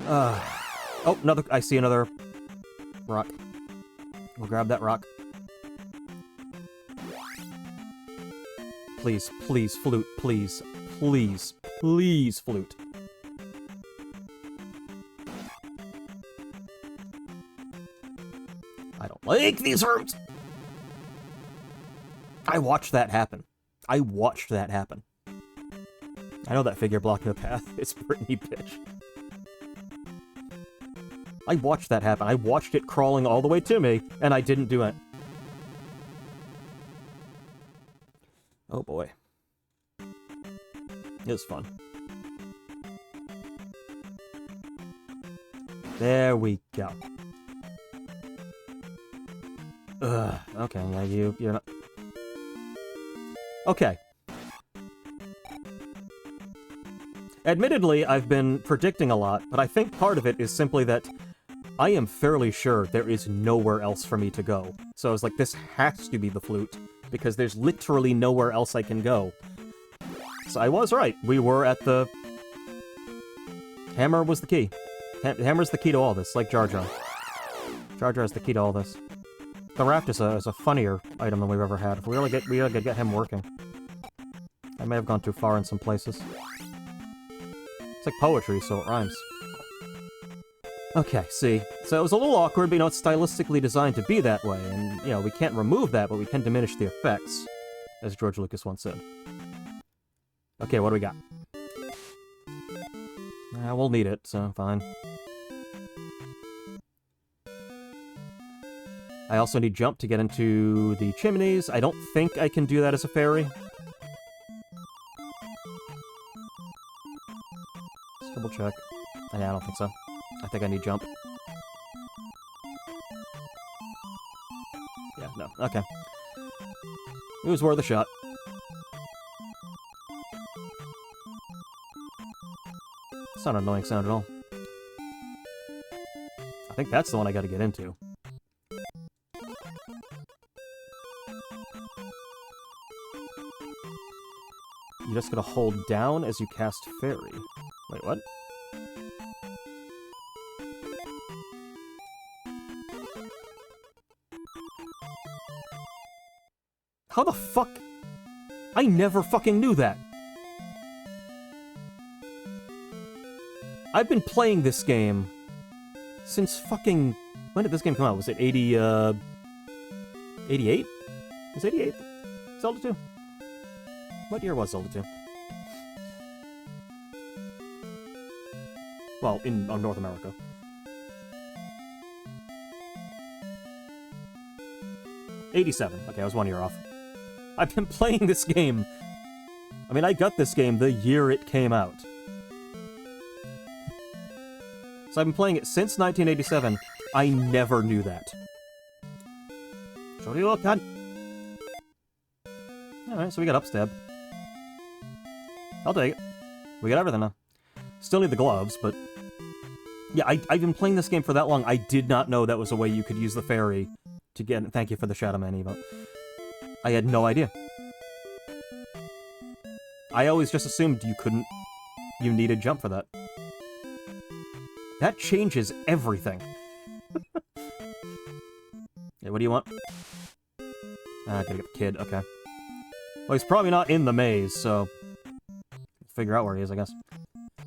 Speaker 1: Oh, I see another rock. We'll grab that rock. Please, please, flute, please. Please, please, flute. I don't like these rooms! I watched that happen. I watched that happen. I know that figure blocking the path. It's Brittany, bitch. I watched that happen. I watched it crawling all the way to me, and I didn't do it. Oh boy. It was fun. There we go. Ugh, okay, yeah, you're not... Okay. Admittedly, I've been predicting a lot, but I think part of it is simply that I am fairly sure there is nowhere else for me to go. So I was like, this has to be the flute, because there's literally nowhere else I can go. effects. I was right. We were at the... Hammer was the key. Hammer's the key to all this, like Jar Jar. Jar Jar's the key to all this. The raft is a funnier item than we've ever had. If we really get him working. I may have gone too far in some places. It's like poetry, so it rhymes. Okay, see. So it was a little awkward, but, you know, it's stylistically designed to be that way. And, you know, we can't remove that, but we can diminish the effects, as George Lucas once said. Okay, what do we got? We'll need it, so fine. I also need jump to get into the chimneys. I don't think I can do that as a fairy. Let's double check. Yeah, I don't think so. I think I need jump. Yeah, no. Okay. It was worth a shot. It's not an annoying sound at all. I think that's the one I gotta get into. You just gotta hold down as you cast fairy. Wait, what? How the fuck? I never fucking knew that. I've been playing this game since fucking... When did this game come out? Was it 88? Was it 88? Zelda 2? What year was Zelda 2? Well, in North America. '87. Okay, I was 1 year off. I've been playing this game. I mean, I got this game the year it came out. So I've been playing it since 1987. I never knew that. Jody, look, God. Alright, so we got upstab. I'll take it. We got everything now. Still need the gloves, but... Yeah, I've been playing this game for that long. I did not know that was a way you could use the fairy to get... Thank you for the Shadow Man emote. I had no idea. I always just assumed you couldn't... You needed jump for that. That changes everything. Yeah, what do you want? I gotta get the kid, okay. Well, he's probably not in the maze, so... Figure out where he is, I guess.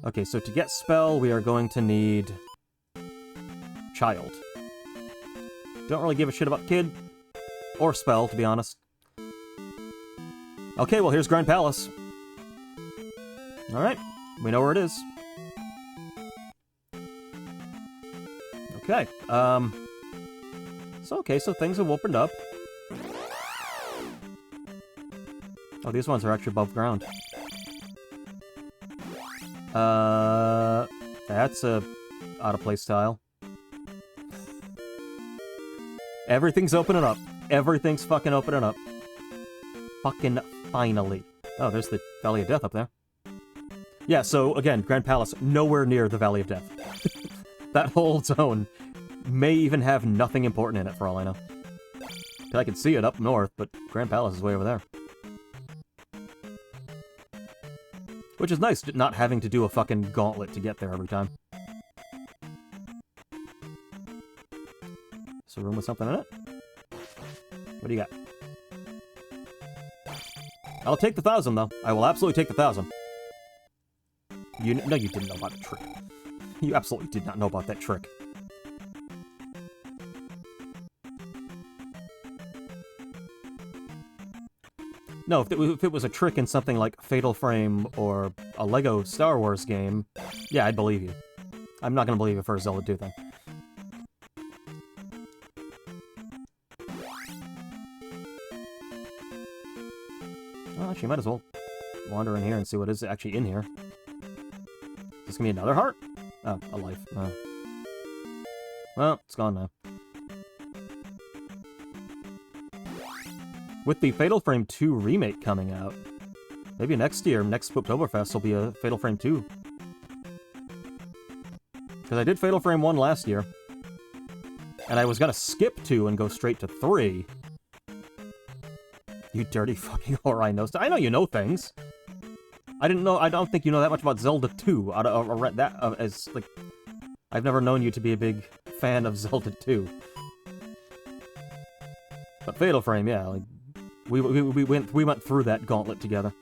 Speaker 1: Okay, so to get spell, we are going to need... Child. Don't really give a shit about kid. Or spell, to be honest. Okay, well, here's Grand Palace. Alright, we know where it is. Okay, so things have opened up. Oh, these ones are actually above ground. That's a out-of-place tile. Everything's opening up. Everything's fucking opening up. Fucking finally. Oh, there's the Valley of Death up there. Yeah, so, again, Grand Palace, nowhere near the Valley of Death. That whole zone may even have nothing important in it, for all I know. I can see it up north, but Grand Palace is way over there. Which is nice, not having to do a fucking gauntlet to get there every time. Is there a room with something in it? What do you got? I'll take the 1,000, though. I will absolutely take the 1,000. No, you didn't know about the trick. You absolutely did not know about that trick. No, if it was a trick in something like Fatal Frame or a Lego Star Wars game, yeah, I'd believe you. I'm not gonna believe it for a Zelda 2 thing. Well, actually, might as well wander in here and see what is actually in here. Is this gonna be another heart? Oh, a life. Well, it's gone now. With the Fatal Frame 2 remake coming out, maybe next year, next Spooktoberfest will be a Fatal Frame 2. Because I did Fatal Frame 1 last year, and I was gonna skip 2 and go straight to 3. You dirty fucking whore, I know. I know you know things. I didn't know. I don't think you know that much about Zelda 2. As like, I've never known you to be a big fan of Zelda 2. But Fatal Frame, yeah, like we went through that gauntlet together.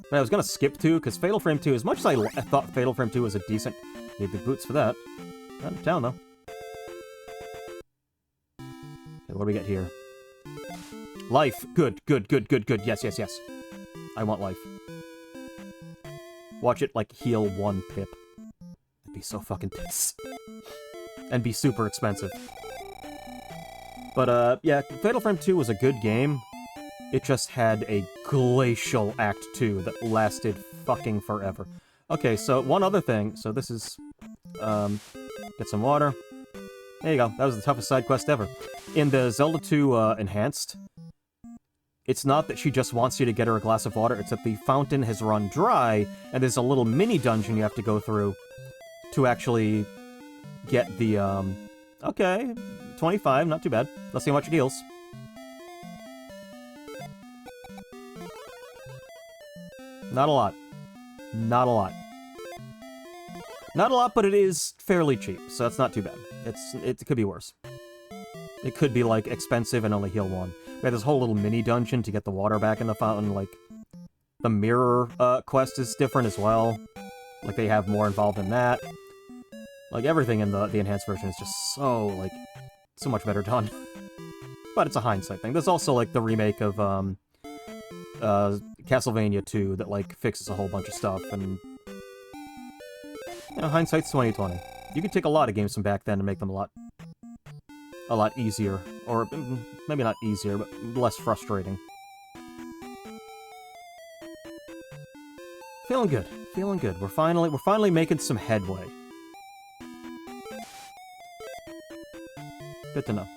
Speaker 1: But I was gonna skip 2 because Fatal Frame 2, as much as I thought Fatal Frame 2 was a decent, need the boots for that. Out of town though. Okay, what do we get here? Life. Good. Yes. I want life. Watch it, like, heal 1 pip. It'd be so fucking nice. And be super expensive. But, yeah, Fatal Frame 2 was a good game. It just had a glacial Act 2 that lasted fucking forever. Okay, so one other thing. So this is, get some water. There you go. That was the toughest side quest ever. In the Zelda 2 Enhanced, it's not that she just wants you to get her a glass of water, it's that the fountain has run dry, and there's a little mini-dungeon you have to go through to actually get the, okay, 25, not too bad. Let's see how much it heals. Not a lot. Not a lot. Not a lot, but it is fairly cheap, so that's not too bad. It could be worse. It could be, like, expensive and only heal 1. We had this whole little mini-dungeon to get the water back in the fountain, like, the mirror, quest is different as well. Like, they have more involved in that. Like, everything in the enhanced version is just so, like, so much better done. But it's a hindsight thing. There's also, like, the remake of, Castlevania 2 that, like, fixes a whole bunch of stuff, and... You know, hindsight's 20/20. You can take a lot of games from back then and make them a lot easier. Or, maybe not easier, but less frustrating. Feeling good. Feeling good. We're finally making some headway. Good to know.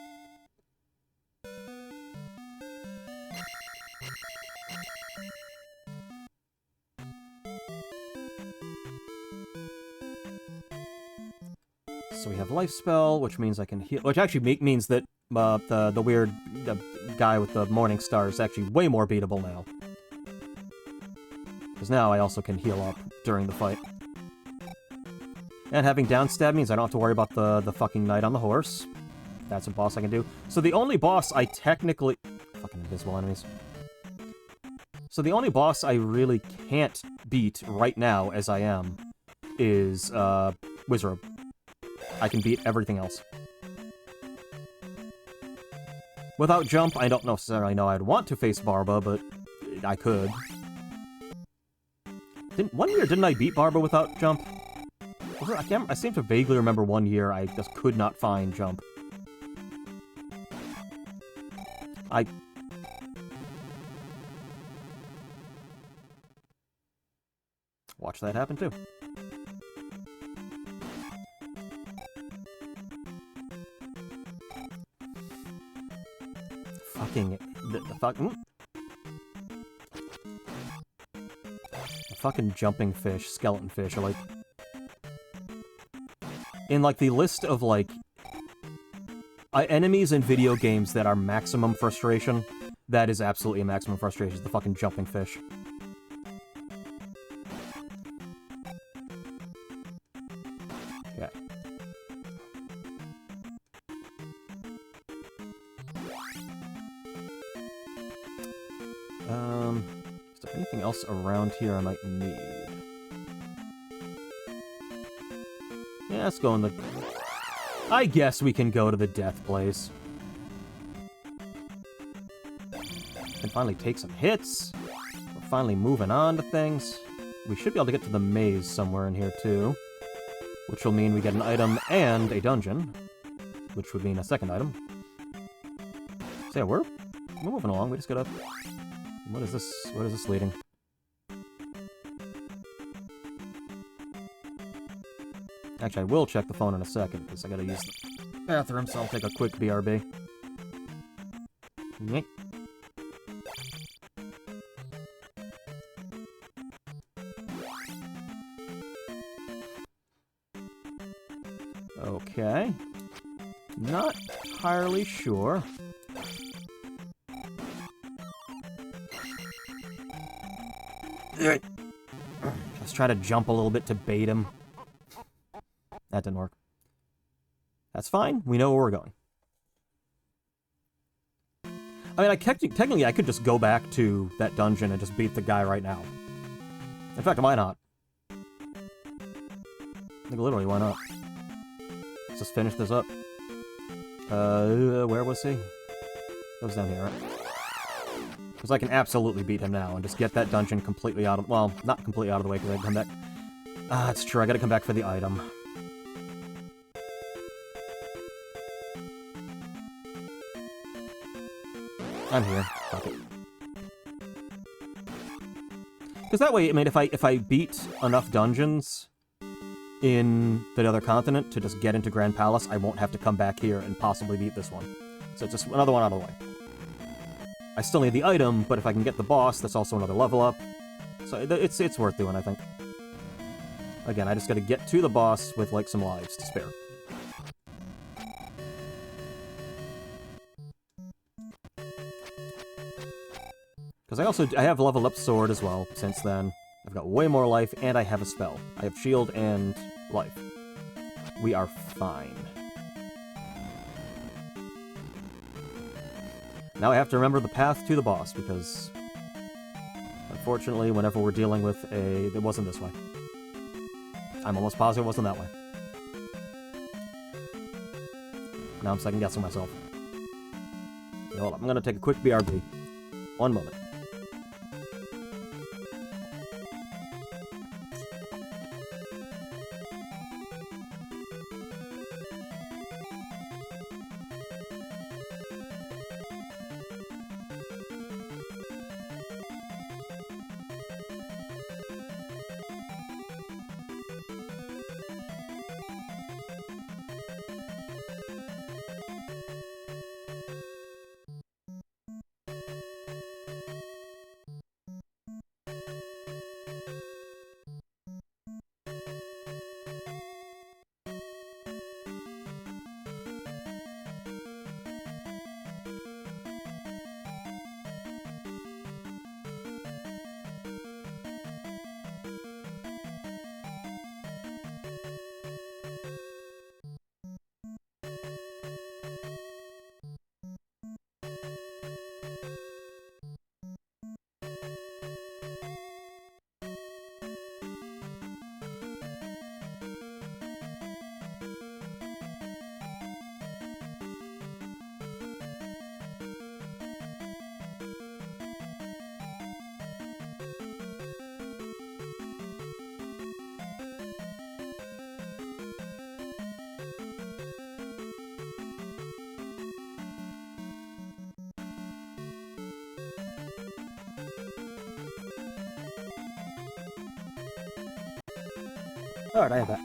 Speaker 1: So we have life spell, which means I can heal, which actually means that the weird guy with the morning star is actually way more beatable now. Because now I also can heal up during the fight. And having downstab means I don't have to worry about the fucking knight on the horse. That's a boss I can do. So the only boss I technically... Fucking invisible enemies. So the only boss I really can't beat right now, as I am, is Wizrobe. I can beat everything else. Without jump, I don't necessarily know I'd want to face Barba, but I could. One year, didn't I beat Barba without jump? I seem to vaguely remember one year I just could not find jump. Watch that happen too. The fucking jumping fish, skeleton fish, are like... In, like, the list of, like... enemies in video games that are maximum frustration, that is absolutely a maximum frustration, is the fucking jumping fish. Yeah. Is there anything else around here I might need? Yeah, let's go in the... I guess we can go to the death place. Can finally take some hits. We're finally moving on to things. We should be able to get to the maze somewhere in here, too. Which will mean we get an item and a dungeon. Which would mean a second item. So yeah, we're moving along. We just gotta... What is this? Where is this leading? Actually, I will check the phone in a second, because I gotta use the bathroom, so I'll take a quick BRB. Yeet. Okay. Not entirely sure. Let's try to jump a little bit to bait him. That didn't work. That's fine. We know where we're going. I mean, technically, I could just go back to that dungeon and just beat the guy right now. In fact, why not? Like, literally, why not? Let's just finish this up. Where was he? That was down here, right? Because I can absolutely beat him now and just get that dungeon completely out of... Well, not completely out of the way, because I come back... Ah, it's true, I gotta come back for the item. I'm here. Fuck it. Because that way, I mean, if I beat enough dungeons in the other continent to just get into Grand Palace, I won't have to come back here and possibly beat this one. So it's just another one out of the way. I still need the item, but if I can get the boss, that's also another level up. So it's worth doing, I think. Again, I just gotta get to the boss with, like, some lives to spare. Because I have leveled up Sword as well since then. I've got way more life, and I have a spell. I have shield and life. We are fine. Now I have to remember the path to the boss, because... unfortunately, whenever we're dealing with a... It wasn't this way. I'm almost positive it wasn't that way. Now I'm second-guessing myself. Okay, hold on, I'm gonna take a quick BRB. One moment. Alright, I am back.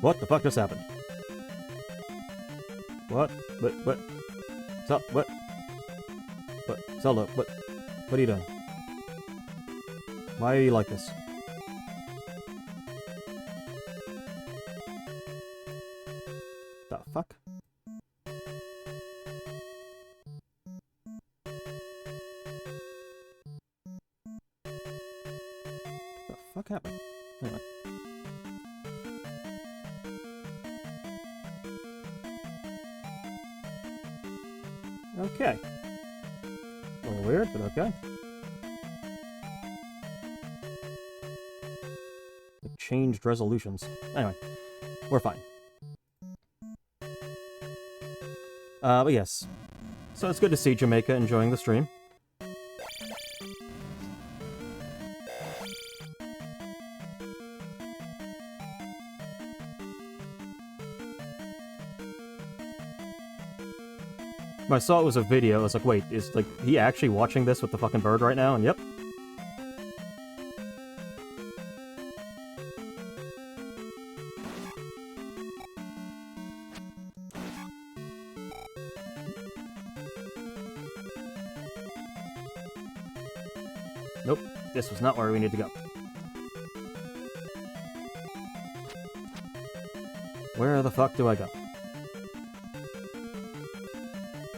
Speaker 1: What the fuck just happened? What? What? So, what? Zelda, what are you doing? Why are you like this? The fuck? What happened? Anyway. Okay. A little weird, but okay. It changed resolutions. Anyway, we're fine. But yes. So it's good to see Jamaica enjoying the stream. When I saw it was a video, I was like, wait, is, like, he actually watching this with the fucking bird right now? And yep. Nope, this was not where we need to go. Where the fuck do I go?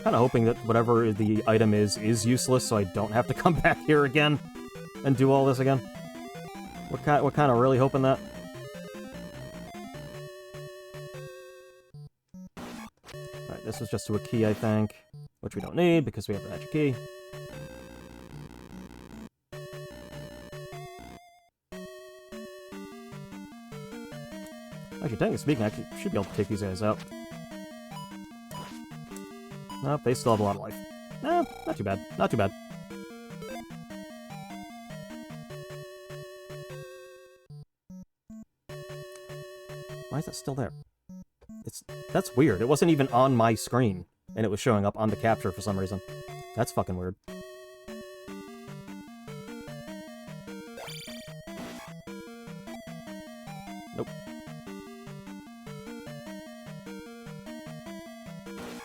Speaker 1: kind of hoping that whatever the item is useless, so I don't have to come back here again and do all this again. We're kind of really hoping that. Alright, this was just to a key, I think, which we don't need because we have the magic key. Actually, technically speaking, I should be able to take these guys out. Nope, they still have a lot of life. Nah, not too bad. Not too bad. Why is that still there? That's weird. It wasn't even on my screen, and it was showing up on the capture for some reason. That's fucking weird. Nope.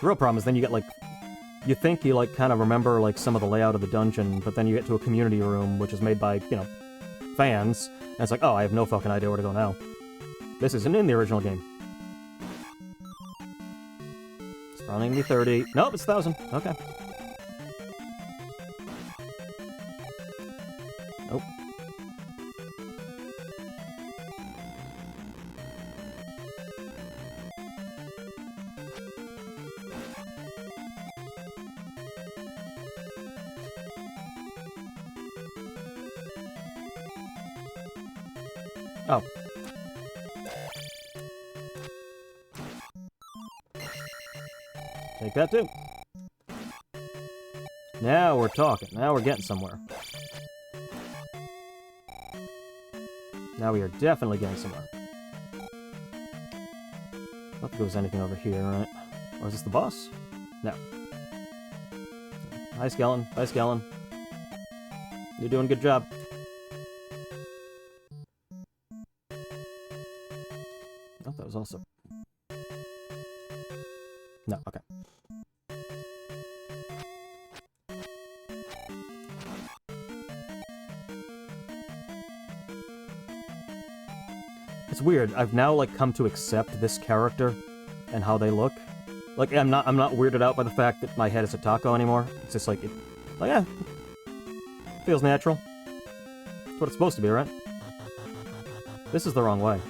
Speaker 1: The real problem is then you get, like... You think you, like, kind of remember, like, some of the layout of the dungeon, but then you get to a community room, which is made by, you know, fans, and it's like, oh, I have no fucking idea where to go now. This isn't in the original game. It's probably gonna be 30. Nope, it's 1,000. Okay. Nope. Oh. Take that too. Now we're talking. Now we're getting somewhere. Now we are definitely getting somewhere. I don't think there was anything over here, right? Or is this the boss? No. Hi, Skellen. Hi, Skellen. You're doing a good job. Oh, that was also... No, okay. It's weird. I've now, like, come to accept this character and how they look. Like, I'm not weirded out by the fact that my head is a taco anymore. It's just like, yeah, feels natural. That's what it's supposed to be, right? This is the wrong way.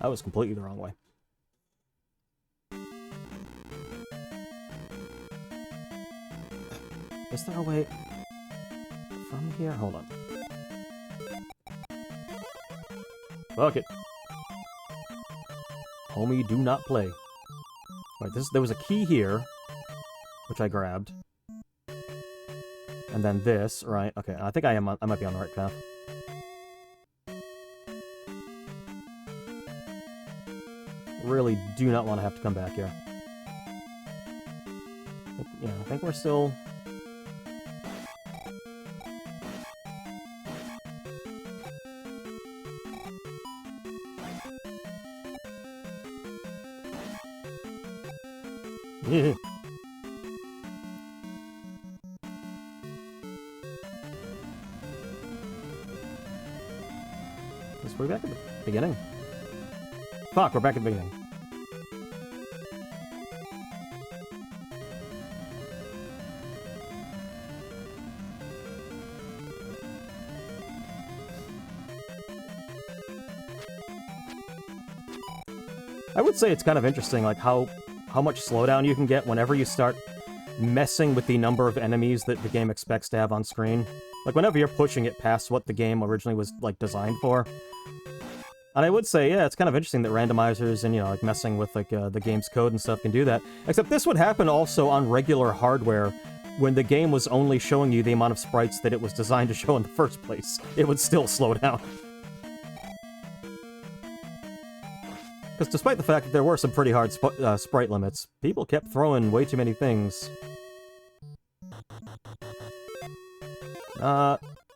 Speaker 1: That was completely the wrong way. Is there a way from here? Hold on. Fuck it. Homie, do not play. Right, there was a key here, which I grabbed. And then this, right? Okay, I think I might be on the right path. Really do not want to have to come back here. Yeah, I think we're still... Yeah. We're back at the beginning. Fuck, we're back at the beginning. I would say it's kind of interesting, like, how much slowdown you can get whenever you start messing with the number of enemies that the game expects to have on screen. Like, whenever you're pushing it past what the game originally was, like, designed for. And I would say, yeah, it's kind of interesting that randomizers and, you know, like, messing with, like, the game's code and stuff can do that. Except this would happen also on regular hardware when the game was only showing you the amount of sprites that it was designed to show in the first place. It would still slow down. Because despite the fact that there were some pretty hard sprite limits, people kept throwing way too many things.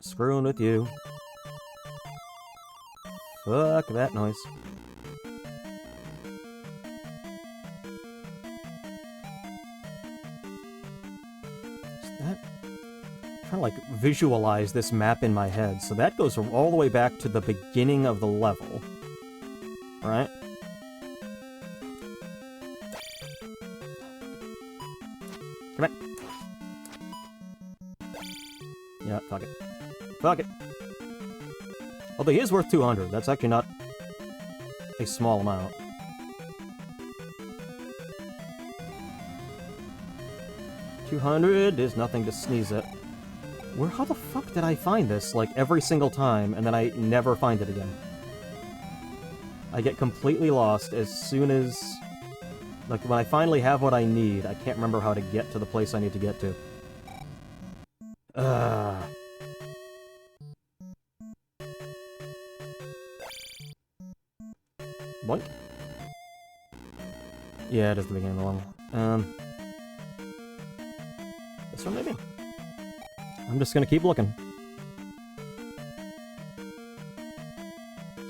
Speaker 1: Screwing with you. Fuck that noise. I'm trying to, like, visualize this map in my head. So that goes all the way back to the beginning of the level. Right? Come here. Yeah, fuck it. Fuck it. Although he is worth 200. That's actually not a small amount. $200 is nothing to sneeze at. How the fuck did I find this, like, every single time, and then I never find it again? I get completely lost as soon as... Like, when I finally have what I need, I can't remember how to get to the place I need to get to. Boink. Yeah, it is the beginning of the level. This one, maybe? I'm just gonna keep looking.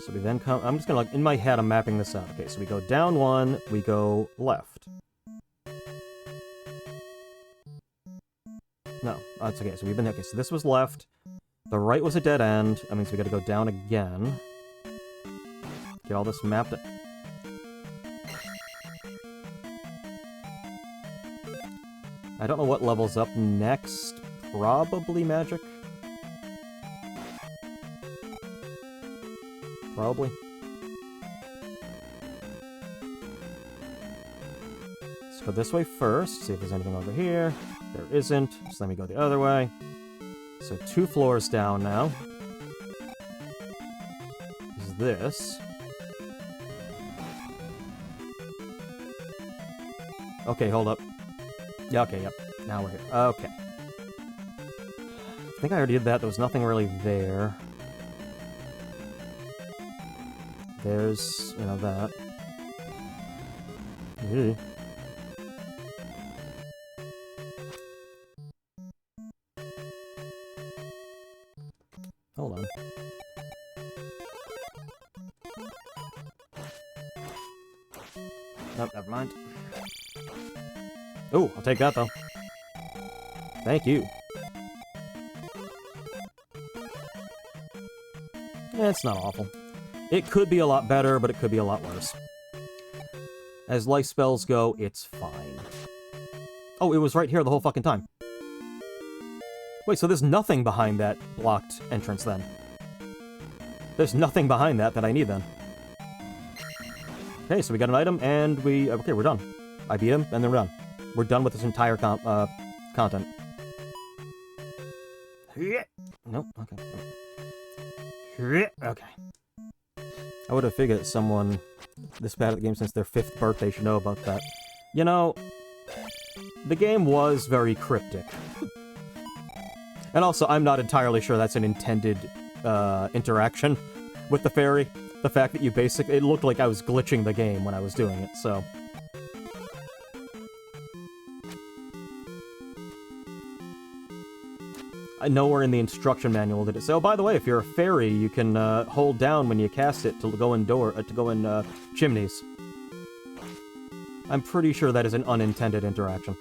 Speaker 1: So we then come... I'm just gonna, like, in my head, I'm mapping this out. Okay, so we go down one, we go left. No, that's okay. So we've been... Okay, so this was left. The right was a dead end. That means we gotta go down again. Get all this mapped... I don't know what level's up next. Probably magic? Probably. Let's go this way first, see if there's anything over here. There isn't, so let me go the other way. So 2 floors down now. Is this. Okay, hold up. Yeah, okay, yep. Now we're here. Okay. I think I already did that. There was nothing really there. There's, you know, that. Ew. Hold on. Nope, never mind. Oh, I'll take that, though. Thank you. It's not awful. It could be a lot better, but it could be a lot worse. As life spells go, it's fine. Oh, it was right here the whole fucking time. Wait, so there's nothing behind that blocked entrance, then? There's nothing behind that I need, then. Okay, so we got an item, and we... Okay, we're done. I beat him, and then we're done. We're done with this entire content. Nope, okay. Okay. I would have figured someone this bad at the game since their 5th birthday should know about that. You know, the game was very cryptic. And also, I'm not entirely sure that's an intended interaction with the fairy. The fact that you basically... It looked like I was glitching the game when I was doing it, so... Nowhere in the instruction manual did it say, oh, by the way, if you're a fairy, you can hold down when you cast it to go in chimneys. I'm pretty sure that is an unintended interaction.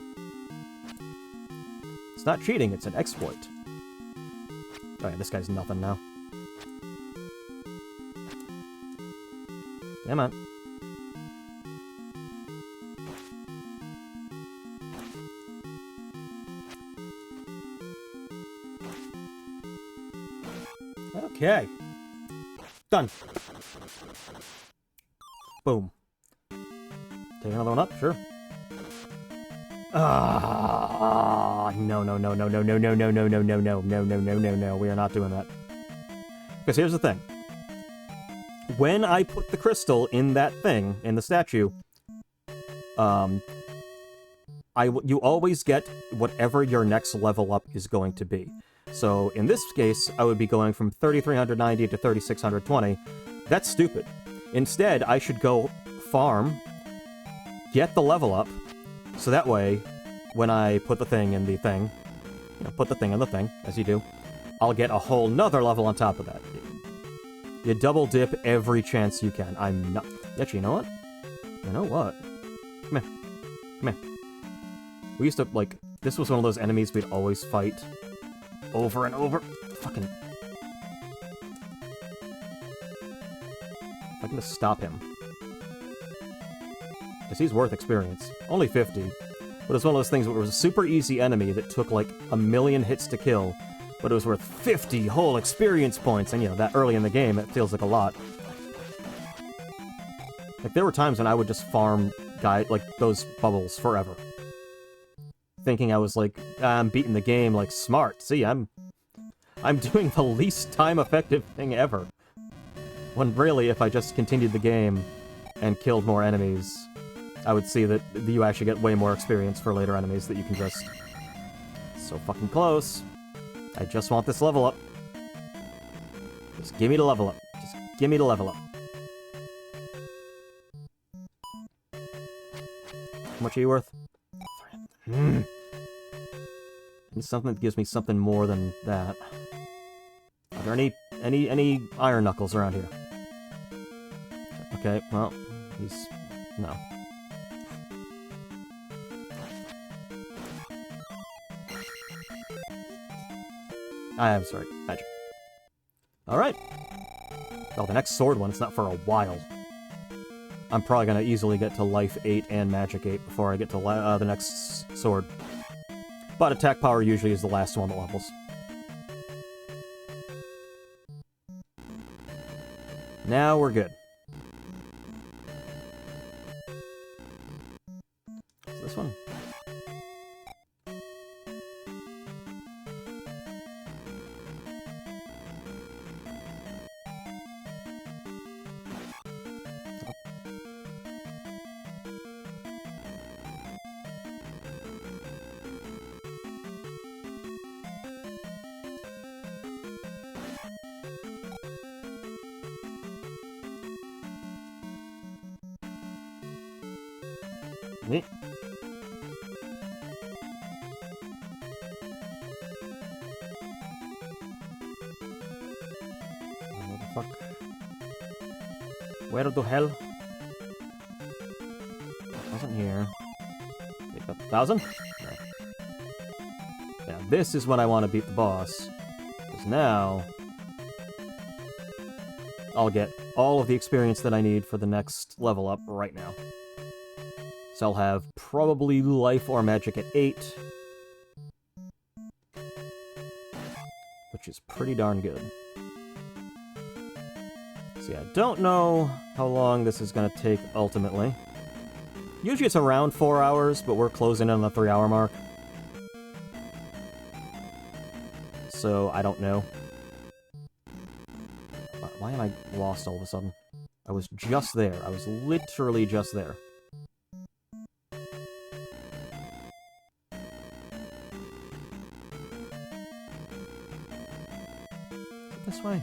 Speaker 1: It's not cheating, it's an exploit. Oh yeah, this guy's nothing now. Come on. Okay. Done. Boom. Take another one up, sure. No. We are not doing that. Because here's the thing. When I put the crystal in that thing, in the statue, you always get whatever your next level up is going to be. So, in this case, I would be going from 3,390 to 3,620. That's stupid. Instead, I should go farm, get the level up, so that way, when I put the thing in the thing, put the thing in the thing, as you do, I'll get a whole nother level on top of that. You double dip every chance you can. I'm not... Actually, you know what? You know what? Come here. Come here. We used to, like... This was one of those enemies we'd always fight over and over. Fucking... I can just stop him. Because he's worth experience. Only 50. But it was one of those things where it was a super easy enemy that took like a million hits to kill, but it was worth 50 whole experience points, and you know, that early in the game, it feels like a lot. Like, there were times when I would just farm those bubbles forever. Thinking I was like, I'm beating the game, like, smart. See, I'm doing the least time-effective thing ever. When really, if I just continued the game and killed more enemies, I would see that you actually get way more experience for later enemies that you can just... So fucking close. I just want this level up. Just give me the level up. Just give me the level up. How much are you worth? And something that gives me something more than that. Are there any iron knuckles around here? Okay, well, he's... no. I'm sorry, magic. Alright. Oh, the next sword one, it's not for a while. I'm probably gonna easily get to life 8 and magic 8 before I get to the next sword. But attack power usually is the last one that levels. Now we're good. What's this one? Neat. What the fuck? Where the hell? It wasn't here. Take that 1,000? No. Yeah, this is when I want to beat the boss. Because now... I'll get all of the experience that I need for the next level up right now. So I'll have probably life or magic at 8. Which is pretty darn good. So yeah, don't know how long this is going to take ultimately. Usually it's around 4 hours, but we're closing in on the 3-hour mark. So I don't know. Why am I lost all of a sudden? I was just there. I was literally just there. This way?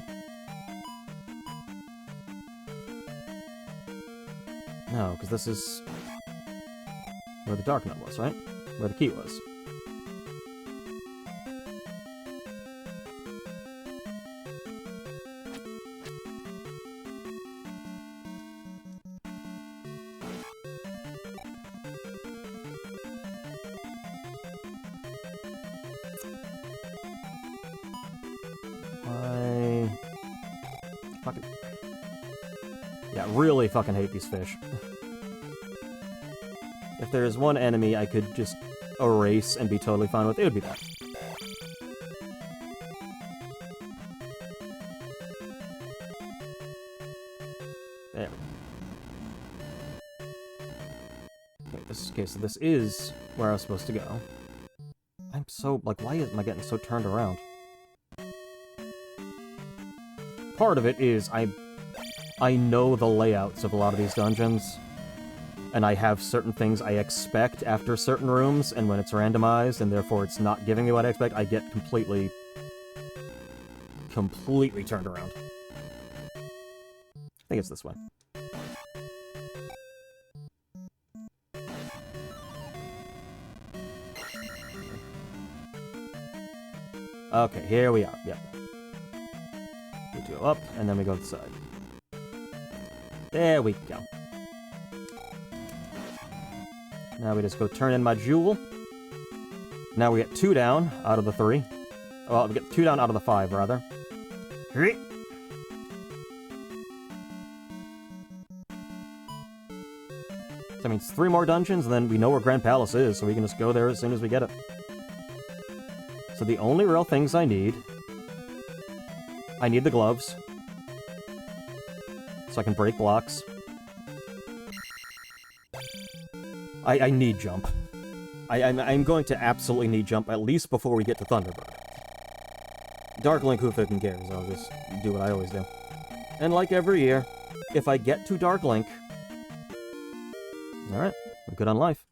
Speaker 1: No, because this is where the dark nut was, right? Where the key was. Really fucking hate these fish. If there's one enemy I could just erase and be totally fine with, it would be that. There. Okay, so this is where I was supposed to go. I'm so, like, why am I getting so turned around? Part of it is I know the layouts of a lot of these dungeons, and I have certain things I expect after certain rooms, and when it's randomized, and therefore it's not giving me what I expect, I get completely turned around. I think it's this way. Okay, here we are, yep. We go up, and then we go to the side. There we go. Now we just go turn in my jewel. Now we get 2 down out of the 3. Well, we get 2 down out of the 5, rather. So That means 3 more dungeons, and then we know where Grand Palace is, so we can just go there as soon as we get it. So the only real things I need the gloves, so I can break blocks. I need jump. I'm going to absolutely need jump, at least before we get to Thunderbird. Dark Link, who fucking cares? I'll just do what I always do. And like every year, if I get to Dark Link... Alright, we're good on life.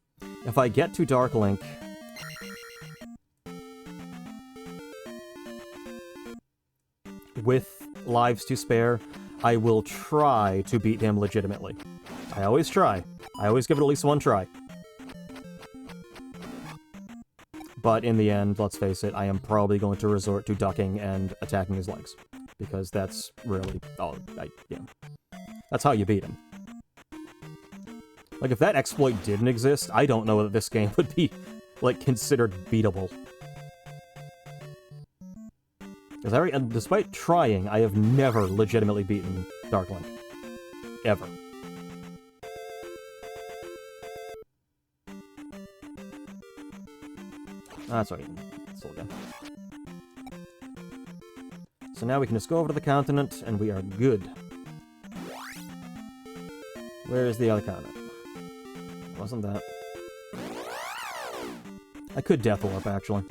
Speaker 1: If I get to Dark Link... with lives to spare, I will try to beat him legitimately. I always try. I always give it at least one try. But in the end, let's face it, I am probably going to resort to ducking and attacking his legs. Because that's really... oh, yeah. That's how you beat him. Like, if that exploit didn't exist, I don't know that this game would be, like, considered beatable. Because despite trying, I have never legitimately beaten Dark Link. Ever. That's right. Still good. So now we can just go over to the continent, and we are good. Where is the other continent? Wasn't that? I could Death Warp, actually.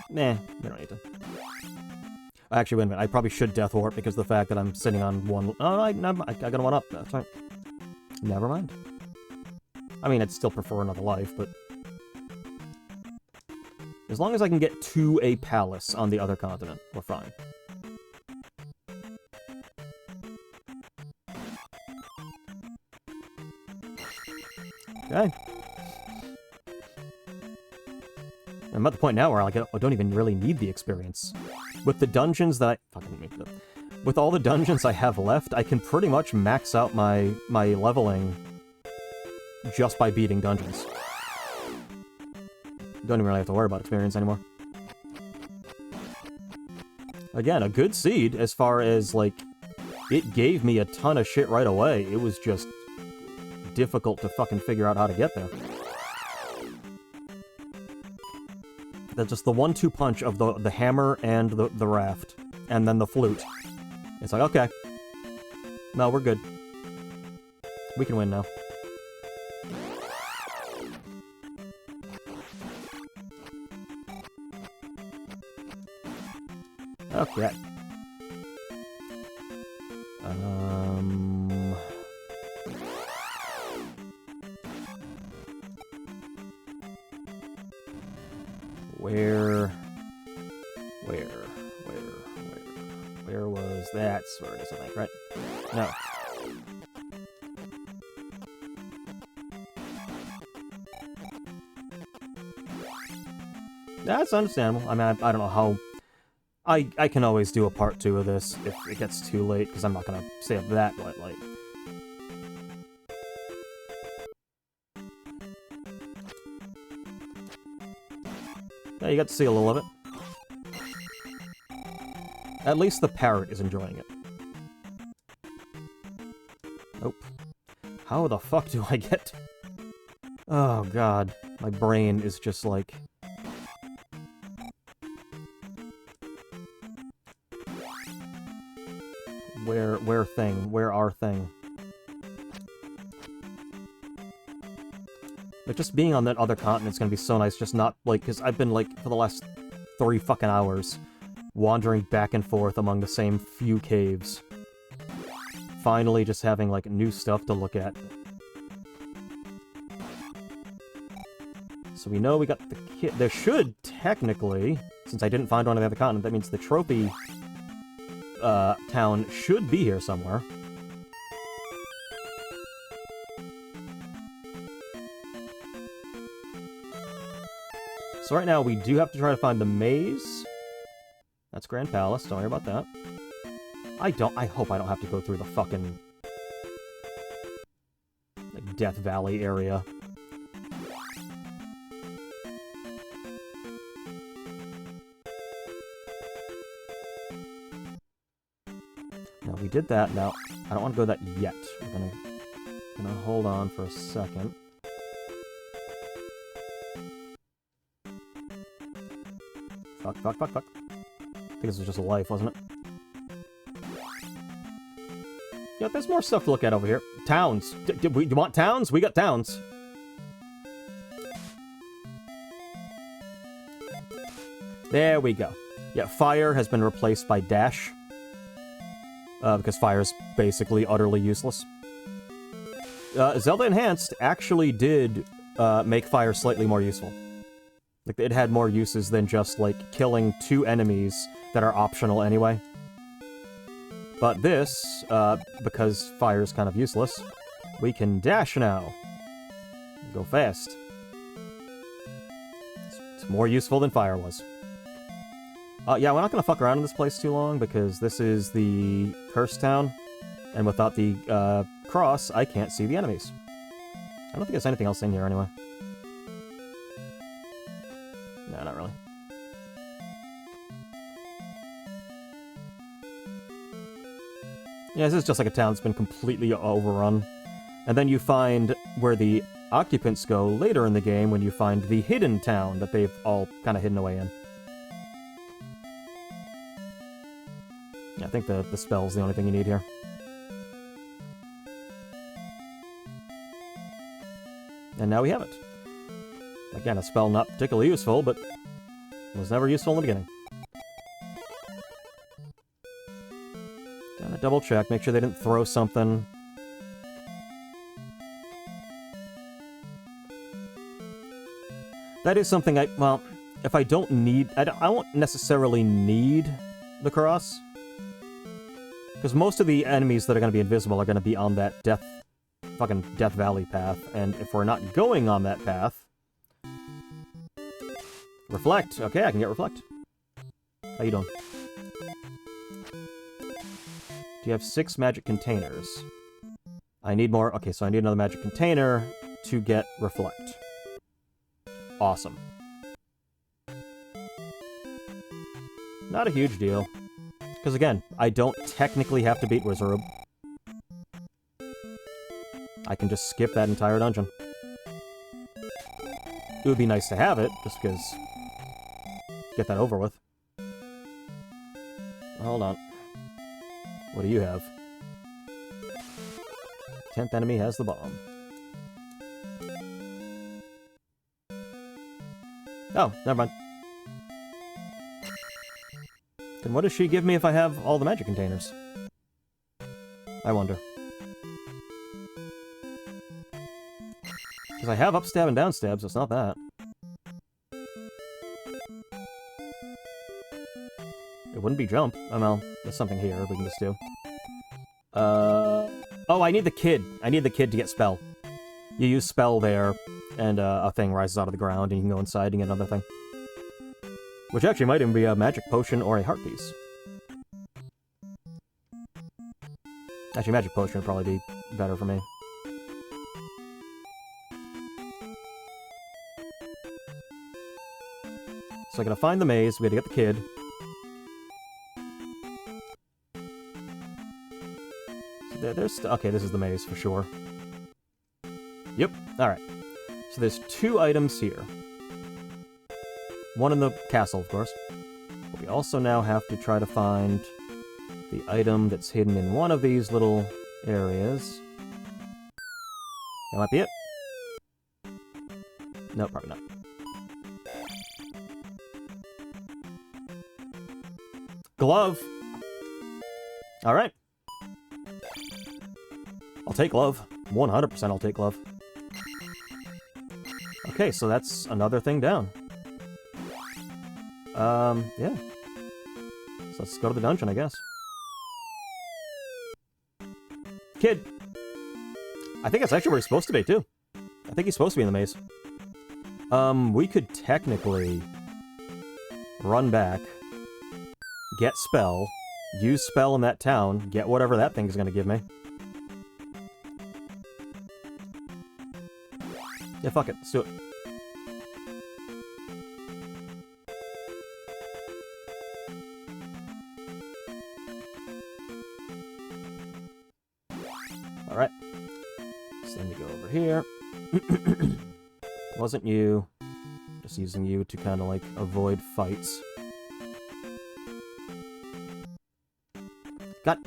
Speaker 1: Nah, we don't need to. Actually, wait a minute. I probably should Death Warp because of the fact that I'm sitting on one... oh, I got one up. That's right. Never mind. I mean, I'd still prefer another life, but... as long as I can get to a palace on the other continent, we're fine. Okay. I'm at the point now where I don't even really need the experience. With the dungeons that with all the dungeons I have left, I can pretty much max out my leveling just by beating dungeons. Don't even really have to worry about experience anymore. Again, a good seed as far as, like, it gave me a ton of shit right away. It was just difficult to fucking figure out how to get there. That's just the 1-2 punch of the hammer and the raft, and then the flute. It's like, okay. No, we're good. We can win now. Okay. Where was that? Where it is, I think, right? No. That's understandable. I mean, I don't know how... I can always do a part 2 of this if it gets too late, because I'm not gonna stay up that late. Yeah, you got to see a little of it. At least the parrot is enjoying it. Nope. How the fuck do I get... oh god. My brain is just like... Where our thing? But just being on that other continent's gonna be so nice, just not, like, because I've been, like, for the last 3 fucking hours, wandering back and forth among the same few caves. Finally just having, like, new stuff to look at. So we know we got the kit. There should, technically, since I didn't find one on the other continent, that means the trophy town should be here somewhere. So right now we do have to try to find the maze. That's Grand Palace, don't worry about that. I hope I don't have to go through the fucking... like, Death Valley area. No, we did that. Now, I don't want to go that yet. We're gonna Gonna hold on for a second. Fuck, fuck, fuck, fuck. I think this was just a life, wasn't it? Yeah, there's more stuff to look at over here. Towns. Do you want towns? We got towns. There we go. Yeah, fire has been replaced by dash. Because fire is basically utterly useless. Zelda Enhanced actually did make fire slightly more useful. Like, it had more uses than just, like, killing 2 enemies that are optional anyway. But this, because fire is kind of useless, we can dash now. Go fast. It's more useful than fire was. Yeah, we're not gonna fuck around in this place too long, because this is the Cursed Town, and without the cross, I can't see the enemies. I don't think there's anything else in here anyway. No, not really. Yeah, this is just like a town that's been completely overrun. And then you find where the occupants go later in the game when you find the hidden town that they've all kind of hidden away in. Yeah, I think the spell's the only thing you need here. And now we have it. Again, a spell not particularly useful, but was never useful in the beginning. Gotta double check, make sure they didn't throw something. That is something well, if I don't need... I won't necessarily need the cross. Because most of the enemies that are going to be invisible are going to be on that fucking Death Valley path. And if we're not going on that path... Reflect. Okay, I can get Reflect. How you doing? Do you have 6 magic containers? I need more. Okay, so I need another magic container to get Reflect. Awesome. Not a huge deal. Because again, I don't technically have to beat Wizard. I can just skip that entire dungeon. It would be nice to have it, just because... Get that over with. Hold on. What do you have? 10th enemy has the bomb. Oh, never mind. Then what does she give me if I have all the magic containers? I wonder. Because I have upstab and downstab, so it's not that. It wouldn't be jump. Oh, well, there's something here we can just do. Oh, I need the kid. I need the kid to get spell. You use spell there, and a thing rises out of the ground, and you can go inside and get another thing. Which actually might even be a magic potion or a heart piece. Actually, magic potion would probably be better for me. So I gotta find the maze, we gotta get the kid. So okay, this is the maze for sure. Yep, alright. So there's 2 items here. One in the castle, of course. But we also now have to try to find the item that's hidden in one of these little areas. That might be it. No, probably not. Glove! Alright. I'll take glove. 100% I'll take glove. Okay, so that's another thing down. Yeah. So let's go to the dungeon, I guess. Kid! I think that's actually where he's supposed to be, too. I think he's supposed to be in the maze. We could technically run back, get spell, use spell in that town, get whatever that thing's gonna give me. Yeah, fuck it. Let's do it. Alright. Wasn't you. Just using you to kind of, like, avoid fights. Got...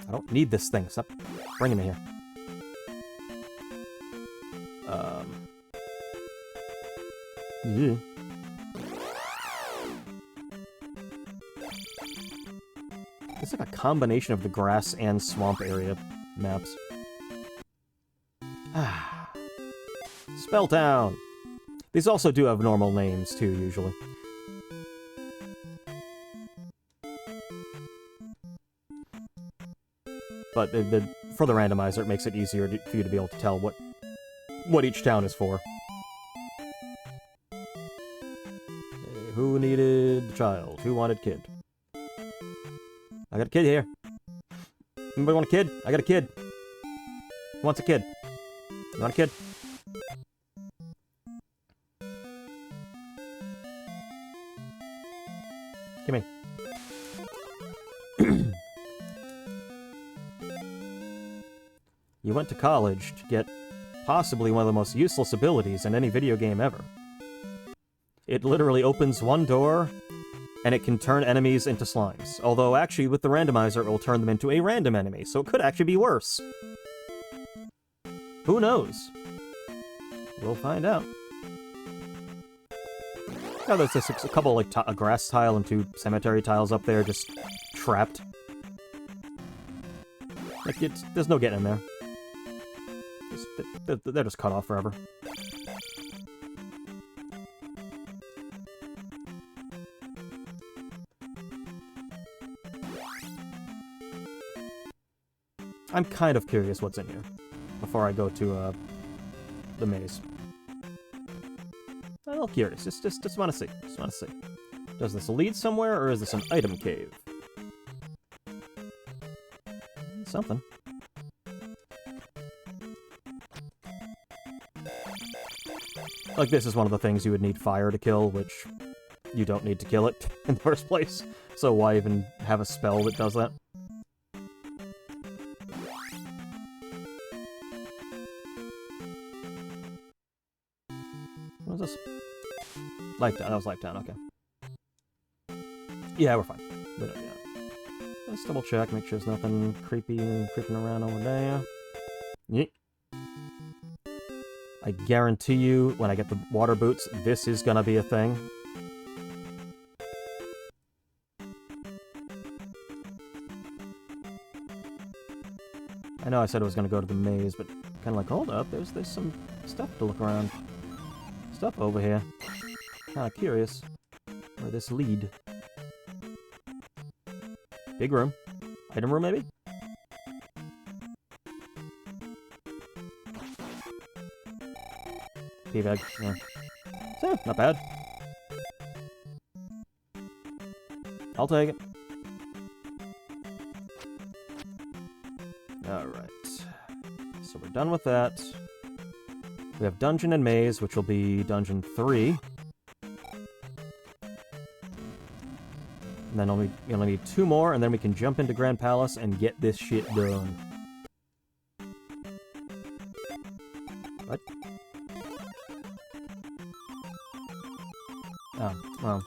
Speaker 1: I don't need this thing. Stop bringing me here. Yeah. It's like a combination of the grass and swamp area maps. Ah. Spelltown! These also do have normal names, too, usually. But for the randomizer, it makes it easier for you to be able to tell what each town is for. Who needed child? Who wanted kid? I got a kid here. Anybody want a kid? I got a kid. Who wants a kid? You want a kid? Gimme. You went to college to get possibly one of the most useless abilities in any video game ever. It literally opens one door, and it can turn enemies into slimes. Although, actually, with the randomizer, it will turn them into a random enemy, so it could actually be worse. Who knows? We'll find out. Oh, there's just a couple, like, a grass tile and 2 cemetery tiles up there, just trapped. Like, there's no getting in there. They're just cut off forever. I'm kind of curious what's in here before I go to the maze. I'm a little curious. Just want to see. Just want to see. Does this lead somewhere, or is this an item cave? Something. Like, this is one of the things you would need fire to kill, which you don't need to kill it in the first place. So why even have a spell that does that? What was this? Lifetown. That was Lifetown, okay. Yeah, we're fine. But, yeah. Let's double check, make sure there's nothing creepy creeping around over there. Yeet. I guarantee you, when I get the water boots, this is gonna be a thing. I know I said I was gonna go to the maze, but kind of like, hold up, there's some stuff to look around. Stuff over here. Kind of curious where this lead. Big room. Item room, maybe? Teabag, yeah. So, not bad. I'll take it. Alright. So we're done with that. We have Dungeon and Maze, which will be Dungeon 3. And then we only need 2 more, and then we can jump into Grand Palace and get this shit done. What? Oh, well.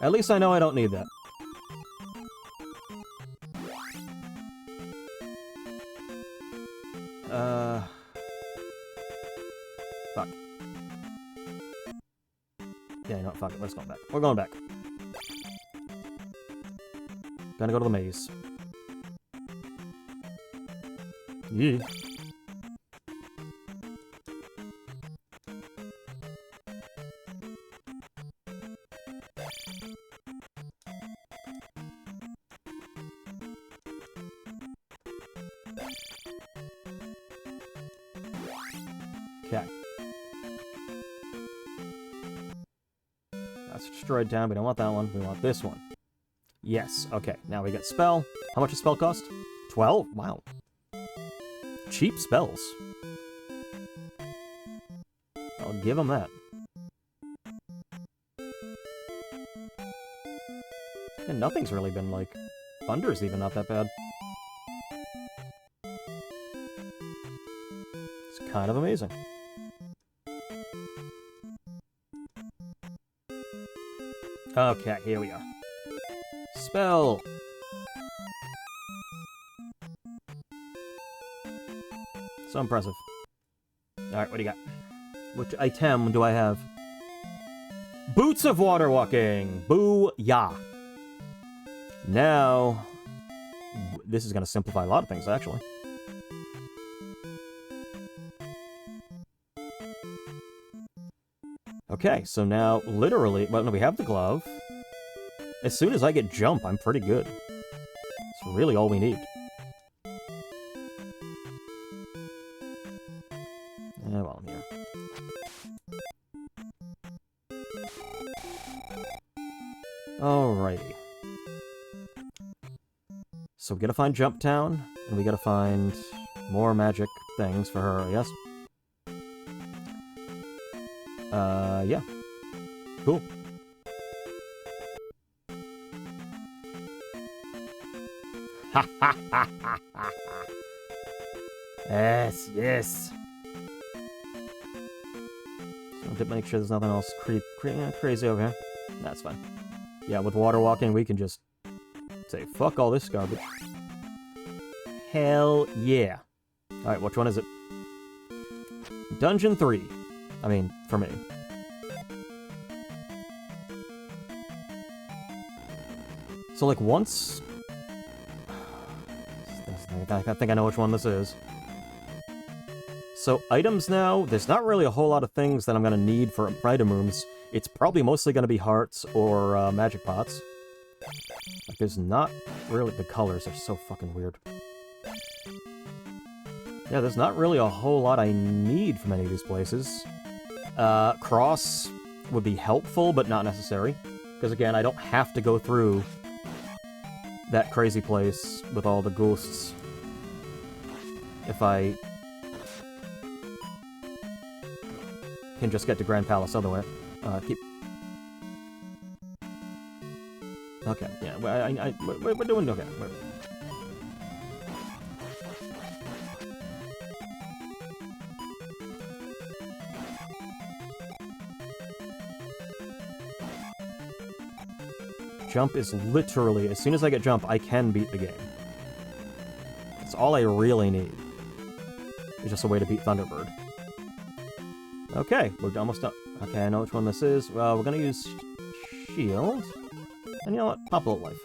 Speaker 1: At least I know I don't need that. Fuck. Yeah, you know what, fuck it, let's go back. We're going back. Gonna go to the maze. Yeah. Okay. That's destroyed town. We don't want that one. We want this one. Yes. Okay. Now we get spell. How much does spell cost? 12? Wow. Cheap spells. I'll give them that. And nothing's really been like... Thunder's even not that bad. kind of amazing. Okay, here we go. Spell! So impressive. Alright, what do you got? Which item do I have? Boots of Water Walking! Boo-yah! Now... This is going to simplify a lot of things, actually. Okay, so now, literally... Well, no, we have the glove. As soon as I get jump, I'm pretty good. It's really all we need. Yeah, well, I'm here. Alrighty. So we gotta find Jump Town, and we gotta find more magic things for her, I guess. Yeah. Cool. Ha ha ha ha ha! Yes, yes! So make sure there's nothing else crazy over here. That's fine. Yeah, with water walking, we can just say, fuck all this garbage. Hell yeah. Alright, which one is it? Dungeon 3. I mean, for me. So, like, once... I think I know which one this is. So, items now, there's not really a whole lot of things that I'm going to need for item rooms. It's probably mostly going to be hearts or magic pots. Like, there's not really... The colors are so fucking weird. Yeah, there's not really a whole lot I need from any of these places. Cross would be helpful, but not necessary. Because, again, I don't have to go through that crazy place with all the ghosts. If I can just get to Grand Palace other way. Keep... Okay, yeah, we're doing okay. Jump is literally, as soon as I get jump, I can beat the game. That's all I really need. It's just a way to beat Thunderbird. Okay, we're almost done. Okay, I know which one this is. Well, we're gonna use shield. And you know what? Pop a little life.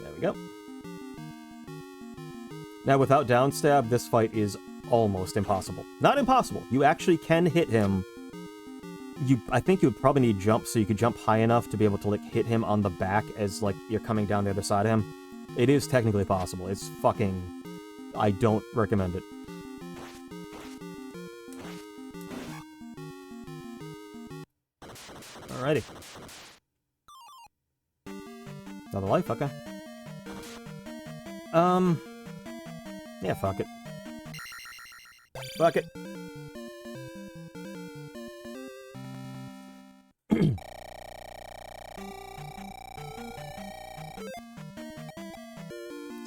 Speaker 1: There we go. Now, without downstab, this fight is almost impossible. Not impossible. You actually can hit him. I think you would probably need jump, so you could jump high enough to be able to, like, hit him on the back as, like, you're coming down the other side of him. It is technically possible. It's fucking... I don't recommend it. Alrighty. Another life? Okay. Yeah, fuck it. Fuck it.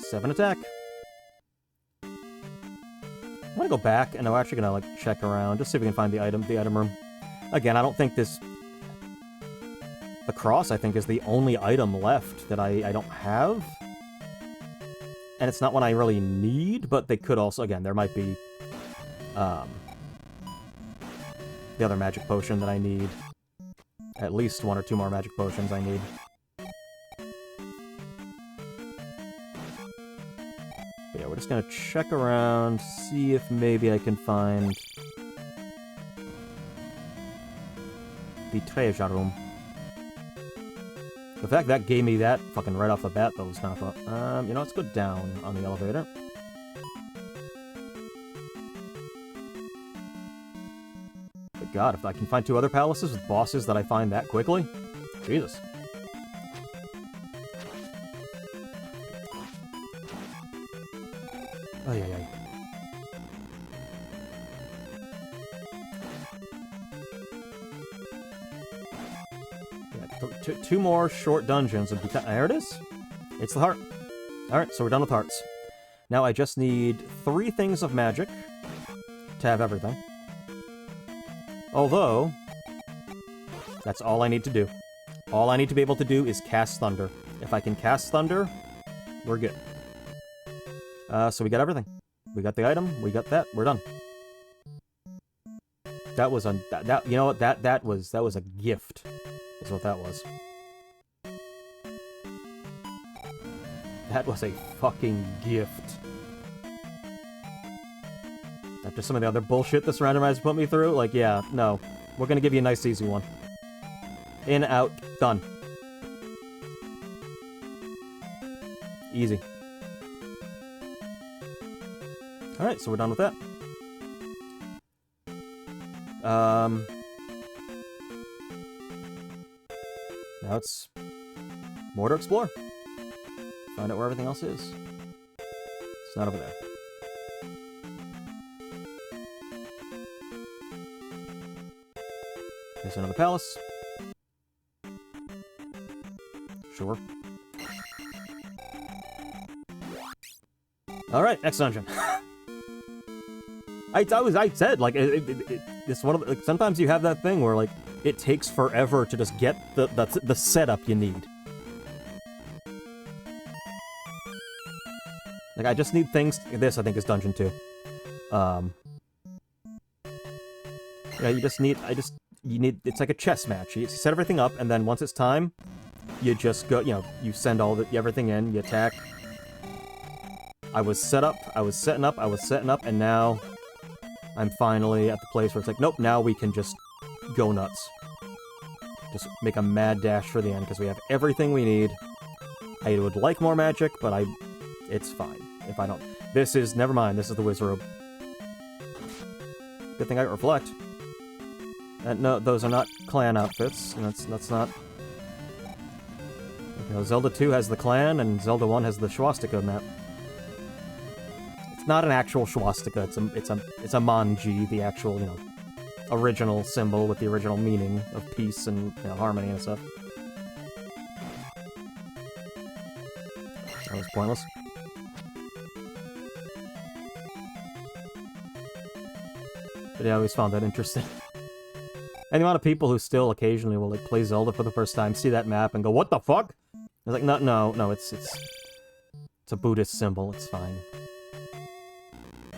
Speaker 1: Seven attack. I'm gonna go back, and I'm actually gonna, like, check around, just see if we can find the item room. Again, I don't think this... The cross, I think, is the only item left that I don't have. And it's not one I really need, but they could also... Again, there might be... the other magic potion that I need. At least one or two more magic potions I need. But yeah, we're just gonna check around, see if maybe I can find... the treasure room. The fact that gave me that fucking right off the bat, though, was kind of fun. You know, let's go down on the elevator. But God, if I can find two other palaces with bosses that I find that quickly, Jesus. Ay, ay, ay. two more short dungeons would be... There it is. It's the heart. Alright, so we're done with hearts. Now I just need 3 things of magic to have everything. Although, that's all I need to do. All I need to be able to do is cast thunder. If I can cast thunder, we're good. So we got everything. We got the item, we got that, we're done. That was you know what, that was a gift, is what that was. That was a fucking gift. After some of the other bullshit this randomizer put me through, like, yeah, no. We're gonna give you a nice, easy one. In, out, done. Easy. Alright, so we're done with that. Now it's more to explore. Find out where everything else is. It's not over there. There's another palace. Sure. Alright, next dungeon. I said, like, it's one of the, like, sometimes you have that thing where, like, it takes forever to just get the setup you need. Like, I just need things... This, I think, is Dungeon 2. Yeah, you just need... You need... It's like a chess match. You set everything up, and then once it's time, you just go... You know, you send everything in, you attack. I was setting up, and now I'm finally at the place where it's like, nope, now we can just go nuts. Just make a mad dash for the end, because we have everything we need. I would like more magic, but it's fine if I don't. This is... Never mind, this is the Wizrobe. Good thing I got Reflect. No, those are not clan outfits. That's not... You know, Zelda 2 has the clan, and Zelda 1 has the swastika map. It's not an actual swastika, it's a manji, the actual, you know, original symbol with the original meaning of peace and, you know, harmony and stuff. That was pointless. But yeah, I always found that interesting. And the amount of people who still occasionally will, like, play Zelda for the first time, see that map, and go, what the fuck? I was like, no, it's a Buddhist symbol, it's fine.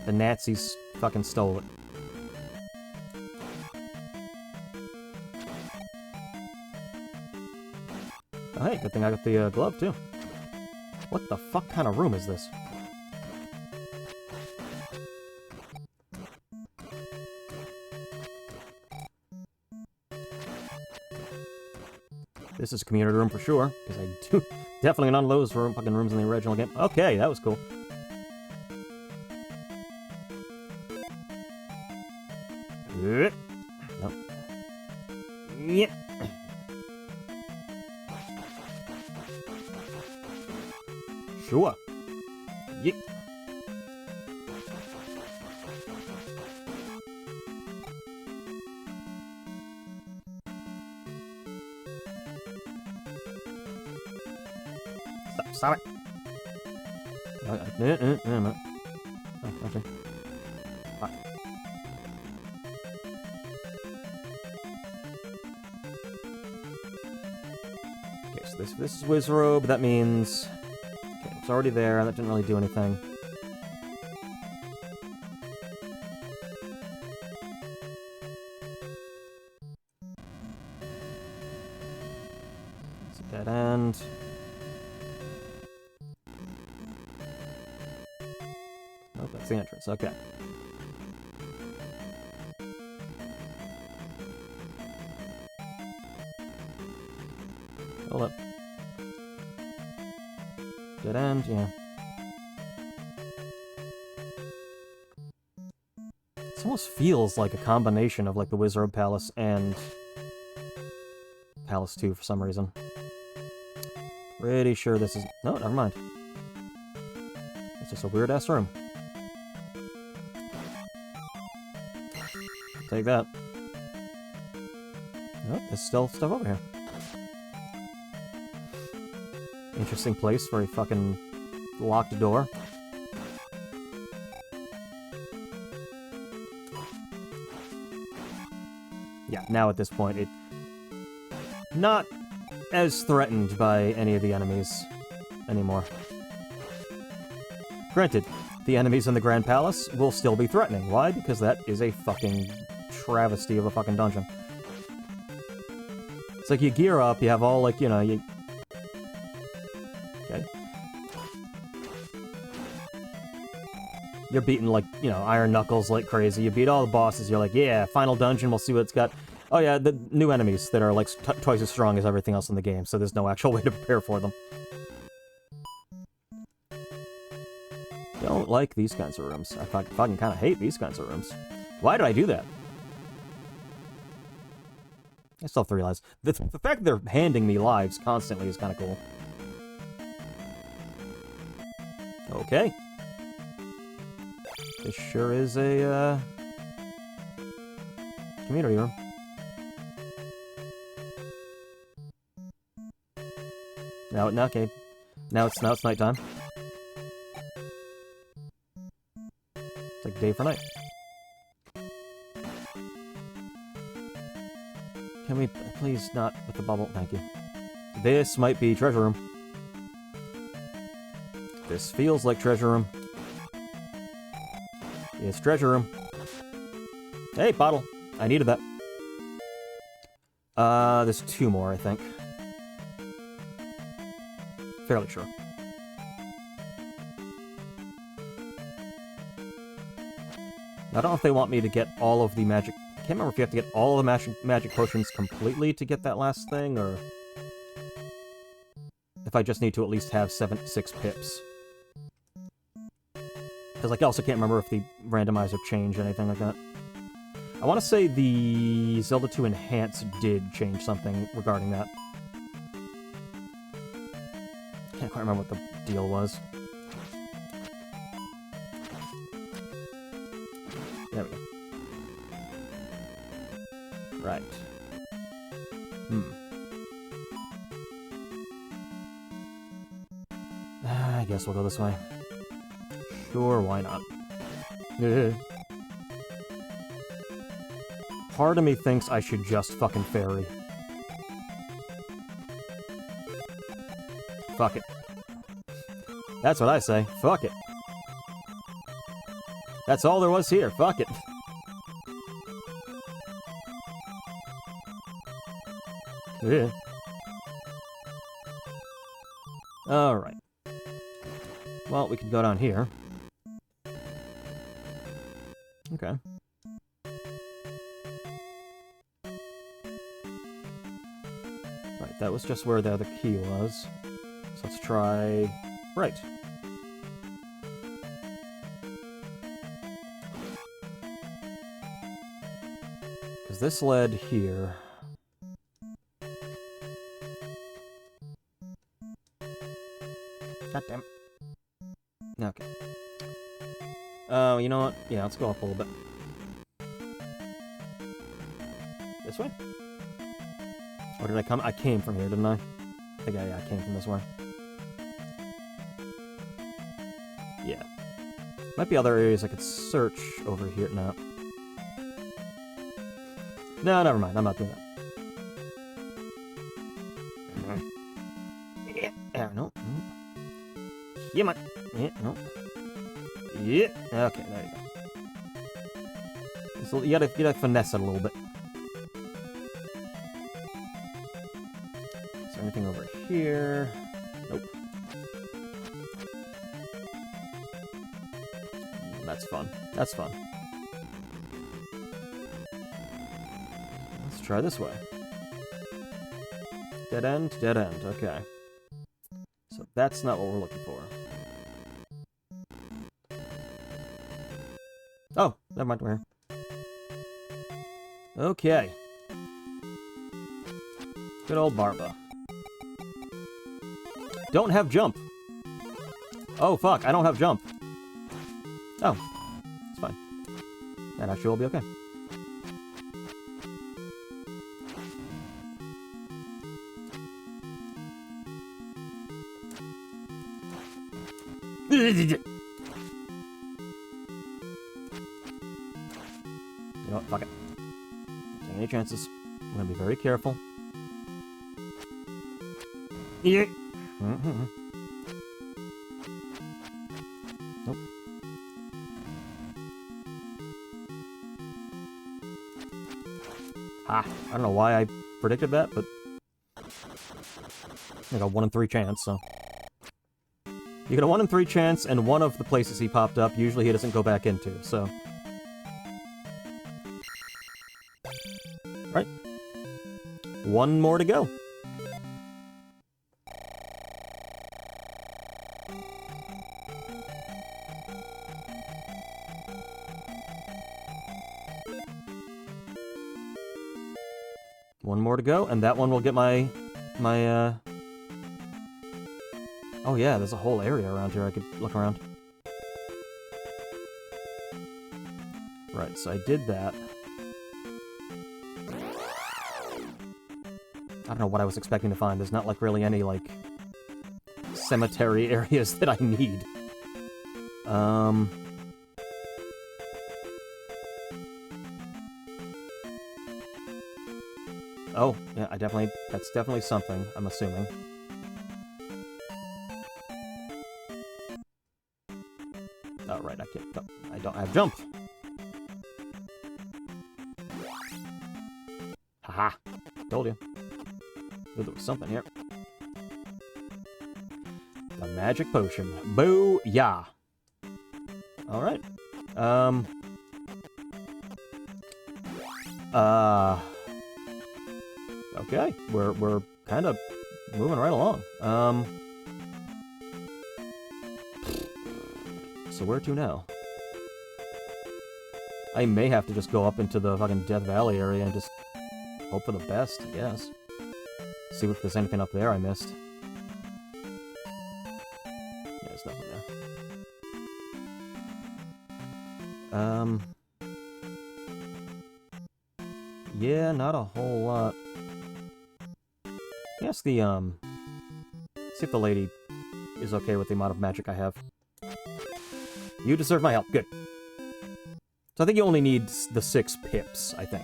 Speaker 1: The Nazis fucking stole it. Oh hey, good thing I got the glove, too. What the fuck kind of room is this? This is a community room for sure, because I do definitely none of those were fucking rooms in the original game. Okay, that was cool. Nope. Yep. Sure. Yep. Stop it. No. Oh, okay. Fuck. Okay, so this is Wizrobe. That means... Okay, it's already there. That didn't really do anything. It's a dead end. Nope, that's the entrance. Okay. Hold up. Dead end, yeah. This almost feels like a combination of, like, the Wizrobe Palace and Palace 2 for some reason. Pretty sure this is... No, never mind. It's just a weird-ass room. Take that. Oh, there's still stuff over here. Interesting place for a fucking locked door. Yeah, now at this point, it... not as threatened by any of the enemies anymore. Granted, the enemies in the Grand Palace will still be threatening. Why? Because that is a fucking travesty of a fucking dungeon. It's like you gear up, you have all, like, you know, you... Okay. You're beating, like, you know, Iron Knuckles like crazy. You beat all the bosses, you're like, yeah, final dungeon, we'll see what it's got. Oh yeah, the new enemies that are, like, twice as strong as everything else in the game, so there's no actual way to prepare for them. Don't like these kinds of rooms. I fucking kind of hate these kinds of rooms. Why did I do that? I still have 3 lives. The fact that they're handing me lives constantly is kind of cool. Okay. This sure is a, community room. Now, okay. Now it's nighttime. It's like day for night. Can we please not with the bubble? Thank you. This might be treasure room. This feels like treasure room. It's treasure room. Hey, bottle. I needed that. There's 2 more, I think. Fairly sure. I don't know if they want me to get all of the magic... I can't remember if you have to get all of the magic potions completely to get that last thing, or... if I just need to at least have 6 pips. Because I also can't remember if the randomizer changed anything like that. I want to say the Zelda 2 Enhance did change something regarding that. Can't quite remember what the deal was. There we go. Right. I guess we'll go this way. Sure, why not? Part of me thinks I should just fucking ferry. Fuck it. That's what I say. Fuck it. That's all there was here. Fuck it. Yeah. Alright. Well, we can go down here. Okay. Right, that was just where the other key was. So let's try... right. Because this led here. God damn it. Okay. Oh, you know what? Yeah, let's go up a little bit. This way? Or did I come? I came from here, didn't I? I think I came from this way. Yeah. Might be other areas I could search over here. No. No, never mind. I'm not doing that. Yeah, no. Yeah, man. Yeah, no. Yeah. Okay, there you go. So you gotta finesse it a little bit. Is there anything over here? Nope. That's fun. That's fun. Let's try this way. Dead end, dead end. Okay. So that's not what we're looking for. Oh, never mind, we're here. Okay. Good old Barba. Don't have jump. Oh, fuck, I don't have jump. Oh, it's fine. That actually will be okay. You know what? Fuck it. Don't take any chances. I'm gonna be very careful. Yeah. Nope. I don't know why I predicted that, but I got a 1 in 3 chance, so. You get a 1 in 3 chance, and one of the places he popped up, usually he doesn't go back into, so. Right. 1 more to go. One more to go, and that one will get my Oh yeah, there's a whole area around here I could look around. Right, so I did that. I don't know what I was expecting to find. There's not, like, really any, like, cemetery areas that I need. Oh, yeah, that's definitely something, I'm assuming. Oh, right, I don't have jump. Haha, told you. There was something here. The magic potion. Boo-yah. Alright. Okay, we're kind of moving right along. So where to now? I may have to just go up into the fucking Death Valley area and just hope for the best, I guess. See if there's anything up there I missed. Yeah, there's nothing there. Yeah, not a whole lot. Yes, see if the lady is okay with the amount of magic I have. You deserve my help. Good. So I think you only need the 6 pips, I think.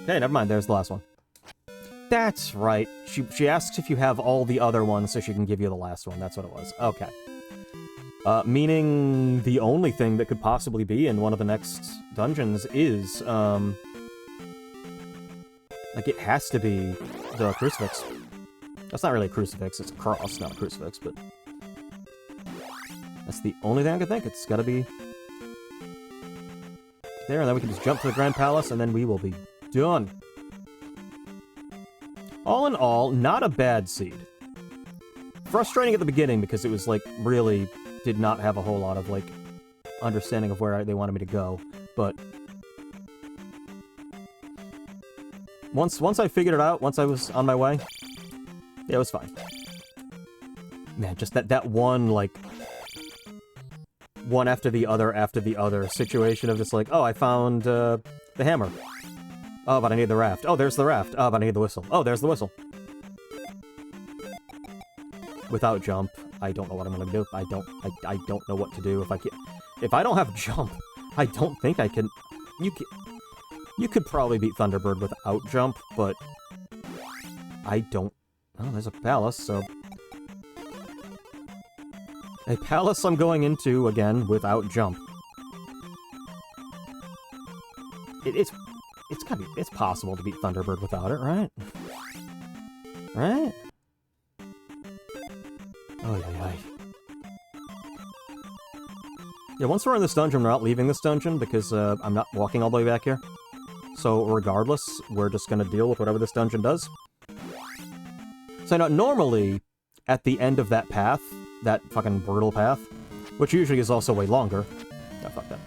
Speaker 1: Okay, never mind. There's the last one. That's right. She asks if you have all the other ones so she can give you the last one. That's what it was. Okay. Meaning the only thing that could possibly be in one of the next dungeons is, like, it has to be the crucifix. That's not really a crucifix, it's a cross, not a crucifix, but that's the only thing I can think. It's gotta be there, and then we can just jump to the Grand Palace, and then we will be done. All in all, not a bad seed. Frustrating at the beginning, because it was, like, really did not have a whole lot of, like, understanding of where they wanted me to go, but once I figured it out, once I was on my way, yeah, it was fine. Man, just that one, like, one after the other situation of just like, oh, I found, the hammer. Oh, but I need the raft. Oh, there's the raft. Oh, but I need the whistle. Oh, there's the whistle. Without jump, I don't know what I'm gonna do. I don't know what to do if I don't have jump, I don't think I can... You could probably beat Thunderbird without jump, but I don't... Oh, there's a palace, so... A palace I'm going into, again, without jump. It's possible to beat Thunderbird without it, right? Right? Oh, yeah. Yeah, once we're in this dungeon, we're not leaving this dungeon, because I'm not walking all the way back here. So, regardless, we're just gonna deal with whatever this dungeon does. So, now, normally, at the end of that path, that fucking brutal path, which usually is also way longer. Yeah, fuck that.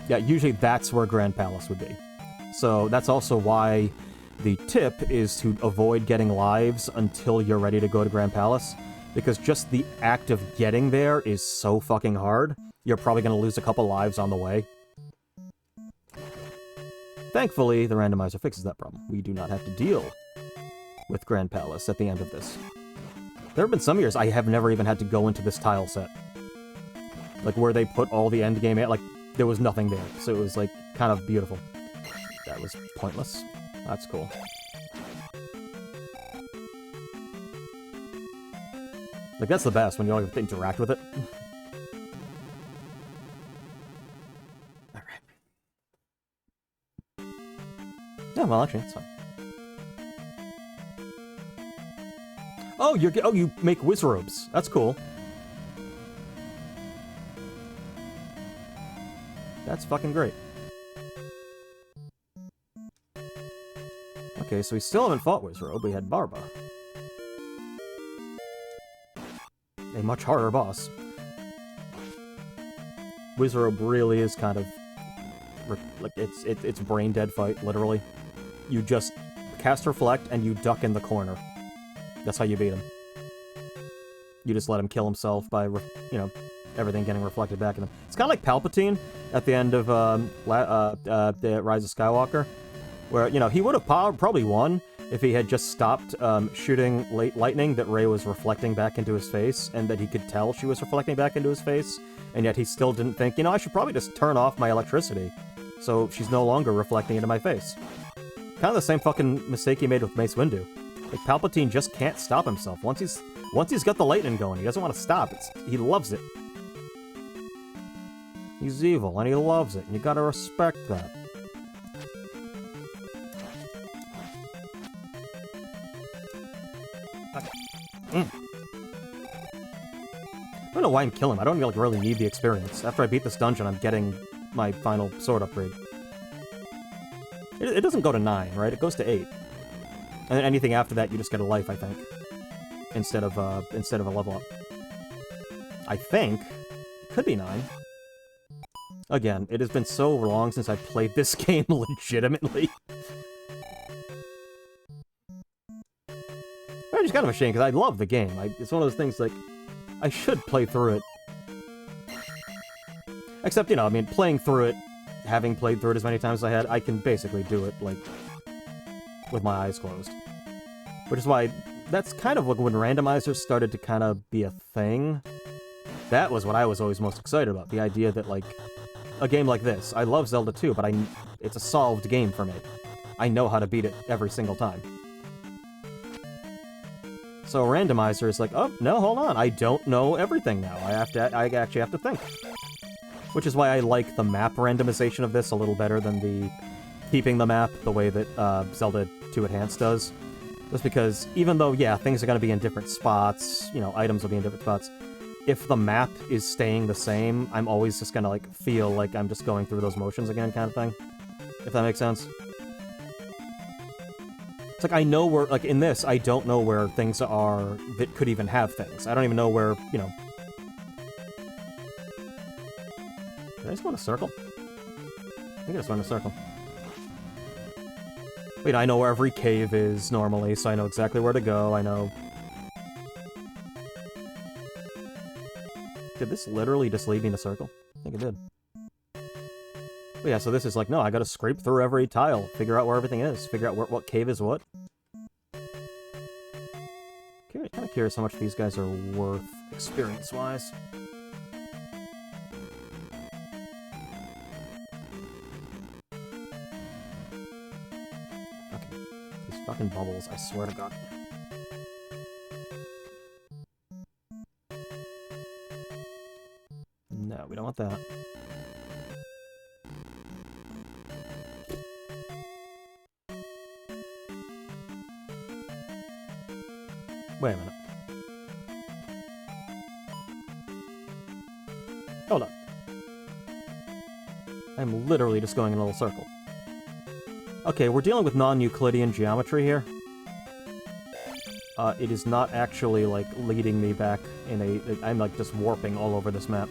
Speaker 1: Yeah, usually that's where Grand Palace would be. So, that's also why the tip is to avoid getting lives until you're ready to go to Grand Palace, because just the act of getting there is so fucking hard, you're probably gonna lose a couple lives on the way. Thankfully, the randomizer fixes that problem. We do not have to deal with Grand Palace at the end of this. There have been some years I have never even had to go into this tile set. Like, where they put all the endgame, like, there was nothing there. So it was, like, kind of beautiful. That was pointless. That's cool. Like, that's the best, when you don't have to interact with it. Alright. Yeah, well, actually, it's fine. Oh, you make Wizrobes. That's cool. That's fucking great. Okay, so we still haven't fought Wizrobe. We had Barba. A much harder boss. Wizrobe really is kind of like it's brain dead fight, literally. You just cast Reflect and you duck in the corner. That's how you beat him. You just let him kill himself by, you know, everything getting reflected back at him. It's kind of like Palpatine at the end of the Rise of Skywalker, where, you know, he would have probably won if he had just stopped shooting lightning that Rey was reflecting back into his face, and that he could tell she was reflecting back into his face, and yet he still didn't think, you know, I should probably just turn off my electricity so she's no longer reflecting into my face. Kind of the same fucking mistake he made with Mace Windu. Like, Palpatine just can't stop himself. Once he's got the lightning going, he doesn't want to stop. He loves it. He's evil, and he loves it, and you gotta respect that. I don't know why I'm killing him. I don't like, really need the experience. After I beat this dungeon, I'm getting my final sword upgrade. It doesn't go to 9, right? It goes to 8. And then anything after that, you just get a life, I think. Instead of a level up. I think. It could be 9. Again, it has been so long since I played this game legitimately. It's just kind of a shame, because I love the game. It's one of those things, like, I should play through it. Except, you know, I mean, playing through it, having played through it as many times as I had, I can basically do it, like, with my eyes closed. Which is why, that's kind of like when randomizers started to kind of be a thing. That was what I was always most excited about. The idea that, like, a game like this, I love Zelda 2, but it's a solved game for me. I know how to beat it every single time. So a randomizer is like, oh, no, hold on, I don't know everything now. I actually have to think. Which is why I like the map randomization of this a little better than the keeping the map the way that Zelda 2 Enhanced does. Just because, even though, yeah, things are going to be in different spots, you know, items will be in different spots, if the map is staying the same, I'm always just going to, like, feel like I'm just going through those motions again kind of thing. If that makes sense. It's like, I know where, like, in this, I don't know where things are that could even have things. I don't even know where, you know... Did I just go in a circle? I think I just went in a circle. Wait, I know where every cave is normally, so I know exactly where to go, I know... Did this literally just lead me in a circle? I think it did. But yeah, so this is like, no, I gotta scrape through every tile, figure out where everything is, figure out what cave is what. Okay, kind of curious how much these guys are worth, experience-wise. Okay, these fucking bubbles, I swear to God. No, we don't want that. Wait a minute. Hold on. I'm literally just going in a little circle. Okay, we're dealing with non-Euclidean geometry here. It is not actually, like, leading me back in a... I'm, like, just warping all over this map.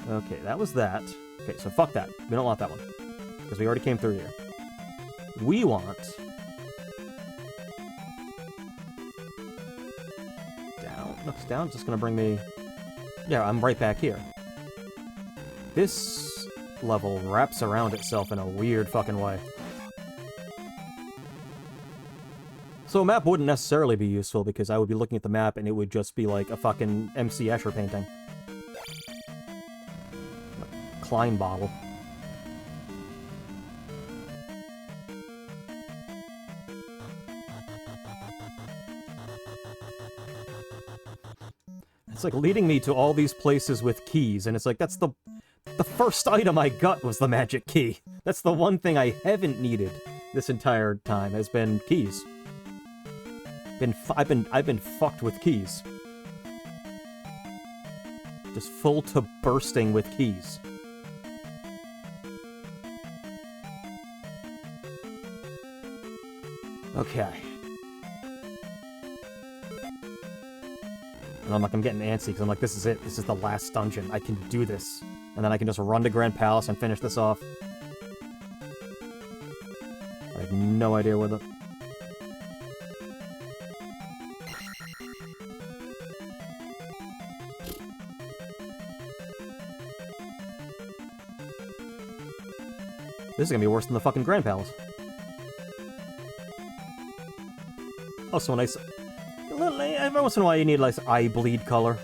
Speaker 1: Okay, that was that. Okay, so fuck that. We don't want that one. Because we already came through here. We want... Down? No, it's down. It's just gonna bring me... Yeah, I'm right back here. This level wraps around itself in a weird fucking way. So a map wouldn't necessarily be useful because I would be looking at the map and it would just be like a fucking MC Escher painting. A Klein bottle. It's like leading me to all these places with keys, and it's like, that's the first item I got was the magic key. That's the one thing I haven't needed this entire time, has been keys. I've been fucked with keys. Just full to bursting with keys. Okay. And I'm getting antsy because I'm like, this is it. This is the last dungeon. I can do this. And then I can just run to Grand Palace and finish this off. I have no idea where the... This is gonna be worse than the fucking Grand Palace. Also, every once in a while you need, like, eye bleed color.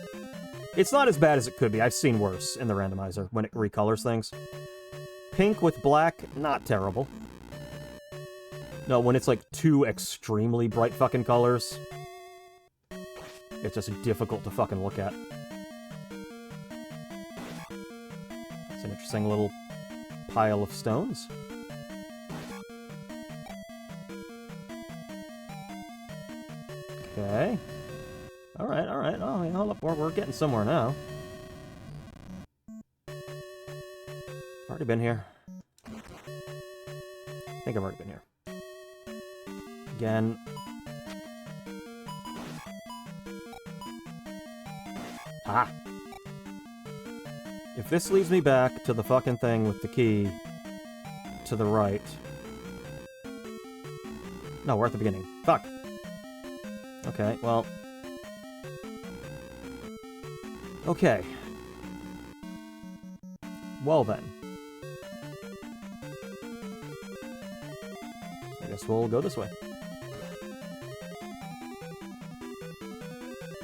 Speaker 1: It's not as bad as it could be. I've seen worse in the randomizer when it recolors things. Pink with black, not terrible. No, when it's, like, two extremely bright fucking colors, it's just difficult to fucking look at. It's an interesting little pile of stones. Okay. Alright, alright. Oh, yeah, hold up. We're getting somewhere now. Already been here. I think I've already been here. Again. Ah! If this leads me back to the fucking thing with the key to the right... No, we're at the beginning. Fuck! Okay, well... Okay. Well then. I guess we'll go this way.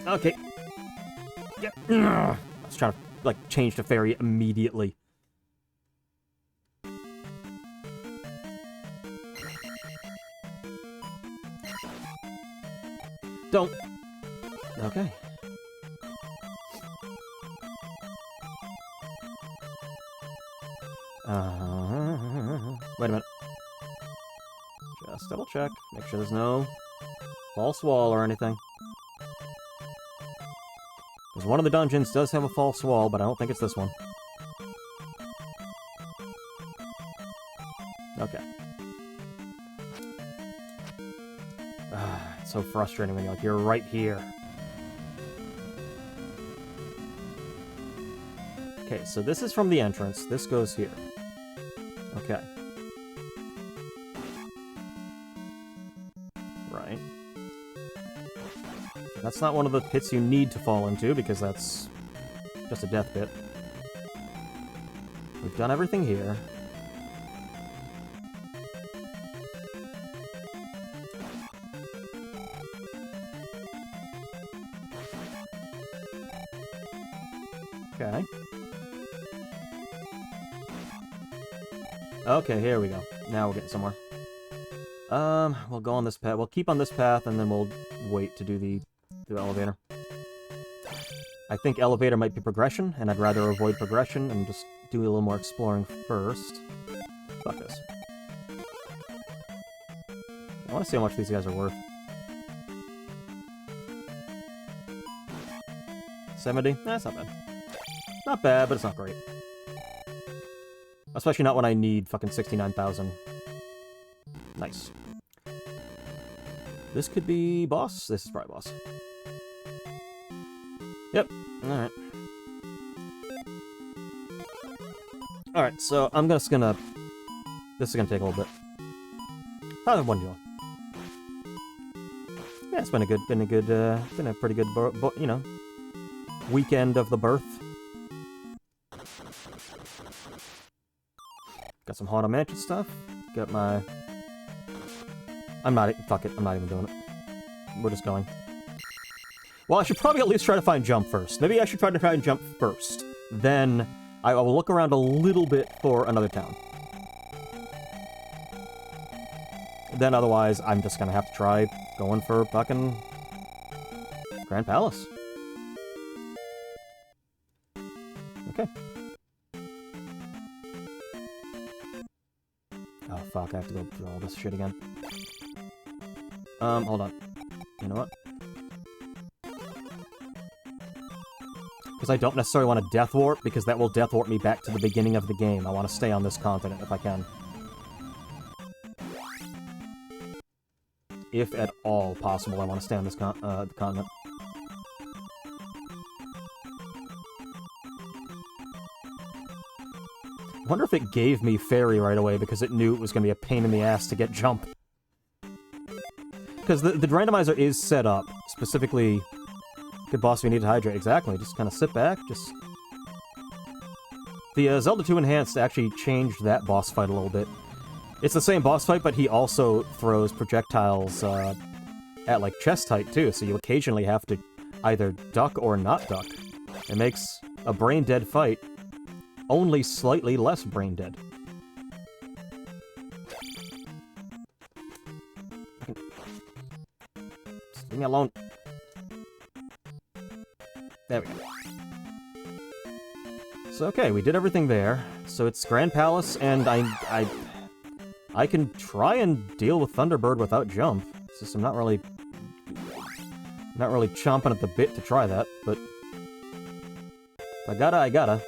Speaker 1: Okay. Yep. I was trying to, like, change to fairy immediately. Don't. Okay. Wait a minute. Just double check. Make sure there's no false wall or anything. Because one of the dungeons does have a false wall, but I don't think it's this one. Okay. It's so frustrating when you're right here. Okay, so this is from the entrance. This goes here. Okay. Right. That's not one of the pits you need to fall into, because that's just a death pit. We've done everything here. Okay. Okay, here we go. Now we're getting somewhere. We'll go on this path. We'll keep on this path, and then we'll wait to do the elevator. I think elevator might be progression, and I'd rather avoid progression and just do a little more exploring first. Fuck this. I want to see how much these guys are worth. 70? That's not bad. Not bad, but it's not great. Especially not when I need fucking 69,000. Nice. This could be boss? This is probably boss. Yep. Alright. Alright, so I'm just gonna... This is gonna take a little bit. How's everyone doing? Yeah, it's been a pretty good, you know, weekend of the birth. Got some Haunted Mansion stuff. Got my... fuck it, I'm not even doing it. we're just going. Well, I should probably at least try to find jump first. Maybe I should try to find jump first. Then I will look around a little bit for another town. Then otherwise, I'm just gonna have to try going for fucking Grand Palace. Okay. Oh, fuck, I have to go through all this shit again. Hold on. You know what? Because I don't necessarily want to death warp, because that will death warp me back to the beginning of the game. I want to stay on this continent if I can. If at all possible, I want to stay on this continent. I wonder if it gave me Fairy right away because it knew it was going to be a pain in the ass to get jump. Because the randomizer is set up, specifically... Good boss, we need to hydrate. Exactly, just kind of sit back, just... The Zelda 2 Enhanced actually changed that boss fight a little bit. It's the same boss fight, but he also throws projectiles at, like, chest height, too, so you occasionally have to either duck or not duck. It makes a brain-dead fight only slightly less brain-dead. Just leave me alone. There we go. So, okay, we did everything there. So it's Grand Palace, and I can try and deal with Thunderbird without jump. It's just I'm not really chomping at the bit to try that, but if I gotta.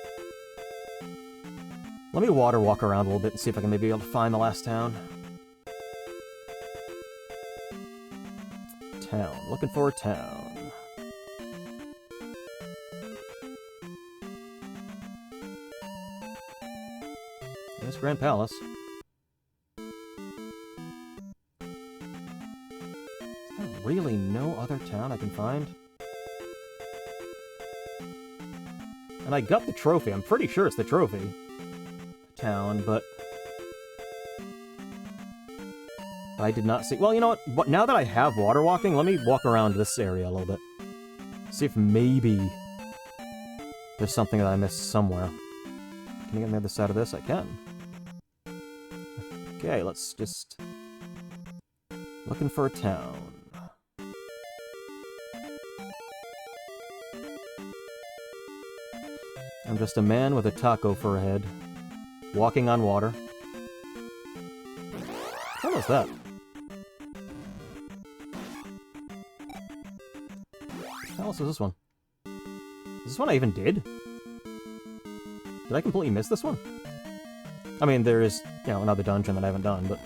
Speaker 1: Let me water walk around a little bit and see if I can maybe be able to find the last town. Town. Looking for a town. There's Grand Palace. Really no other town I can find? And I got the trophy. I'm pretty sure it's the trophy town, but I did not see... Well, you know what? Now that I have water walking, let me walk around this area a little bit. See if maybe there's something that I missed somewhere. Can I get on the other side of this? I can. Okay, let's just... Looking for a town. I'm just a man with a taco for a head, walking on water. What was that? What else is this one? Is this one I even did? Did I completely miss this one? I mean, there is, you know, another dungeon that I haven't done, but...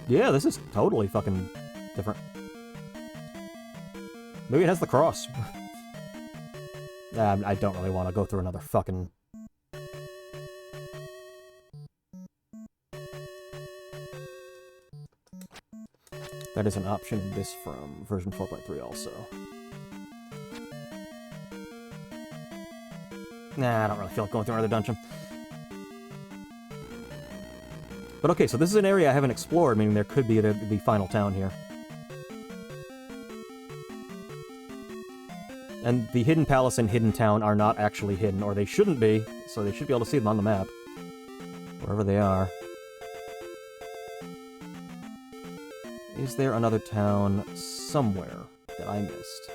Speaker 1: Yeah, this is totally fucking different. Maybe it has the cross. I don't really want to go through another fucking... That is an option in this from version 4.3 also. Nah, I don't really feel like going through another dungeon. But okay, so this is an area I haven't explored, meaning there could be the final town here. And the Hidden Palace and Hidden Town are not actually hidden, or they shouldn't be, so they should be able to see them on the map. Wherever they are. Is there another town somewhere that I missed?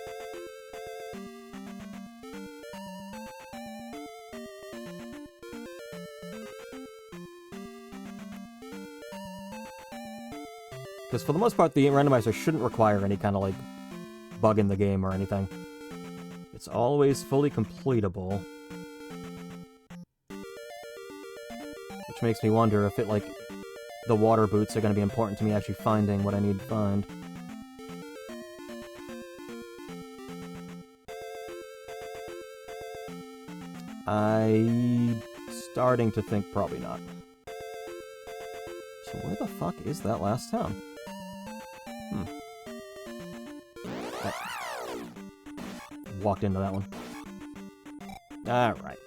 Speaker 1: Because for the most part, the randomizer shouldn't require any kind of, like, bug in the game or anything. It's always fully completable. Which makes me wonder if it, like, the water boots are going to be important to me actually finding what I need to find. I'm starting to think probably not. So where the fuck is that last town? Walked into that one. Alright.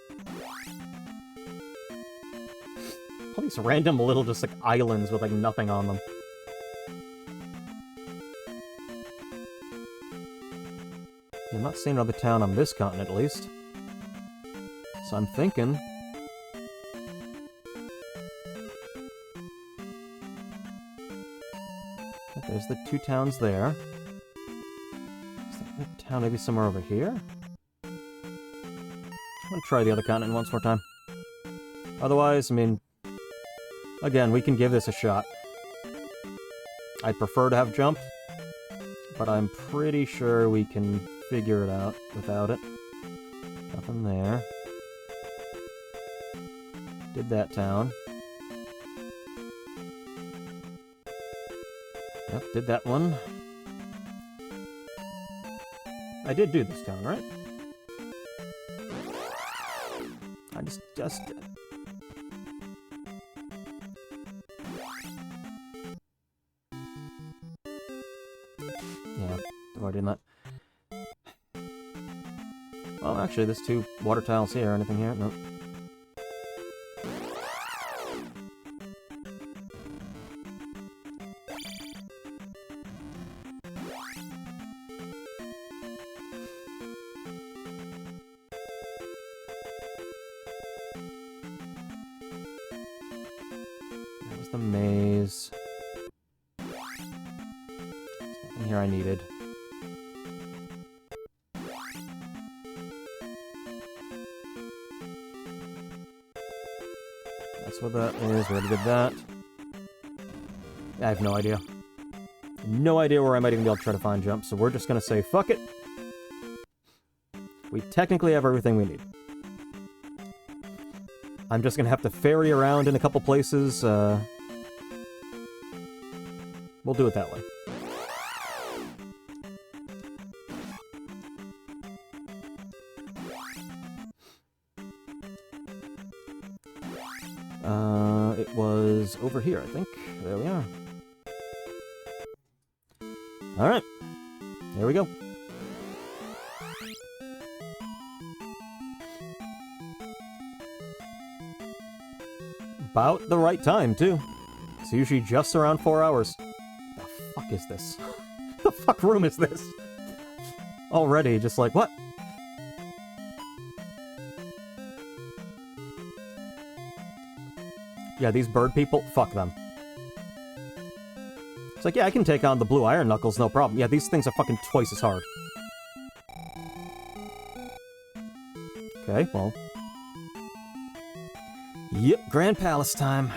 Speaker 1: All these random little just like islands with like nothing on them. I'm not seeing another town on this continent, at least. So I'm thinking... There's the 2 towns there. Is there a town maybe somewhere over here? I'm gonna try the other continent once more time. Otherwise, I mean... Again, we can give this a shot. I'd prefer to have jump, but I'm pretty sure we can figure it out without it. Nothing there. Did that town. Yep, did that one. I did do this town, right? I just did. Yeah, I've already done that. Well, actually, there's 2 water tiles here. Anything here? Nope. That was the maze. There's nothing here I needed. That's what that is. We already did that. I have no idea. No idea where I might even be able to try to find jumps, so we're just gonna say, fuck it. We technically have everything we need. I'm just gonna have to ferry around in a couple places. We'll do it that way. It was over here, I think. There we are. Alright. Here we go. About the right time, too. It's usually just around 4 hours. The fuck is this? The fuck room is this? Already, just like, what? Yeah, these bird people, fuck them. It's like, yeah, I can take on the blue iron knuckles, no problem. Yeah, these things are fucking twice as hard. Okay, well. Yep, Grand Palace time.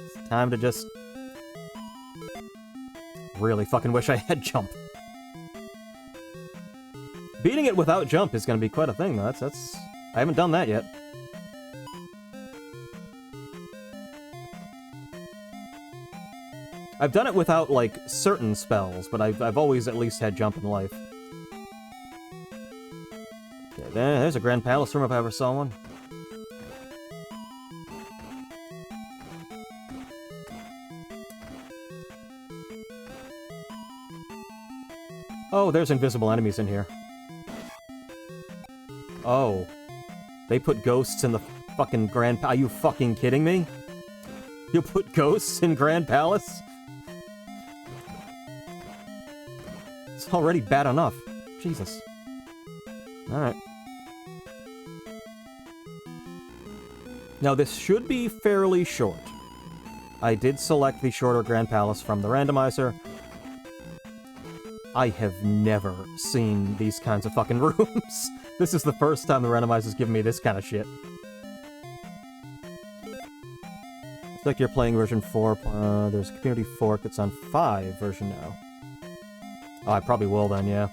Speaker 1: It's time to just... really fucking wish I had jump. Beating it without jump is gonna be quite a thing, though. That's... I haven't done that yet. I've done it without, like, certain spells, but I've always at least had jump in life. Okay, there's a Grand Palace room if I ever saw one. Oh, there's invisible enemies in here. Oh. They put ghosts in the fucking Grand Palace. Are you fucking kidding me? You put ghosts in Grand Palace? It's already bad enough. Jesus. Alright. Now, this should be fairly short. I did select the shorter Grand Palace from the randomizer. I have never seen these kinds of fucking rooms. This is the first time the randomizer's given me this kind of shit. It's like you're playing version 4. There's a community fork that's on 5 version now. Oh, I probably will then, yeah.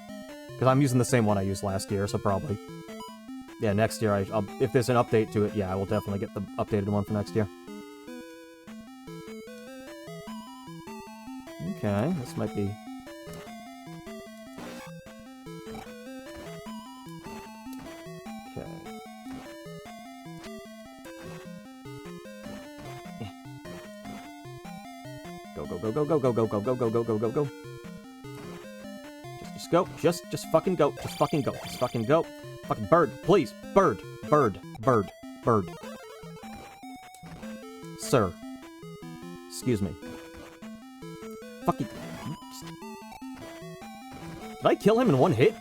Speaker 1: Because I'm using the same one I used last year, so probably. Yeah, next year, I'll, if there's an update to it, yeah, I will definitely get the updated one for next year. Okay, this might be... Okay. Go, go, go, go, go, go, go, go, go, go, go, go, go, go. Just go. Just fucking go. Just fucking go. Just fucking go. Fucking bird, please. Bird. Bird. Bird. Bird. Sir. Excuse me. Fucking... Did I kill him in one hit?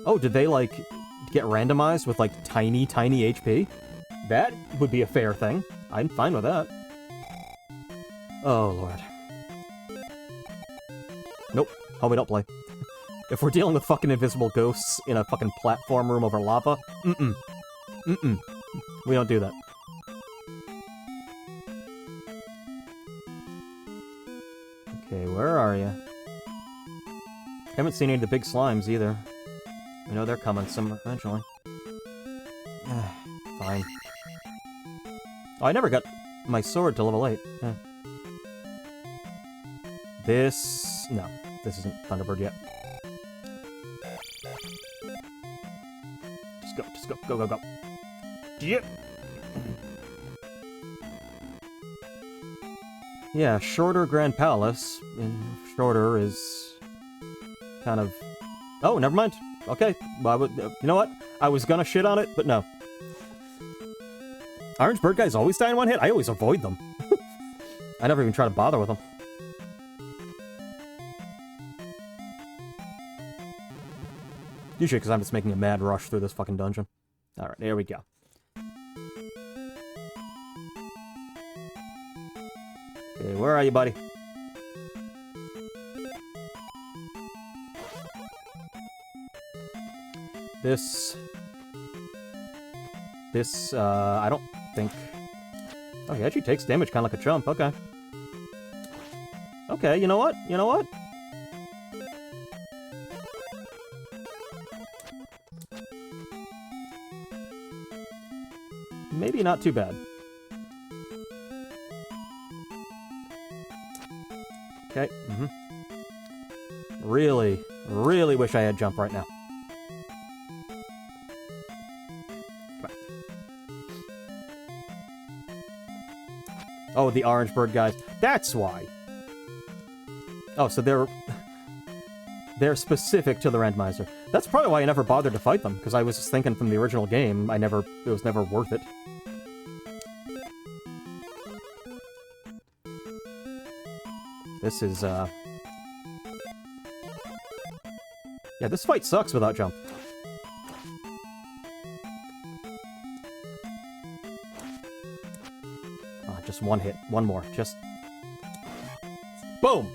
Speaker 1: Oh, did they, like, get randomized with, like, tiny, tiny HP? That would be a fair thing. I'm fine with that. Oh, Lord. Nope. Homie, don't play. If we're dealing with fucking invisible ghosts in a fucking platform room over lava, we don't do that. Okay, where are you? Haven't seen any of the big slimes either. I know they're coming some eventually. Fine. Oh, I never got my sword to level 8. This... no, this isn't Thunderbird yet. Just go. Yep. Yeah, shorter Grand Palace. And shorter is... kind of... oh, never mind. Okay, well, you know what? I was gonna shit on it, but no. Orange bird guys always die in one hit? I always avoid them. I never even try to bother with them. Usually because I'm just making a mad rush through this fucking dungeon. Alright, there we go. Okay, where are you, buddy? This, I don't think... oh, he actually takes damage kind of like a chump, okay. Okay, you know what? You know what? Maybe not too bad. Okay, Really, really wish I had jump right now. Oh, the orange bird guys. That's why. Oh, so they're specific to the randomizer. That's probably why I never bothered to fight them, because I was just thinking from the original game, it was never worth it. This is, yeah, this fight sucks without jump. Just one hit. One more. Just... boom!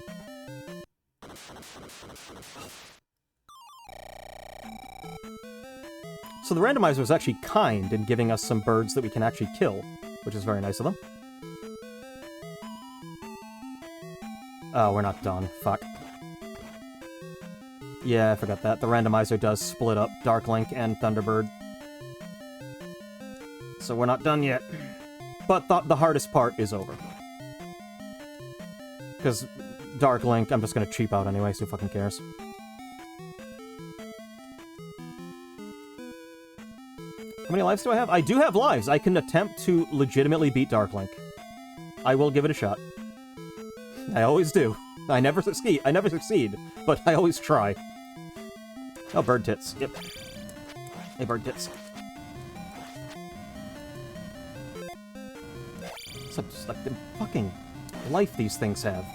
Speaker 1: So the randomizer was actually kind in giving us some birds that we can actually kill, which is very nice of them. Oh, we're not done. Fuck. Yeah, I forgot that. The randomizer does split up Dark Link and Thunderbird. So we're not done yet. But the hardest part is over. Because Dark Link, I'm just gonna cheap out anyway, so who fucking cares. How many lives do I have? I do have lives! I can attempt to legitimately beat Dark Link. I will give it a shot. I always do. I never succeed, but I always try. Oh, bird tits. Yep. Hey, bird tits. Just like the fucking life these things have.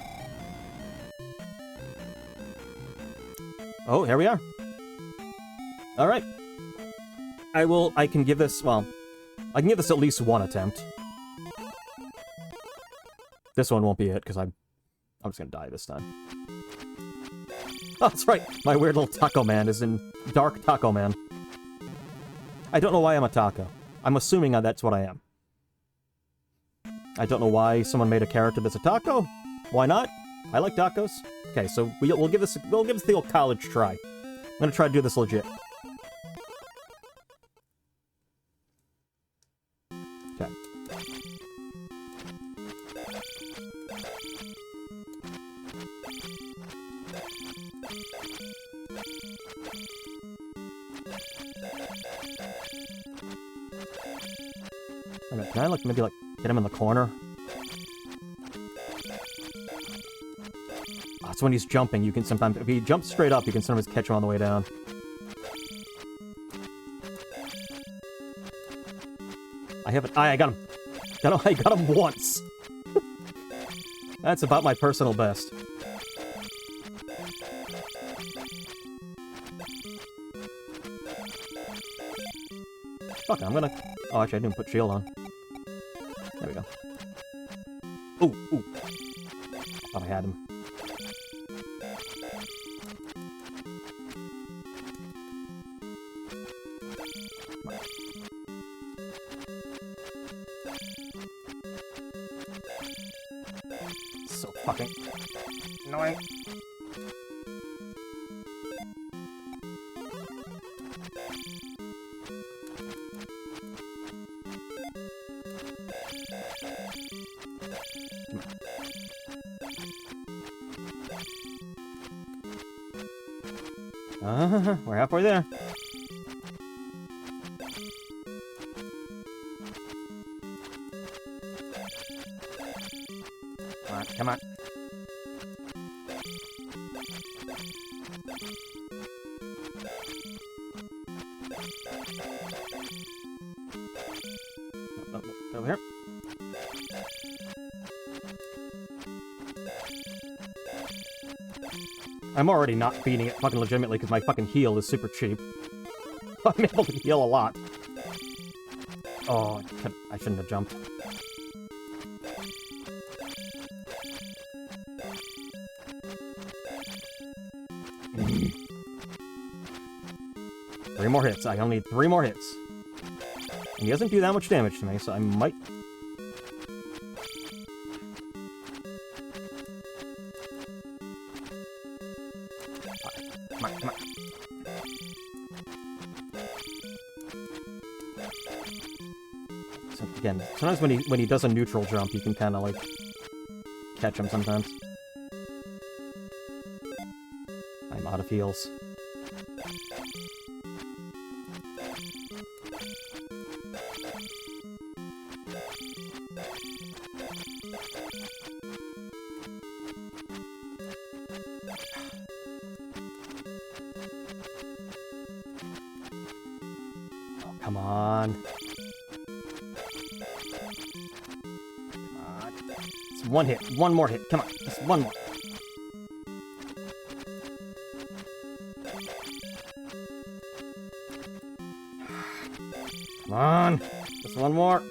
Speaker 1: Oh, here we are. Alright. I can give this, well, I can give this at least one attempt. This one won't be it, because I'm just gonna die this time. Oh, that's right! My weird little taco man is in Dark Taco Man. I don't know why I'm a taco. I'm assuming that's what I am. I don't know why someone made a character that's a taco. Why not? I like tacos. Okay, so we'll give this the old college try. I'm gonna try to do this legit. Okay. Okay, can I maybe get him in the corner? Oh, that's when he's jumping. You can sometimes, if he jumps straight up, you can sometimes catch him on the way down. I got him. I got him once. That's about my personal best. Fuck, I'm gonna... Oh, actually, I didn't put shield on. There we go. Ooh, ooh. Thought I had him. So fucking annoying. We're halfway there. Come on, come on. Over here. I'm already not beating it fucking legitimately because my fucking heal is super cheap. I'm able to heal a lot. Oh, I shouldn't have jumped. Three more hits. I only need 3 more hits. And he doesn't do that much damage to me, so I might... Come on, come on. So again, sometimes when he does a neutral jump, you can kind of like catch him sometimes. I'm out of heals. Come on. Come on. It's one hit. One more hit. Come on. Just one more. Come on. Just one more.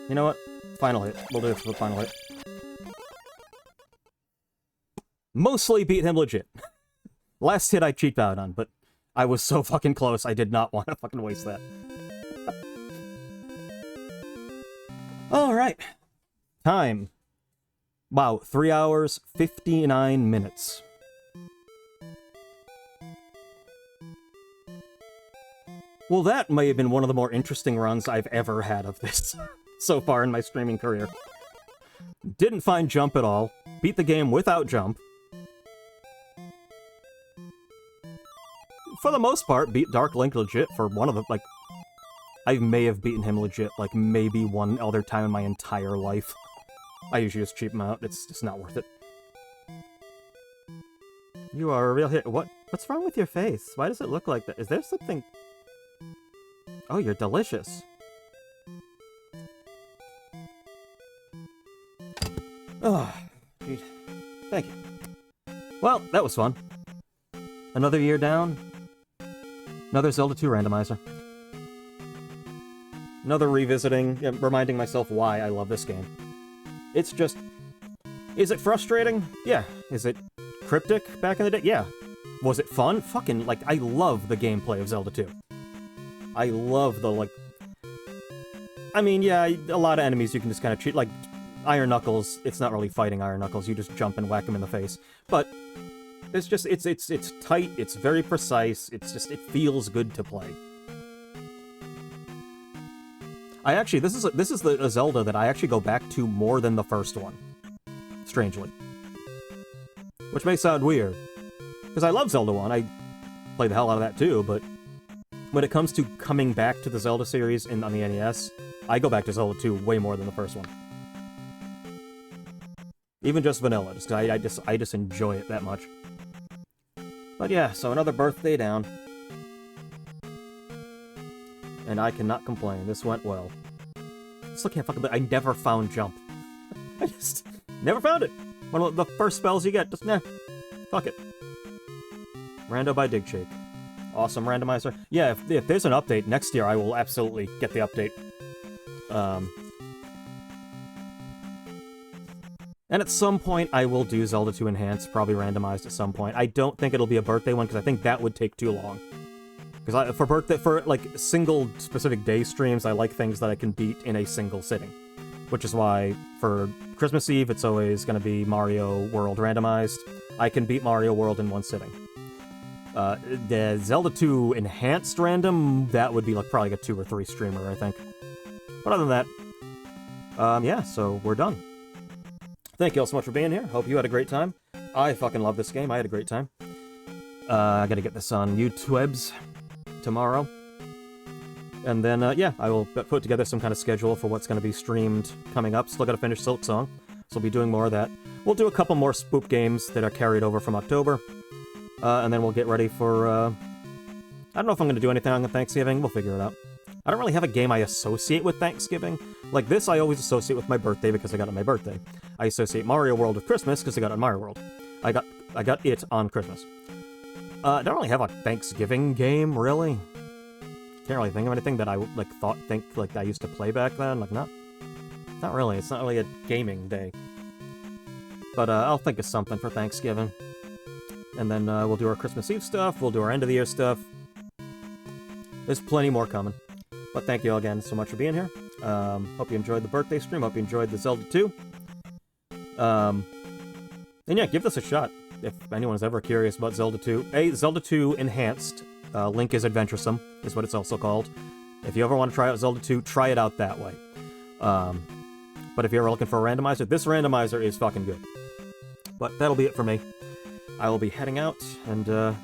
Speaker 1: You know what? Final hit. We'll do it for the final hit. Mostly beat him legit. Last hit I cheaped out on, but I was so fucking close, I did not want to fucking waste that. Alright. Time. Wow, 3 hours, 59 minutes. Well, that may have been one of the more interesting runs I've ever had of this so far in my streaming career. Didn't find jump at all. Beat the game without jump. For the most part, beat Dark Link legit for one of the, like... I may have beaten him legit, like, maybe one other time in my entire life. I usually just cheap him out. It's just not worth it. You are a real hit. What's wrong with your face? Why does it look like that? Is there something... Oh, you're delicious. Oh, geez. Thank you. Well, that was fun. Another year down. Another Zelda 2 randomizer. Another revisiting, reminding myself why I love this game. It's just... Is it frustrating? Yeah. Is it cryptic back in the day? Yeah. Was it fun? Fucking, like, I love the gameplay of Zelda 2. I love the, like... I mean, yeah, a lot of enemies you can just kind of cheat. Like, Iron Knuckles, it's not really fighting Iron Knuckles, you just jump and whack him in the face. But... It's just, it's tight, it's very precise, it's just, it feels good to play. I actually, this is a Zelda that I actually go back to more than the first one. Strangely. Which may sound weird. Because I love Zelda 1, I play the hell out of that too, but when it comes to coming back to the Zelda series on the NES, I go back to Zelda 2 way more than the first one. Even just vanilla, just I just enjoy it that much. But yeah, so another birthday down. And I cannot complain. This went well. Still can't fucking believe I never found jump. I just never found it. One of the first spells you get, just nah. Fuck it. Rando by Digshake. Awesome randomizer. Yeah, if there's an update next year, I will absolutely get the update. And at some point, I will do Zelda 2 Enhanced, probably randomized at some point. I don't think it'll be a birthday one, because I think that would take too long. Because for like single specific day streams, I like things that I can beat in a single sitting. Which is why for Christmas Eve, it's always going to be Mario World randomized. I can beat Mario World in one sitting. The Zelda 2 Enhanced random, that would be like probably a 2 or 3 streamer, I think. But other than that, yeah, so we're done. Thank you all so much for being here. Hope you had a great time. I fucking love this game. I had a great time. I gotta get this on YouTubes tomorrow. And then, yeah, I will put together some kind of schedule for what's going to be streamed coming up. Still gotta finish Silk Song, so we'll be doing more of that. We'll do a couple more spoop games that are carried over from October. And then we'll get ready for, I don't know if I'm gonna do anything on Thanksgiving. We'll figure it out. I don't really have a game I associate with Thanksgiving. Like this, I always associate with my birthday because I got it on my birthday. I associate Mario World with Christmas because I got it on Mario World. I got it on Christmas. I don't really have a Thanksgiving game, really. Can't really think of anything that I like think I used to play back then. Like not really. It's not really a gaming day. But I'll think of something for Thanksgiving. And then we'll do our Christmas Eve stuff. We'll do our end of the year stuff. There's plenty more coming. But thank you all again so much for being here. Hope you enjoyed the birthday stream. Hope you enjoyed the Zelda 2. And yeah, give this a shot. If anyone's ever curious about Zelda 2. Zelda 2 Enhanced. Link is Adventuresome, is what it's also called. If you ever want to try out Zelda 2, try it out that way. But if you're ever looking for a randomizer, this randomizer is fucking good. But that'll be it for me. I will be heading out, and I'll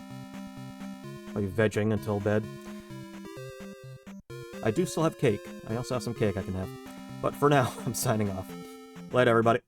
Speaker 1: be vegging until bed. I do still have cake. I also have some cake I can have. But for now, I'm signing off. Later, everybody.